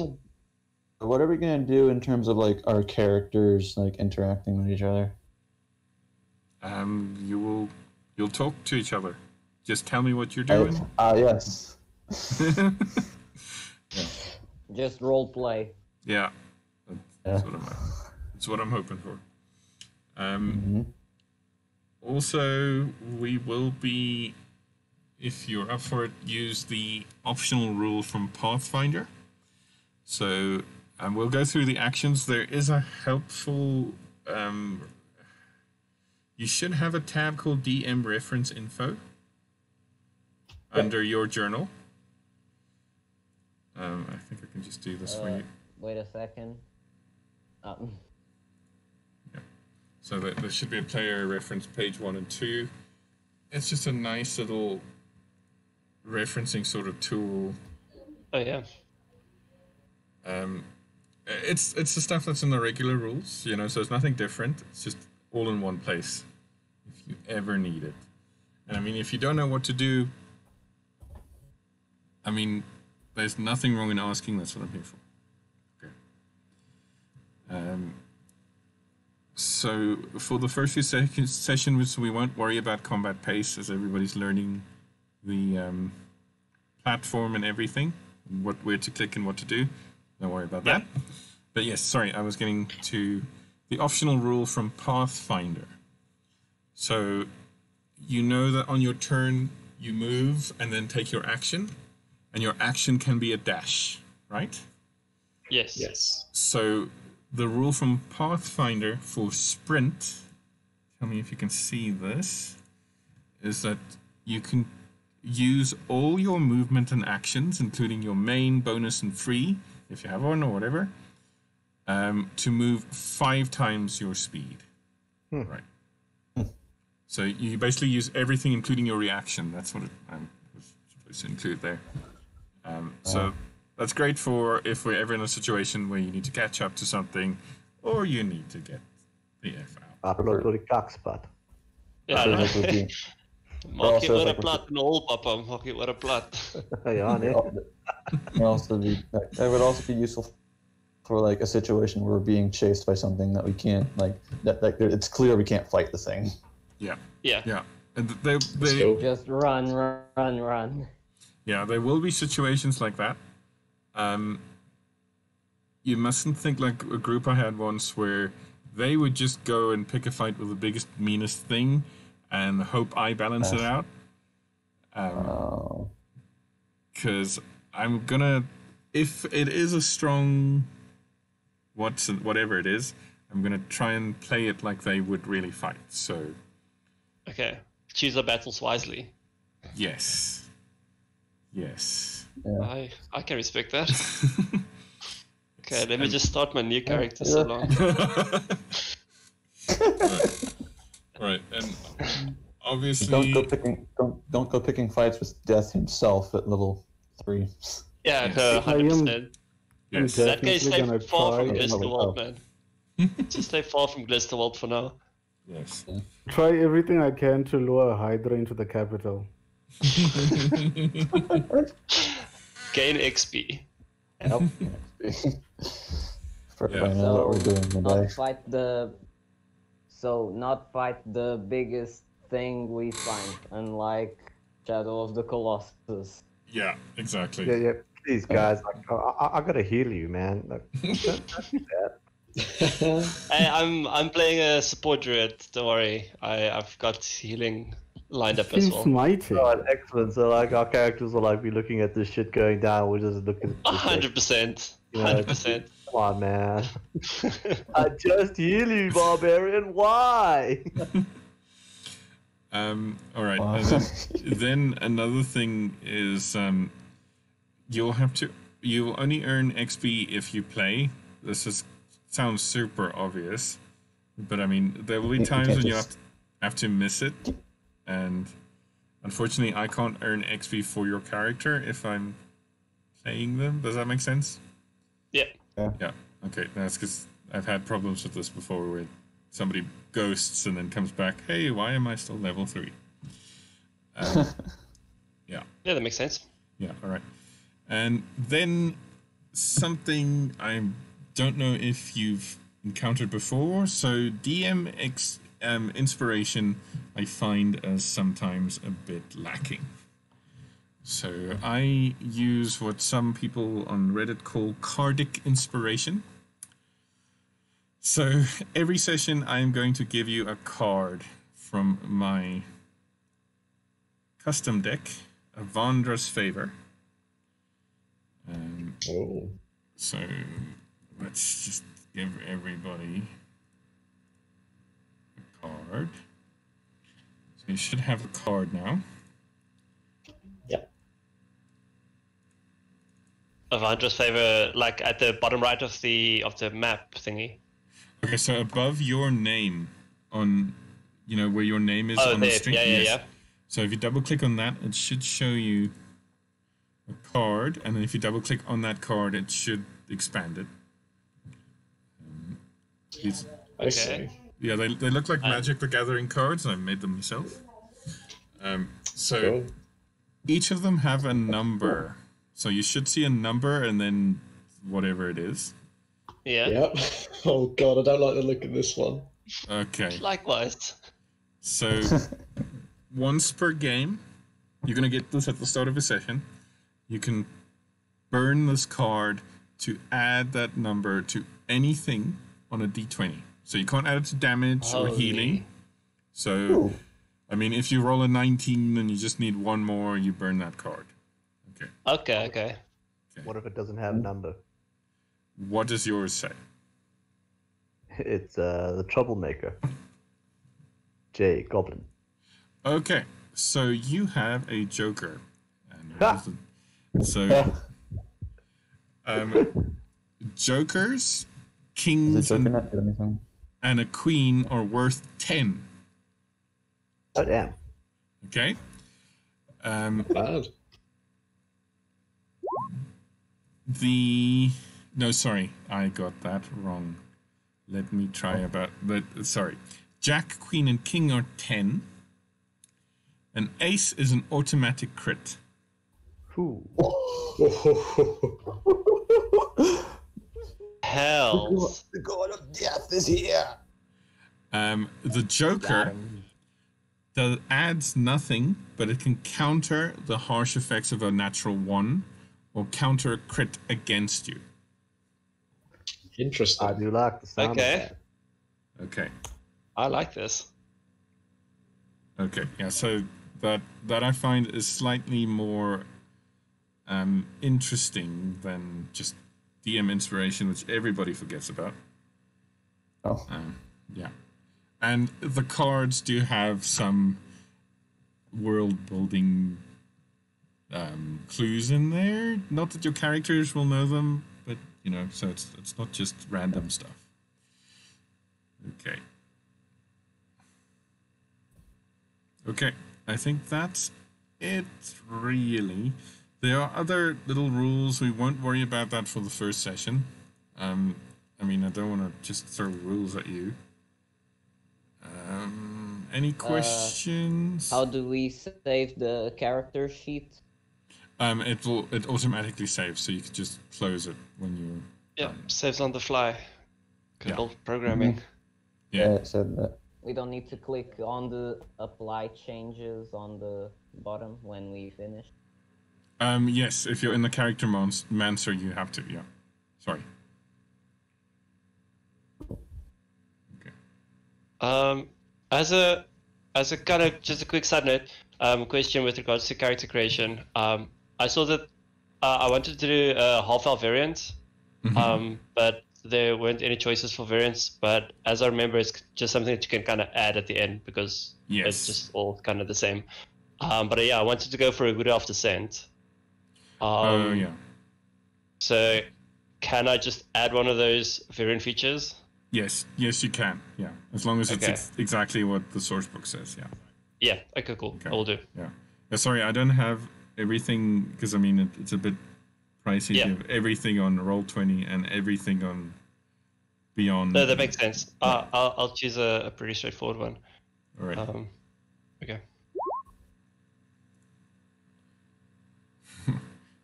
What are we gonna do in terms of like our characters like interacting with each other? You'll talk to each other. Just tell me what you're doing. Yes. Just role play. Yeah. That's what I'm hoping for. Also, we will be, if you're up for it, use the optional rule from Pathfinder. So, we'll go through the actions. There is a helpful... you should have a tab called DM Reference Info under your journal. I think I can just do this for you. Wait a second. So there should be a player reference page 1 and 2. It's just a nice little referencing sort of tool. Oh yeah. It's the stuff that's in the regular rules, you know, so it's nothing different. It's just all in one place if you ever need it. And I mean, if you don't know what to do, I mean, there's nothing wrong in asking. That's what I'm here for. Okay. So for the first few sessions, we won't worry about combat pace as everybody's learning the platform and everything, where to click and what to do. Don't worry about that. But yes, sorry, I was getting to the optional rule from Pathfinder. So you know that on your turn, you move and then take your action, and your action can be a dash, right? Yes. Yes. So the rule from Pathfinder for sprint, tell me if you can see this, is that you can use all your movement and actions, including your main, bonus, and free, if you have one or whatever, to move 5 times your speed. Right. So you basically use everything, including your reaction. That's what I was supposed to include there. So that's great for if we're ever in a situation where you need to catch up to something, or you need to get the F out. Upload to the cockspot. Ja, So that would be- maak je also maar like een plat en hol, papa. Maak je maar een plat. Ja, nee. That would also be useful for like a situation where we're being chased by something that we can't that it's clear we can't fight the thing. Yeah. Yeah. Yeah. And they So, Just run. yeah, there will be situations like that. You mustn't think like a group I had once where they would just go and pick a fight with the biggest, meanest thing and hope I balance it out. Because I'm gonna, if it is a strong, whatever it is, I'm gonna try and play it like they would really fight. So, Okay. Choose our battles wisely. yes. Yeah. I can respect that. Okay, let me just start my new character so long. Right, and obviously, Don't go picking fights with Death himself at level 3. Yeah, Yes. no, I am- 100%. yes. That guy Definitely stay gonna far from try- Glisterwald, man. Just stay far from Glisterwald for now. Yes. Try everything I can to lure Hydra into the capital. Gain XP. Yep. Yeah. I know what we're doing today. Not fight the biggest thing we find, unlike Shadow of the Colossus. Yeah, exactly. Yeah. Please, guys, like, I gotta heal you, man. Like, don't do that. Hey, I'm playing a support druid. Don't worry, I've got healing lined up as Seems well. mighty. Right, excellent. So, like, our characters will like be looking at this shit going down. We'll just look at this, like, 100%. you know, 100%. Come on, man. I just heal you, barbarian. Why? All right. Wow. And then another thing is you'll only earn XP if you play. Sounds super obvious, but I mean there will be You times can't when you just- have to miss it, and unfortunately I can't earn XP for your character if I'm playing them. Does that make sense? Yeah. Yeah. Okay. That's because I've had problems with this before where somebody ghosts and then comes back. Hey, why am I still level 3? Yeah, that makes sense. Yeah, all right. And then something I don't know if you've encountered before. So DMX inspiration I find as sometimes a bit lacking. So I use what some people on Reddit call cardic inspiration. So every session I'm going to give you a card from my custom deck, Avandra's Favor. Oh. So let's just give everybody a card. So you should have a card now. Yep. Avandra's Favor, like at the bottom right of the map thingy. Okay, so above your name on, where your name is Oh, on the there. string. Yeah. Yes. So if you double click on that, it should show you a card, and then if you double click on that card, it should expand it. These, I see. yeah, they look like Magic the Gathering cards, and I made them myself. So Cool. each of them have a number. So you should see a number and then whatever it is. Yeah. Yep. Oh god, I don't like the look of this one. Okay. Likewise. So once per game, you're going to get this at the start of a session. You can burn this card to add that number to anything on a d20. So you can't add it to damage or healing. So, I mean, if you roll a 19 and you just need one more, you burn that card. Okay. Okay. What if it doesn't have a number? What does yours say? It's the troublemaker. J. Goblin. Okay, so you have a Joker. And Ha! so, Jokers, The kings, Joker and, not good anything? and a queen are worth 10. Oh, damn. Okay? Bad. No, sorry, I got that wrong. Let me try sorry. Jack, queen, and king are 10. An ace is an automatic crit. Whew. Hells. The god of death is here. The Joker adds nothing, but it can counter the harsh effects of a natural 1 or counter a crit against you. Interesting. I do like the sound Okay. of that. Okay. I like this. Okay. Yeah. So that I find is slightly more interesting than just DM inspiration, which everybody forgets about. Oh. Yeah. And the cards do have some world building clues in there. Not that your characters will know them, but so it's not just random stuff. Okay. Okay, I think that's it, really. There are other little rules. We won't worry about that for the first session. I mean, I don't want to just throw rules at you. Any questions? How do we save the character sheet? It automatically saves, so you can just close it when you. Yeah, saves on the fly. Good old programming. Yeah, it said that. We don't need to click on the apply changes on the bottom when we finish. Yes, if you're in the character Mancer, you have to. Yeah, sorry. Okay. As a kind of just a quick side note, question with regards to character creation. I saw that I wanted to do a half-elf variant, But there weren't any choices for variants. But as I remember, it's just something that you can kind of add at the end because Yes. it's just all kind of the same. But yeah, I wanted to go for a good off descent. Oh yeah. So can I just add one of those variant features? Yes, you can. Yeah, as long as it's Okay. exactly what the source book says. Yeah. Yeah. Okay. Cool. Okay. I will do. Yeah. Sorry, I don't have everything because I mean it's a bit pricey Yeah. to have everything on Roll20 and everything on Beyond. No, that makes sense. I'll choose a pretty straightforward one. All right. Okay.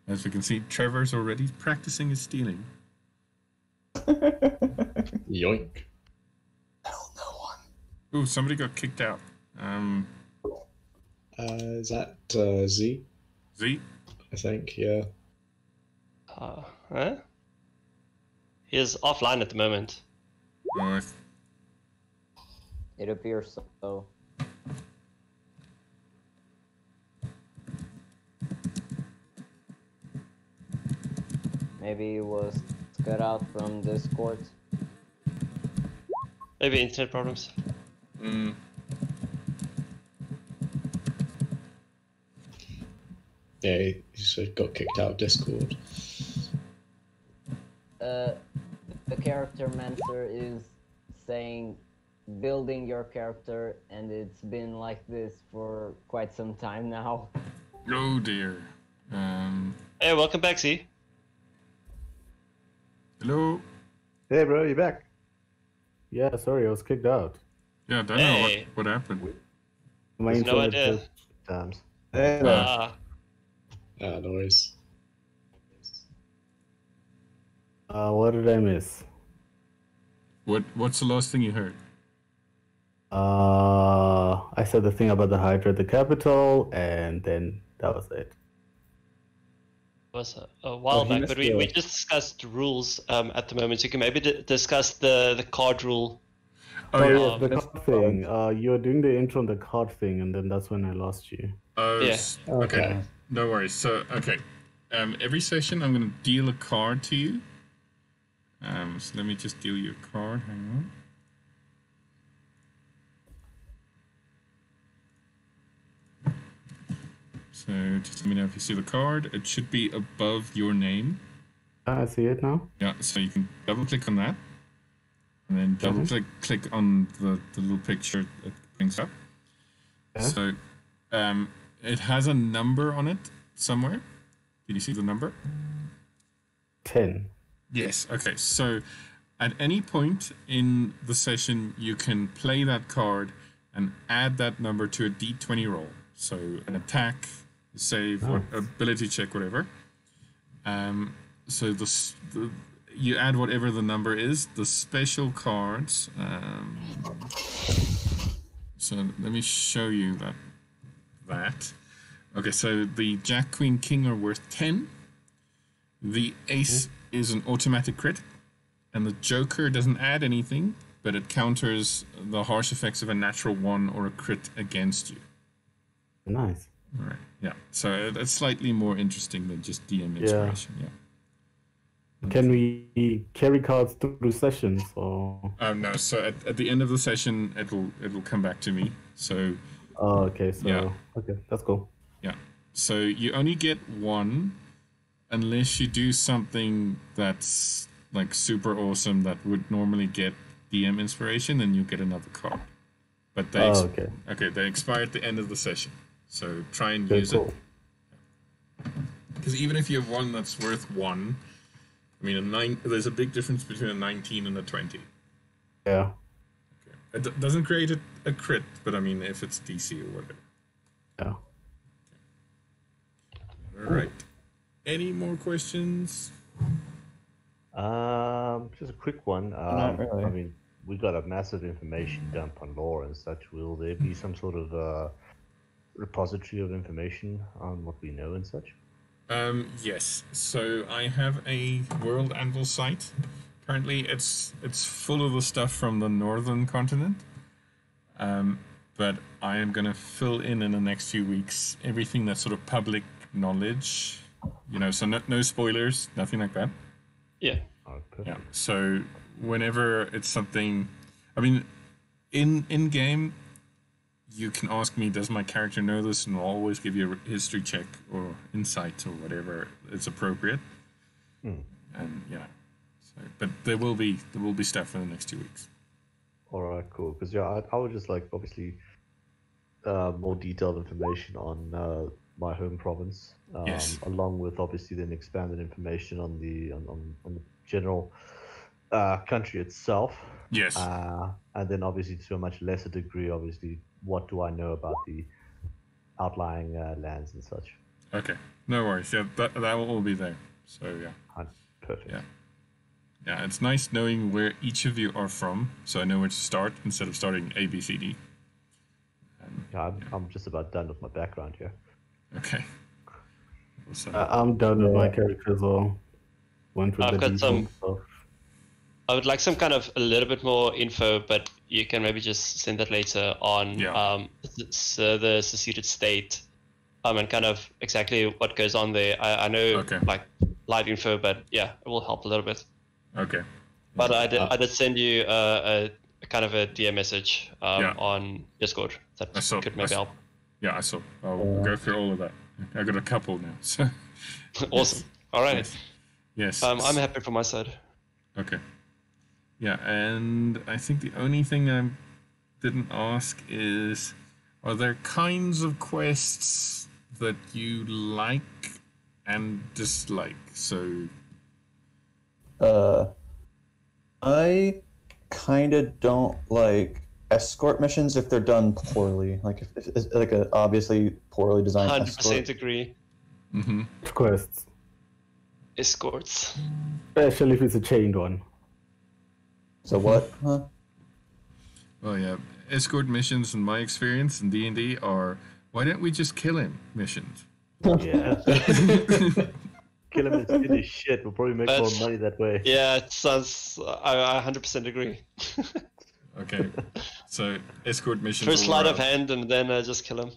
As we can see, Trevor's already practicing his stealing. Yoink. Hell no one. Ooh, somebody got kicked out. Is that Z? Z? I think, yeah. Huh? He's offline at the moment. Oh, It appears so. Maybe he was cut out from Discord. Maybe internet problems. Yeah, he sort of got kicked out of Discord. The character mentor is saying building your character, and it's been like this for quite some time now. oh dear. Hey, welcome back, Z. Hello? Hey, bro, you back? Yeah, sorry, I was kicked out. Yeah, I don't know Hey. what happened. My There's no internet idea. just times. Hey there. No worries. What did I miss? What's the last thing you heard? I said the thing about the Hydra at the capital, and then that was it. Was a while he back, missed but we the- just discussed rules at the moment. So you can maybe discuss the card rule. Oh, Oh, yeah. yes, the card thing. You were doing the intro on the card thing, and then that's when I lost you. Yeah. Okay. No worries. So, okay. Every session, I'm going to deal a card to you. So let me just deal you a card. Hang on. So just let me know if you see the card. It should be above your name. I see it now. Yeah, so you can double click on that. And then double click on the little picture it brings up. Yeah. So it has a number on it somewhere. Did you see the number? 10. Yes. Okay. So at any point in the session, you can play that card and add that number to a d20 roll. So an attack, save, or ability check, whatever. So you add whatever the number is. The special cards. So let me show you that. Okay. So the Jack, Queen, King are worth 10. The Ace is an automatic crit, and the Joker doesn't add anything, but it counters the harsh effects of a natural 1 or a crit against you. Nice. All right. Yeah. So that's slightly more interesting than just DM inspiration. Yeah. Can we carry cards through sessions, or? No. So at the end of the session, it'll come back to me. So Oh, okay. So Yeah. okay, that's cool. yeah. So you only get one, unless you do something that's like super awesome that would normally get DM inspiration, then you get another card. But they Oh, okay. they expire at the end of the session. So try and Okay, use cool. it. Because even if you have one that's worth 1, I mean there's a big difference between a 19 and a 20. Yeah. It doesn't create a crit, but I mean if it's DC or whatever. Yeah. All right. Any more questions? Just a quick one. Not really. I mean, we got a massive information dump on lore and such. Will there be some sort of repository of information on what we know and such? Yes. So I have a World Anvil site. Currently, it's full of the stuff from the northern continent. But I am gonna fill in the next few weeks everything that's sort of public knowledge. So no spoilers, nothing like that. Yeah. Alright, perfect. Yeah. So whenever it's something, I mean, in game, you can ask me, does my character know this, and I'll always give you a history check or insight or whatever is appropriate. And yeah, so but there will be stuff in the next 2 weeks. All right, cool. Because yeah, I would just like obviously more detailed information on my home province, Yes. along with obviously then expanded information on the on the general country itself. Yes. And then obviously to a much lesser degree, obviously, what do I know about the outlying lands and such? Okay. No worries. Yeah, that will all be there. So yeah. Perfect. Yeah. Yeah, it's nice knowing where each of you are from, so I know where to start instead of starting A, B, C, D. Yeah, I'm just about done with my background here. Okay. So, I'm done with my character as well. Went with I've the got detailed some- stuff. I would like some kind of a little bit more info, but you can maybe just send that later on Yeah. the seceded state, and kind of exactly what goes on there. I know Okay. like light info, but yeah, it will help a little bit. okay. But I did send you a kind of a DM message Yeah. on Discord that I saw- could maybe help. Yeah, I saw. I'll go through all of that. I got a couple now. So Awesome. All right. yes. Yes. I'm happy for my side. Okay. Yeah, and I think the only thing I didn't ask is, are there kinds of quests that you like and dislike? So, I kind of don't like escort missions if they're done poorly. Like if it's like a obviously poorly designed 100% escort. agree. Quests, Escorts. especially if it's a chained one. So what? Huh? well, yeah, escort missions, in my experience in D&D, are why don't we just kill him missions? Yeah. Kill him and steal his shit. We'll probably make more That's- money that way. Yeah, it sounds. I 100% agree. Okay, so escort missions. First all sleight of around. hand, and then just kill him.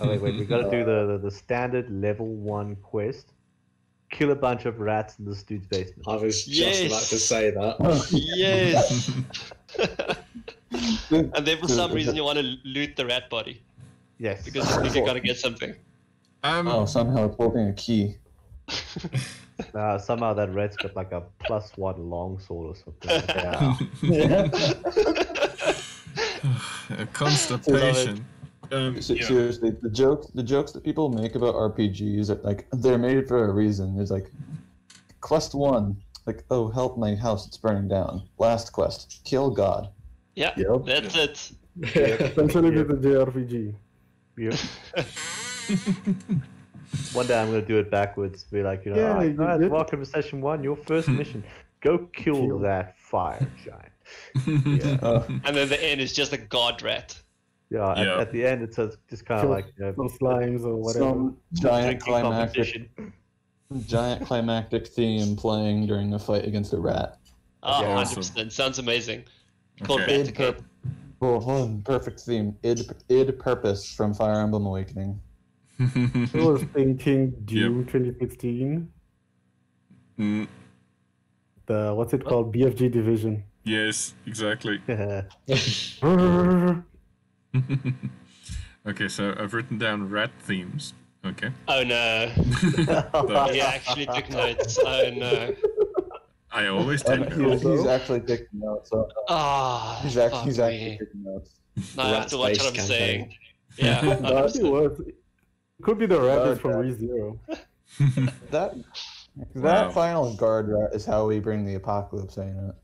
Oh, wait, we gotta do the standard level 1 quest. Kill a bunch of rats in this dude's basement. I was just about to Yes. say that. Yes. And then for some reason you want to loot the rat body Yes. because you think you gotta get something. Oh, somehow it's holding a key. Somehow that rat's got like a +1 longsword or something. Yeah. Constipation. Yeah. Seriously, the jokes that people make about RPGs are like they're made for a reason. There's like quest 1, like, oh, help my house, it's burning down. Last quest, kill God. Yeah, Yep. that's it. Especially with the JRPG. Yeah. One day I'm gonna do it backwards. Be like, you know, Yeah, "Alright, you guys, did. welcome to session 1. Your first mission: go kill that fire giant." Yeah. And then the end is just a god rat. Yeah. Yeah. At the end, it's just kind of Kill like some slimes or whatever. Some giant drinking climactic theme playing during a fight against a rat. Oh, Yeah. 100%. Sounds amazing. Called Okay. Raticate. Oh, perfect theme. Id Purpose from Fire Emblem Awakening. I was thinking Doom 2016. Mm, The what's it called? BFG Division. yes, exactly. Brrr. Okay, so I've written down rat themes. Okay. Oh no. So He actually took notes. Oh no. I always take notes. He's actually taking notes. So Ah, he's fuck actually me. taking notes. Now I have to watch what I'm Rat-based saying. Yeah. That'd be 100%. worse. It could be the rabbits from Okay. ReZero. That Wow. final guard rat is how we bring the apocalypse, ain't it?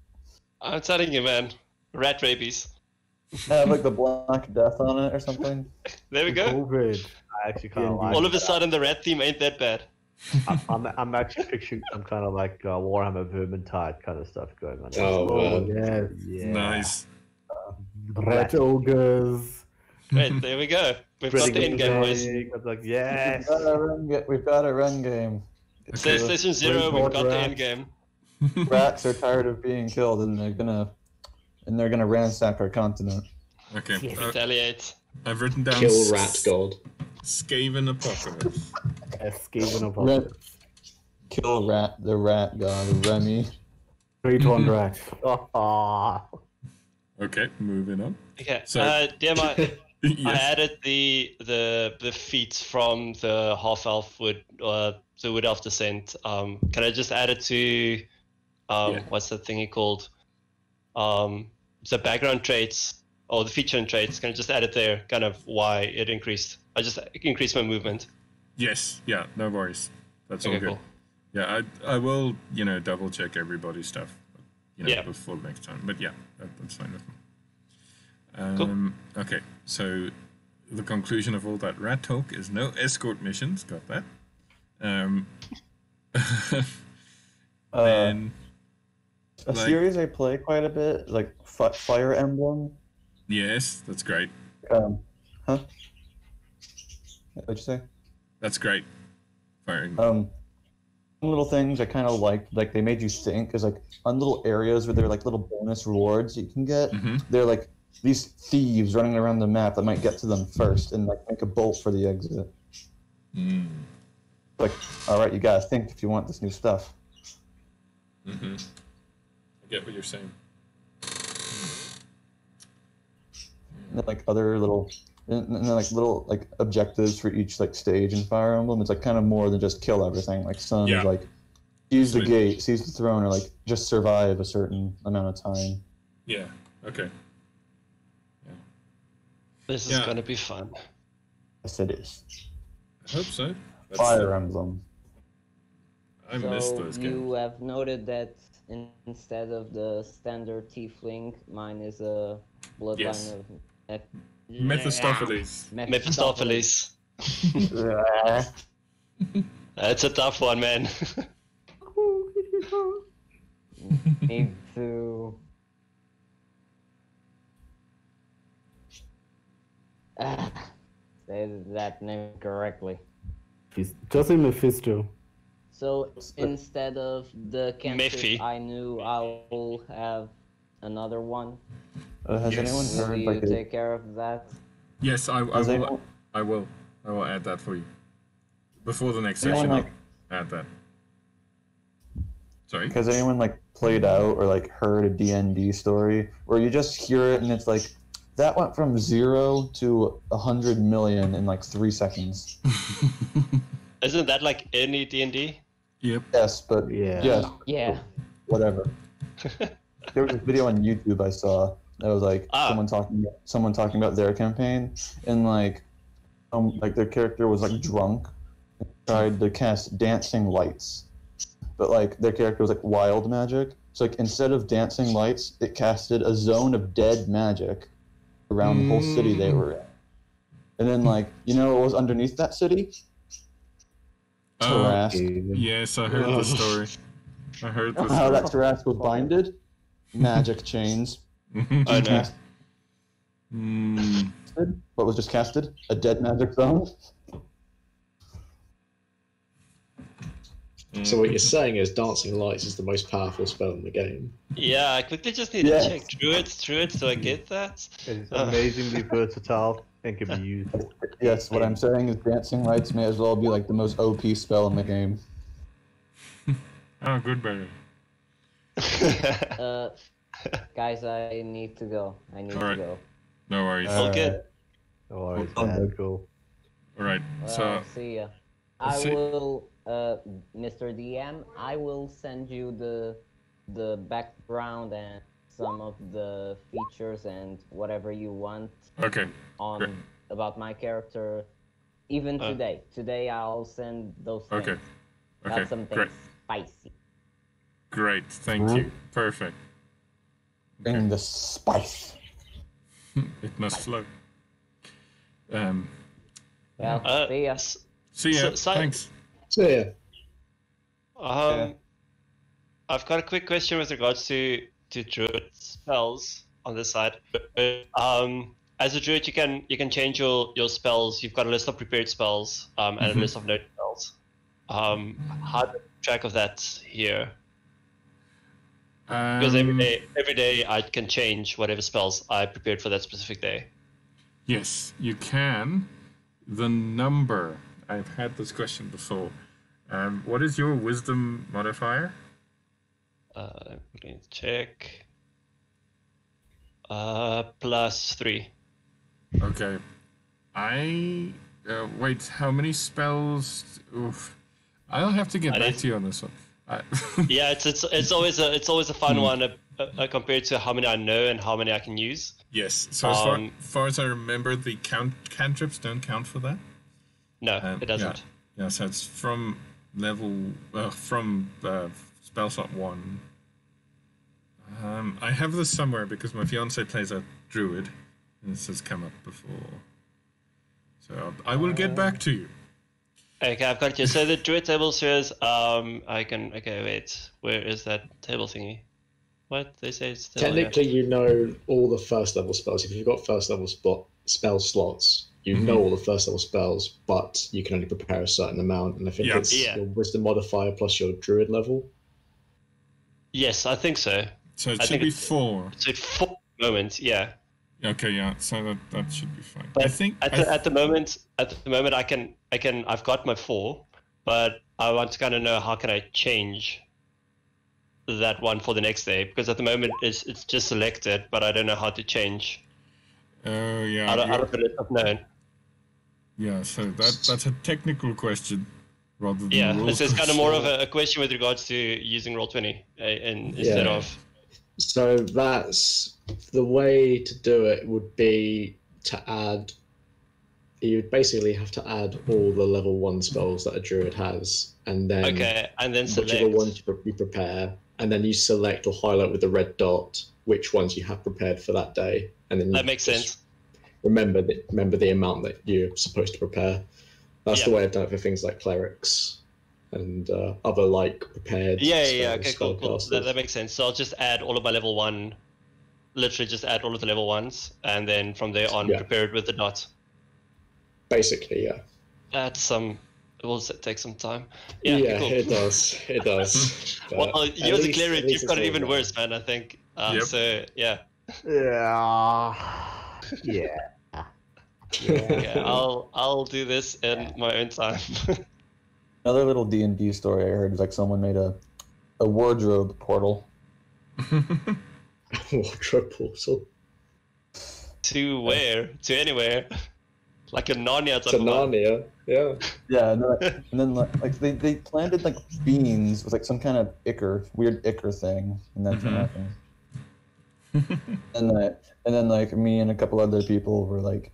I'm telling you, man. Rat rabies. Have like the Black Death on it or something. There we go. COVID. I actually kind of Yeah, like. All of a sudden, the rat theme ain't that bad. I'm actually picturing some kind of like Warhammer Vermintide kind of stuff going on. Oh, Oh, wow. yes. yeah. Nice. Rat ogres. Great, there we go. We've got the end game, boys. I was like, yes. We've got a run game. Say Station 0, we've got the rats. end game. Rats are tired of being killed, and they're gonna ransack our continent. Okay. Retaliate. I've written down Kill rat god. Skaven Apocalypse. Escaping apocalypse. Kill the rat god, Remy. Three-horned rat. Okay, moving on. Okay. So- DM, I Yes. added the feet from the half elf wood, the wood elf descent. Can I just add it to Yeah. what's that thingy called? The background traits or the feature and traits. Can I just add it there? Kind of why it increased. I just increased my movement. Yes. Yeah. No worries. That's all Okay, good. cool. Yeah, I will, double check everybody's stuff, Yeah. before next time. But yeah, that's fine with me. Cool. Okay, so the conclusion of all that rat talk is no escort missions. Got that. And A like- series I play quite a bit, like Fire Emblem. yes, that's great. Huh? What'd you say? That's great. Firing. Little things I kind of liked, like they made you think, is like on little areas where there are like little bonus rewards you can get. Mhm. They're like these thieves running around the map that might get to them first and like make a bolt for the exit. Mm. Like, all right, you gotta think if you want this new stuff. Mm-hmm. I get what you're saying. And then, like other little, and then like little like objectives for each like stage in Fire Emblem. It's like kind of more than just kill everything. Like some Yeah. is like seize the Sweet. gate, seize the throne, or like just survive a certain amount of time. Yeah. Okay. This is Yeah. gonna be fun. Yes, it is. I hope so. That's Fire Emblem. I miss So those you games. have noted that instead of the standard tiefling, mine is a bloodline Yes. of Mephistopheles. Mephistopheles. That's a tough one, man. Need to say that name correctly. Just say Mephisto. So instead of the cantrip Mephi. I knew, I will have another one. Has Yes. anyone Will heard you like take care of that? Yes, I Has will. anyone- I will. I will add that for you. Before the next Anyone, session, like- I'll add that. Sorry? Has anyone like played out or like heard a D&D story where you just hear it and it's like that went from 0 to 100 million in like 3 seconds? Isn't that like any D&D? Yep. Yes, but Yeah. yes, Yeah. whatever. There was a video on YouTube I saw that was like Ah. someone talking about their campaign, and like their character was like drunk and tried to cast dancing lights, but like their character was like wild magic. So like instead of dancing lights, it casted a zone of dead magic around the whole city they were in. And then like what was underneath that city? Tarask. Yes, I heard the story. I heard the How that story. Tarask was binded? Magic chains. I know. Mm, What was just casted? A dead magic zone? So what you're saying is Dancing Lights is the most powerful spell in the game. Yeah, I quickly just need Yes. to check Druid, so I get that. It's amazingly versatile and can be used. Yes, what I'm saying is Dancing Lights may as well be like the most OP spell in the game. Oh, good, Barry. Guys, I need to go. I need Alright. to go. No worries. All good. Oh, it's Oh, bad. good. Cool. All right. Well, So, see ya. I see- will, Mr. DM. I will send you the background and some of the features and whatever you want okay. on Great. about my character. Even Uh. today. Today I'll send those things. Okay. About Okay. something Great. spicy. Great. Thank you. Perfect. Bring the spice. It must flow. Um. Well, Uh, see ya. See ya. So- Thanks. So yeah, I've got a quick question with regards to druid spells on this side. As a druid, you can change your spells. You've got a list of prepared spells and a list of noted spells. How do you keep track of that here? Because every day I can change whatever spells I prepared for that specific day. Yes, you can. The number. I've had this question before. What is your wisdom modifier? I'm quickly check. +3. Okay. Wait, how many spells? Oof. I'll have to get I back need- to you on this one. Yeah, it's always a fun one compared to how many I know and how many I can use. Yes. So as far as I remember, the cantrips don't count for that. No, it doesn't. Yeah. So it's from spell slot 1. I have this somewhere because my fiance plays a druid, and this has come up before. So I will get back to you. Okay, I've got you. So the druid table says, okay, wait, where is that table thingy? What? They say it's still Technically, you know all the first level spells. If you've got first level spell slots, you know all the first level spells, but you can only prepare a certain amount. And I think it's your wisdom modifier plus your druid level. Yes, I think so. So it should be 4. So 4 moments, yeah. Okay, yeah. So that should be fine. But I think at the moment, I've got my 4, but I want to kind of know how can I change that one for the next day, because at the moment it's just selected, but I don't know how to change. Yeah. Out of the list of known. Yeah. So that's a technical question, rather than Yeah, rules it's kind of question. more of a question with regards to using Roll20 instead of. So that's the way to do it. Would be to add. You would basically have to add all the level 1 spells that a druid has, and then select whichever ones you prepare, and then you select or highlight with the red dot which ones you have prepared for that day, and then that makes sense. Remember the amount that you're supposed to prepare. That's the way I've done it for things like clerics and other like prepared. Okay, cool. That makes sense. So I'll just add all of my level 1, literally just add all of the level 1s, and then from there on prepare it with the dots. Basically, yeah. It will take some time. Yeah, cool. it does. It does. Well, you're the cleric. You've got it even worse, man. I think. So yeah. Yeah. Okay, I'll do this in my own time. Another little D&D story I heard is like someone made a wardrobe portal. Wardrobe portal. To where? To anywhere. Like a Narnia type To of one. Narnia, yeah. Yeah, and then like they planted like beans with like some kind of weird ichor thing, and that's what happened. and then like me and a couple other people were like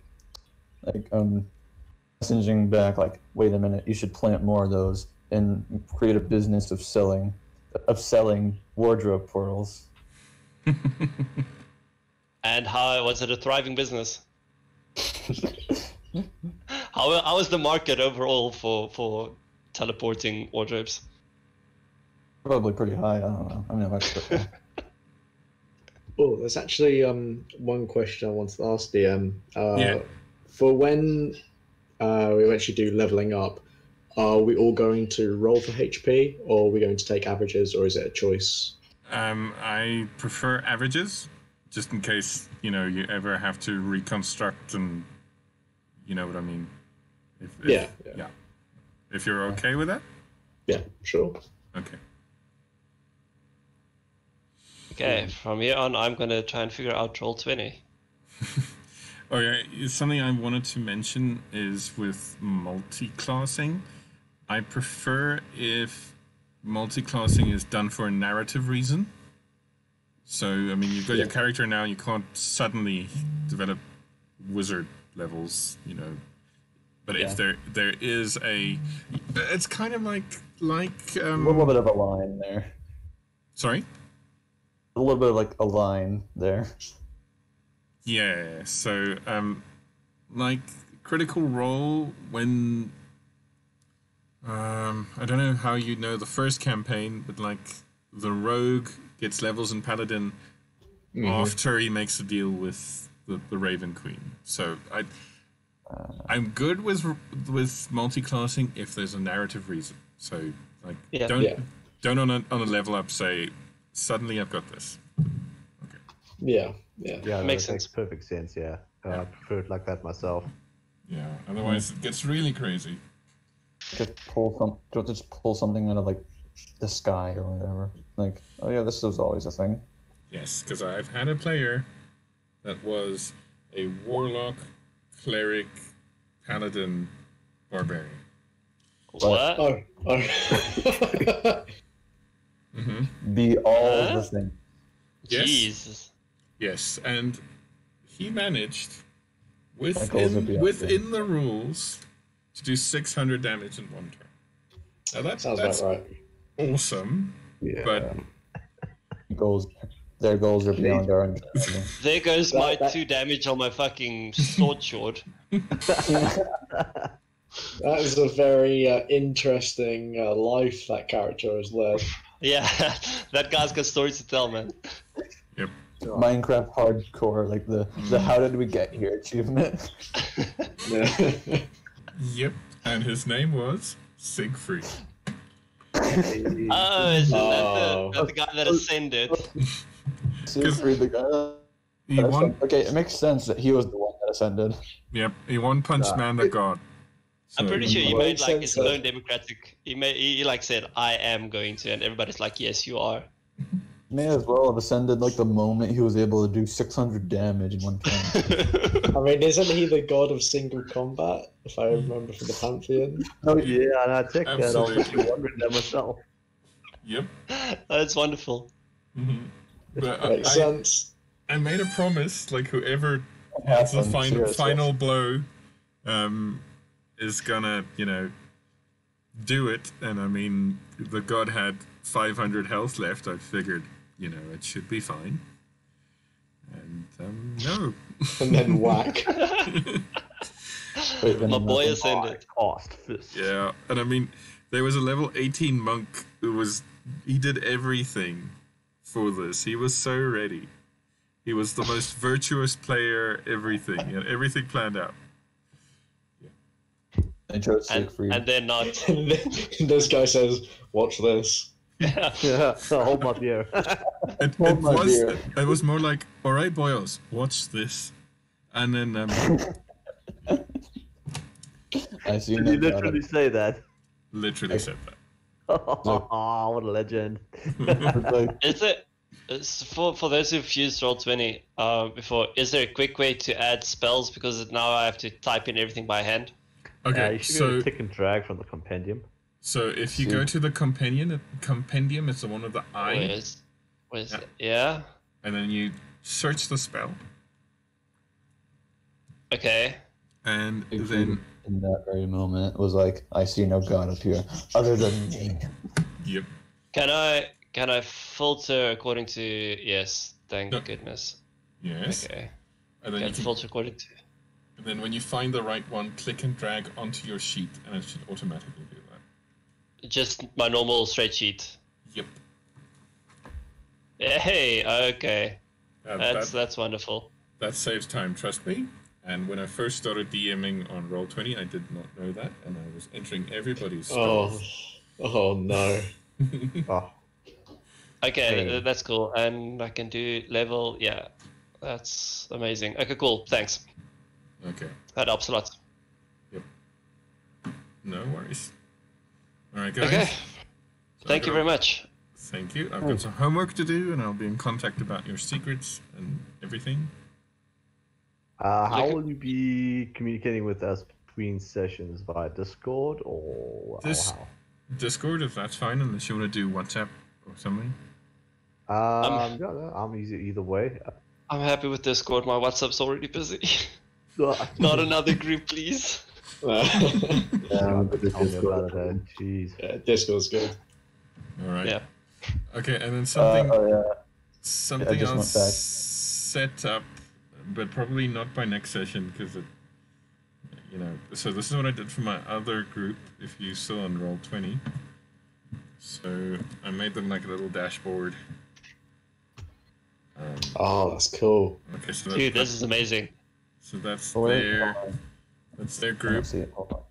messaging back like, wait a minute, you should plant more of those and create a business of selling wardrobe portals. And how was it a thriving business? How is the market overall for teleporting wardrobes? Probably pretty high. I don't know. I'm not expert. Oh, there's actually one question I wanted to ask DM. For when we eventually do leveling up, are we all going to roll for HP, or are we going to take averages, or is it a choice? I prefer averages, just in case you ever have to reconstruct, and you know what I mean. Yeah. If you're okay with that. Yeah, sure. Okay. Okay, from here on, I'm gonna try and figure out Roll20. Oh yeah, something I wanted to mention is with multi-classing. I prefer if multi-classing is done for a narrative reason. So, I mean, you've got your character now, you can't suddenly develop wizard levels, But if there is it's kind of like a little bit of a line there. Sorry? A little bit of like a line there. Yeah, so like Critical Role when I don't know how you know the first campaign, but like the rogue gets levels in Paladin after he makes a deal with the Raven Queen. So I'm good with multi-classing if there's a narrative reason. So like don't on a level up say suddenly I've got this. Okay. Yeah, Makes sense. Makes perfect sense. Yeah, I prefer it like that myself. Yeah. Otherwise, it gets really crazy. Just pull something out of like the sky or whatever. Like, oh yeah, this was always a thing. Yes, because I've had a player that was a warlock, cleric, paladin, barbarian. What? Oh. Be all the thing. Yes. Jesus. Yes, and he managed goals would be within the rules to do 600 damage in one turn. Now that's Sounds about right. awesome, Yeah. but Their goals are beyond our understanding. There goes my That- 2 damage on my fucking sword short. That is a very interesting life that character has led. Yeah, that guy's got stories to tell, man. Minecraft hardcore, like the how did we get here achievement. yep, and his name was Siegfried. Oh, is Oh. that the guy that ascended? Siegfried, the guy. He won. Okay, it makes sense that he was the one that ascended. Yep, he one-punched man the god. I'm pretty sure he Well, made like his sense own democratic. He like said, "I am going to," and everybody's like, "Yes, you are." May as well have ascended like the moment he was able to do 600 damage in one turn. I mean, isn't he the god of single combat, if I remember from the Pantheon? Oh yeah, and I checked that. I was Absolutely. actually wondering that myself. Yep. That's wonderful. But Makes sense. I made a promise, like whoever has the final blow, is gonna, do it. And I mean, the god had 500 health left. I figured, it should be fine. And no. And then whack. Wait, then My I'm boy not- ascended. Cost fist. Yeah, and I mean, there was a level 18 monk he did everything for this. He was so ready. He was the most virtuous player, everything. He had everything planned out. I chose And Siegfried. they're not. And then this guy says, "Watch this." Yeah, hold my beer. It my was dear. it was more like, all right, boyos, watch this. And then I see Did no you doubt literally say that? literally said that. Oh, what a legend. like, Is it for those who've used Roll20 before? Is there a quick way to add spells? Because now I have to type in everything by hand. Okay, You should so go tick and drag from the compendium. so if you go to the compendium, it's the one with the I, Where's Yeah. it? Yeah. and then you search the spell, Okay. and Siegfried then in that very moment was like, I see no god up here other than me. yep. Can I filter according to yes? Thank No. goodness. Yes. Okay. And then Can you can, filter according to. and then when you find the right one, click and drag onto your sheet, and it should automatically do that. Just my normal straight sheet. Yep. Hey, okay. That That's wonderful. that saves time, trust me. And when I first started DMing on Roll20, I did not know that, and I was entering everybody's Oh, spells. oh no. Oh, Okay, Okay. that's cool. And I can do level. Yeah, that's amazing. Okay, cool. Thanks. Okay, That helps a lot. no worries. All right, guys. Okay. So Thank you very much. Thank you. I've got some homework to do, and I'll be in contact about your secrets and everything. how Okay. will you be communicating with us between sessions via Discord or how? Discord, if that's fine, unless you want to do WhatsApp or something. Yeah, no, I'm easy either way. I'm happy with Discord. My WhatsApp's already busy. Not another group, please. Yeah, but the Tell me Discord- about it. Jeez. Yeah, Discord's good. All right. Yeah. Okay, and then something yeah. something just went else back. set up, but probably not by next session because it, So this is what I did for my other group. If you saw on Roll20, so I made them like a little dashboard. Oh, that's cool. Okay, so Dude, this is amazing. so that's Oh, wait, their hold on. that's their I don't group. see it. Hold on.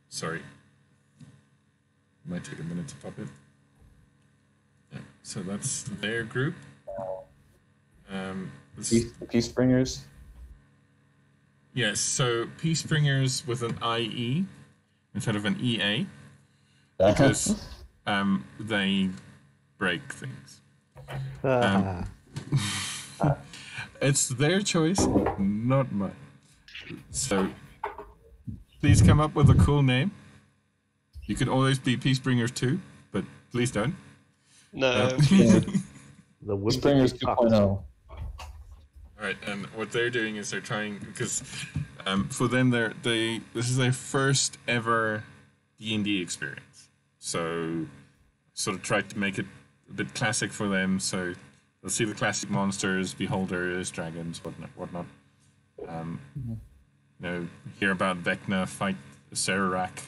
Sorry, might take a minute to pop it. Yeah, so that's their group. This Peace Bringers. Yes, so Peacebringers with an IE instead of an EA, because they break things. Ah, It's their choice, not mine. So, please come up with a cool name. You can always be Peacebringers too, but please don't. No. the Springers whimsical 2.0. Alright, and what they're doing is they're trying, because for them, this is their first ever D&D experience. So, sort of tried to make it a bit classic for them. So, they'll see the classic monsters, beholders, dragons, whatnot. Hear about Vecna, fight Sararak,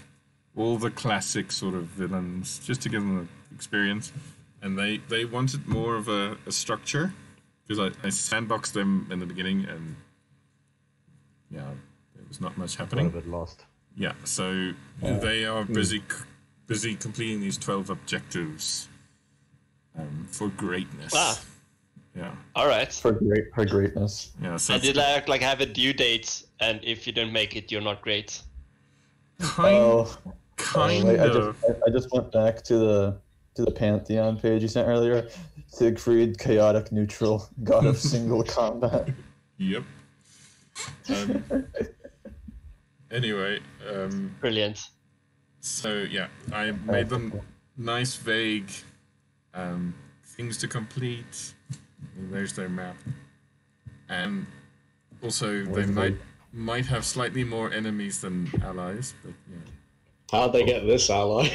all the classic sort of villains, just to give them an experience. And they wanted more of a structure, because I sandboxed them in the beginning, and yeah, there was not much got a happening. bit lost. Yeah, so they are busy completing these 12 objectives for greatness. Ah. Yeah. All right. For greatness. Yeah. So And did like have a due date, and if you don't make it, you're not great. kind Wait, of. I just went back to the Pantheon page you sent earlier. Siegfried, chaotic neutral, god of single combat. Yep. Anyway, Brilliant. so yeah, I made them nice, vague things to complete. There's their map, and also they might have slightly more enemies than allies, but yeah. How'd they get this ally?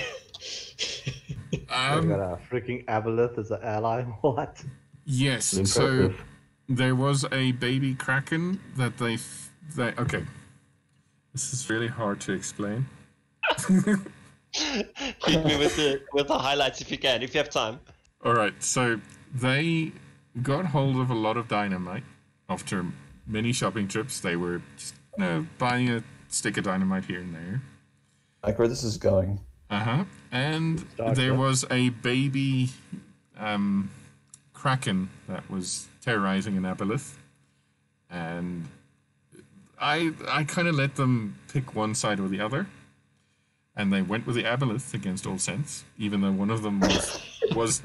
They got a freaking Aboleth as an ally. What? Yes. So Impressive. there was a baby kraken that they okay. This is really hard to explain. Hit me with the highlights if you can, if you have time. All right. So they got hold of a lot of dynamite after many shopping trips. They were just, buying a stick of dynamite here and there. Like where this is going. And Dark, there yeah. was a baby kraken that was terrorizing an aboleth, and I kind of let them pick one side or the other, and they went with the aboleth against all sense, even though one of them was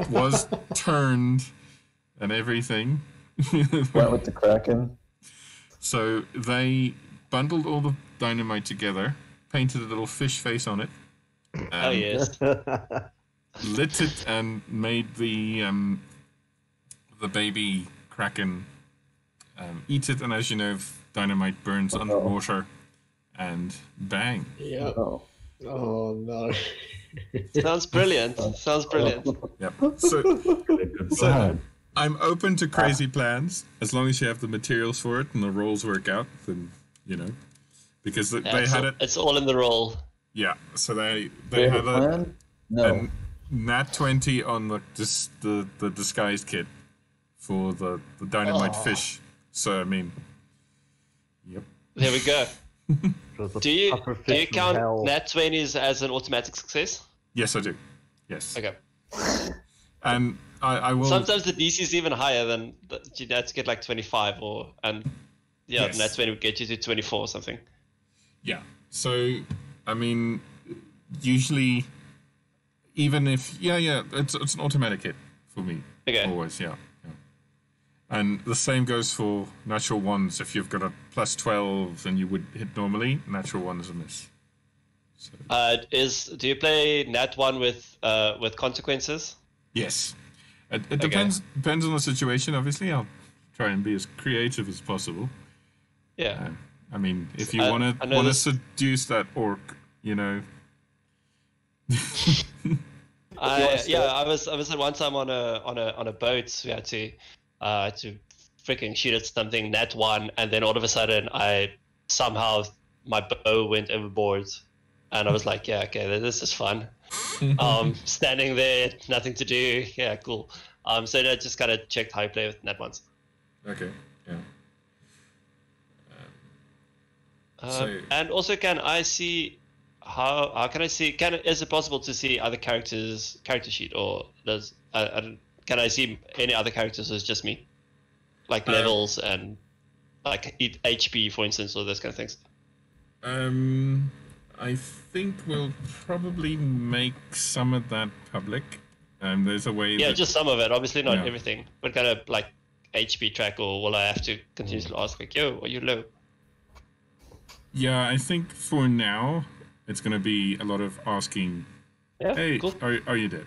turned and everything. Went with the Kraken. So they bundled all the dynamite together, painted a little fish face on it. Oh yes. Lit it and made the baby kraken eat it, and as you know, dynamite burns underwater, and bang. Yeah. Oh. Oh no. Sounds brilliant. Sounds brilliant. Yep. So I'm open to crazy plans as long as you have the materials for it and the rolls work out. Then because Yeah, they had it. It's all in the roll. Yeah. So they They have had a plan? No. a nat 20 on the disguised kit for the dynamite fish. So I mean, yep. There we go. It was a Do you puffer fish from count hell. nat 20s as an automatic success? Yes, I do. Yes. Okay. And I will. Sometimes the DC is even higher than you had to get like 25 Yes. nat 20 would get you to 24 or something. Yeah. So, I mean, usually, even if it's an automatic hit for me. Okay. Always, yeah. And the same goes for natural ones. If you've got a plus 12 and you would hit normally, natural one is a miss. So, Do you play nat 1 with consequences? yes. It depends on the situation. Obviously, I'll try and be as creative as possible. Yeah. I mean, if you I want know to this- seduce that orc, I was at one time on a boat. We had to freaking shoot at something nat 1, and then all of a sudden somehow my bow went overboard, and I was like, yeah, okay, this is fun. Standing there, nothing to do. Yeah, cool. So I just kind of checked how you play with nat 1s. Okay. Yeah. And also, can I see how can I see? Is it possible to see other characters' character sheet, or can I see any other characters? Or is it just me, like levels and like HP, for instance, or those kind of things? I think we'll probably make some of that public. There's a way. Yeah, that, just some of it. Obviously not Yeah. everything. What kind of like HP track, or will I have to continuously ask like, yo, are you low? Yeah, I think for now it's gonna be a lot of asking. Yeah, Hey, cool. are you dead?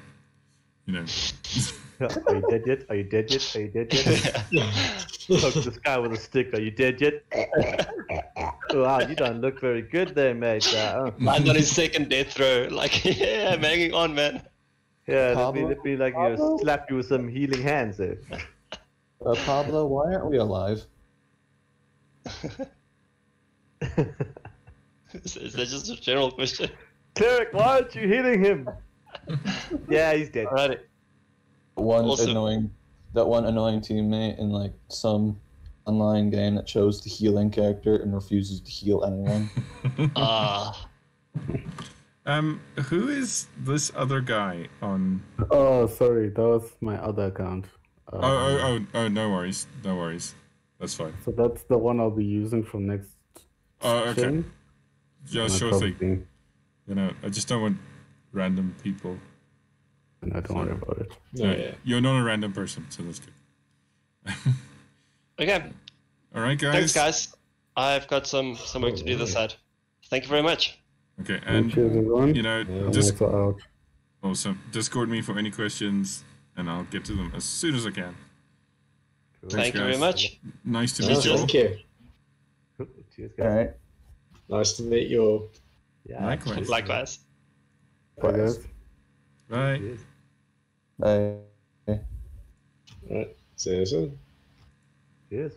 You know. Are you dead yet? Are you dead yet? Are you dead yet? Poke this guy with a stick. Are you dead yet? Wow, you don't look very good there, mate. Land on his second death throw. Like, yeah, I'm hanging on, man. Yeah, Pablo? it'd be like you slap you with some healing hands there. Pablo, why aren't we alive? Is that just a general question? Cleric, why aren't you healing him? Yeah, he's dead. Alrighty. One annoying teammate in like some online game that chose the healing character and refuses to heal anyone. Who is this other guy on? Oh, sorry, that was my other account. Oh, no worries, no worries. That's fine. So that's the one I'll be using from next. Oh, okay. stream. Yeah, And I sure probably- thing. You know, I just don't want random people. And I don't worry about it. Oh, yeah. You're not a random person, so that's good. Okay. All right, guys. Thanks, guys. I've got some work to do this side. Thank you very much. Okay, And and cheers, everyone. you know, I'm just also out. awesome. Discord me for any questions, and I'll get to them as soon as I can. Thanks, Thank you very guys. much. Nice to Oh, meet you all. thank you. Cheers, All guys. right. Nice to meet you all. Yeah. Likewise. Likewise. Bye, guys. Bye. Cheers. Bye. All right. See you soon. Cheers.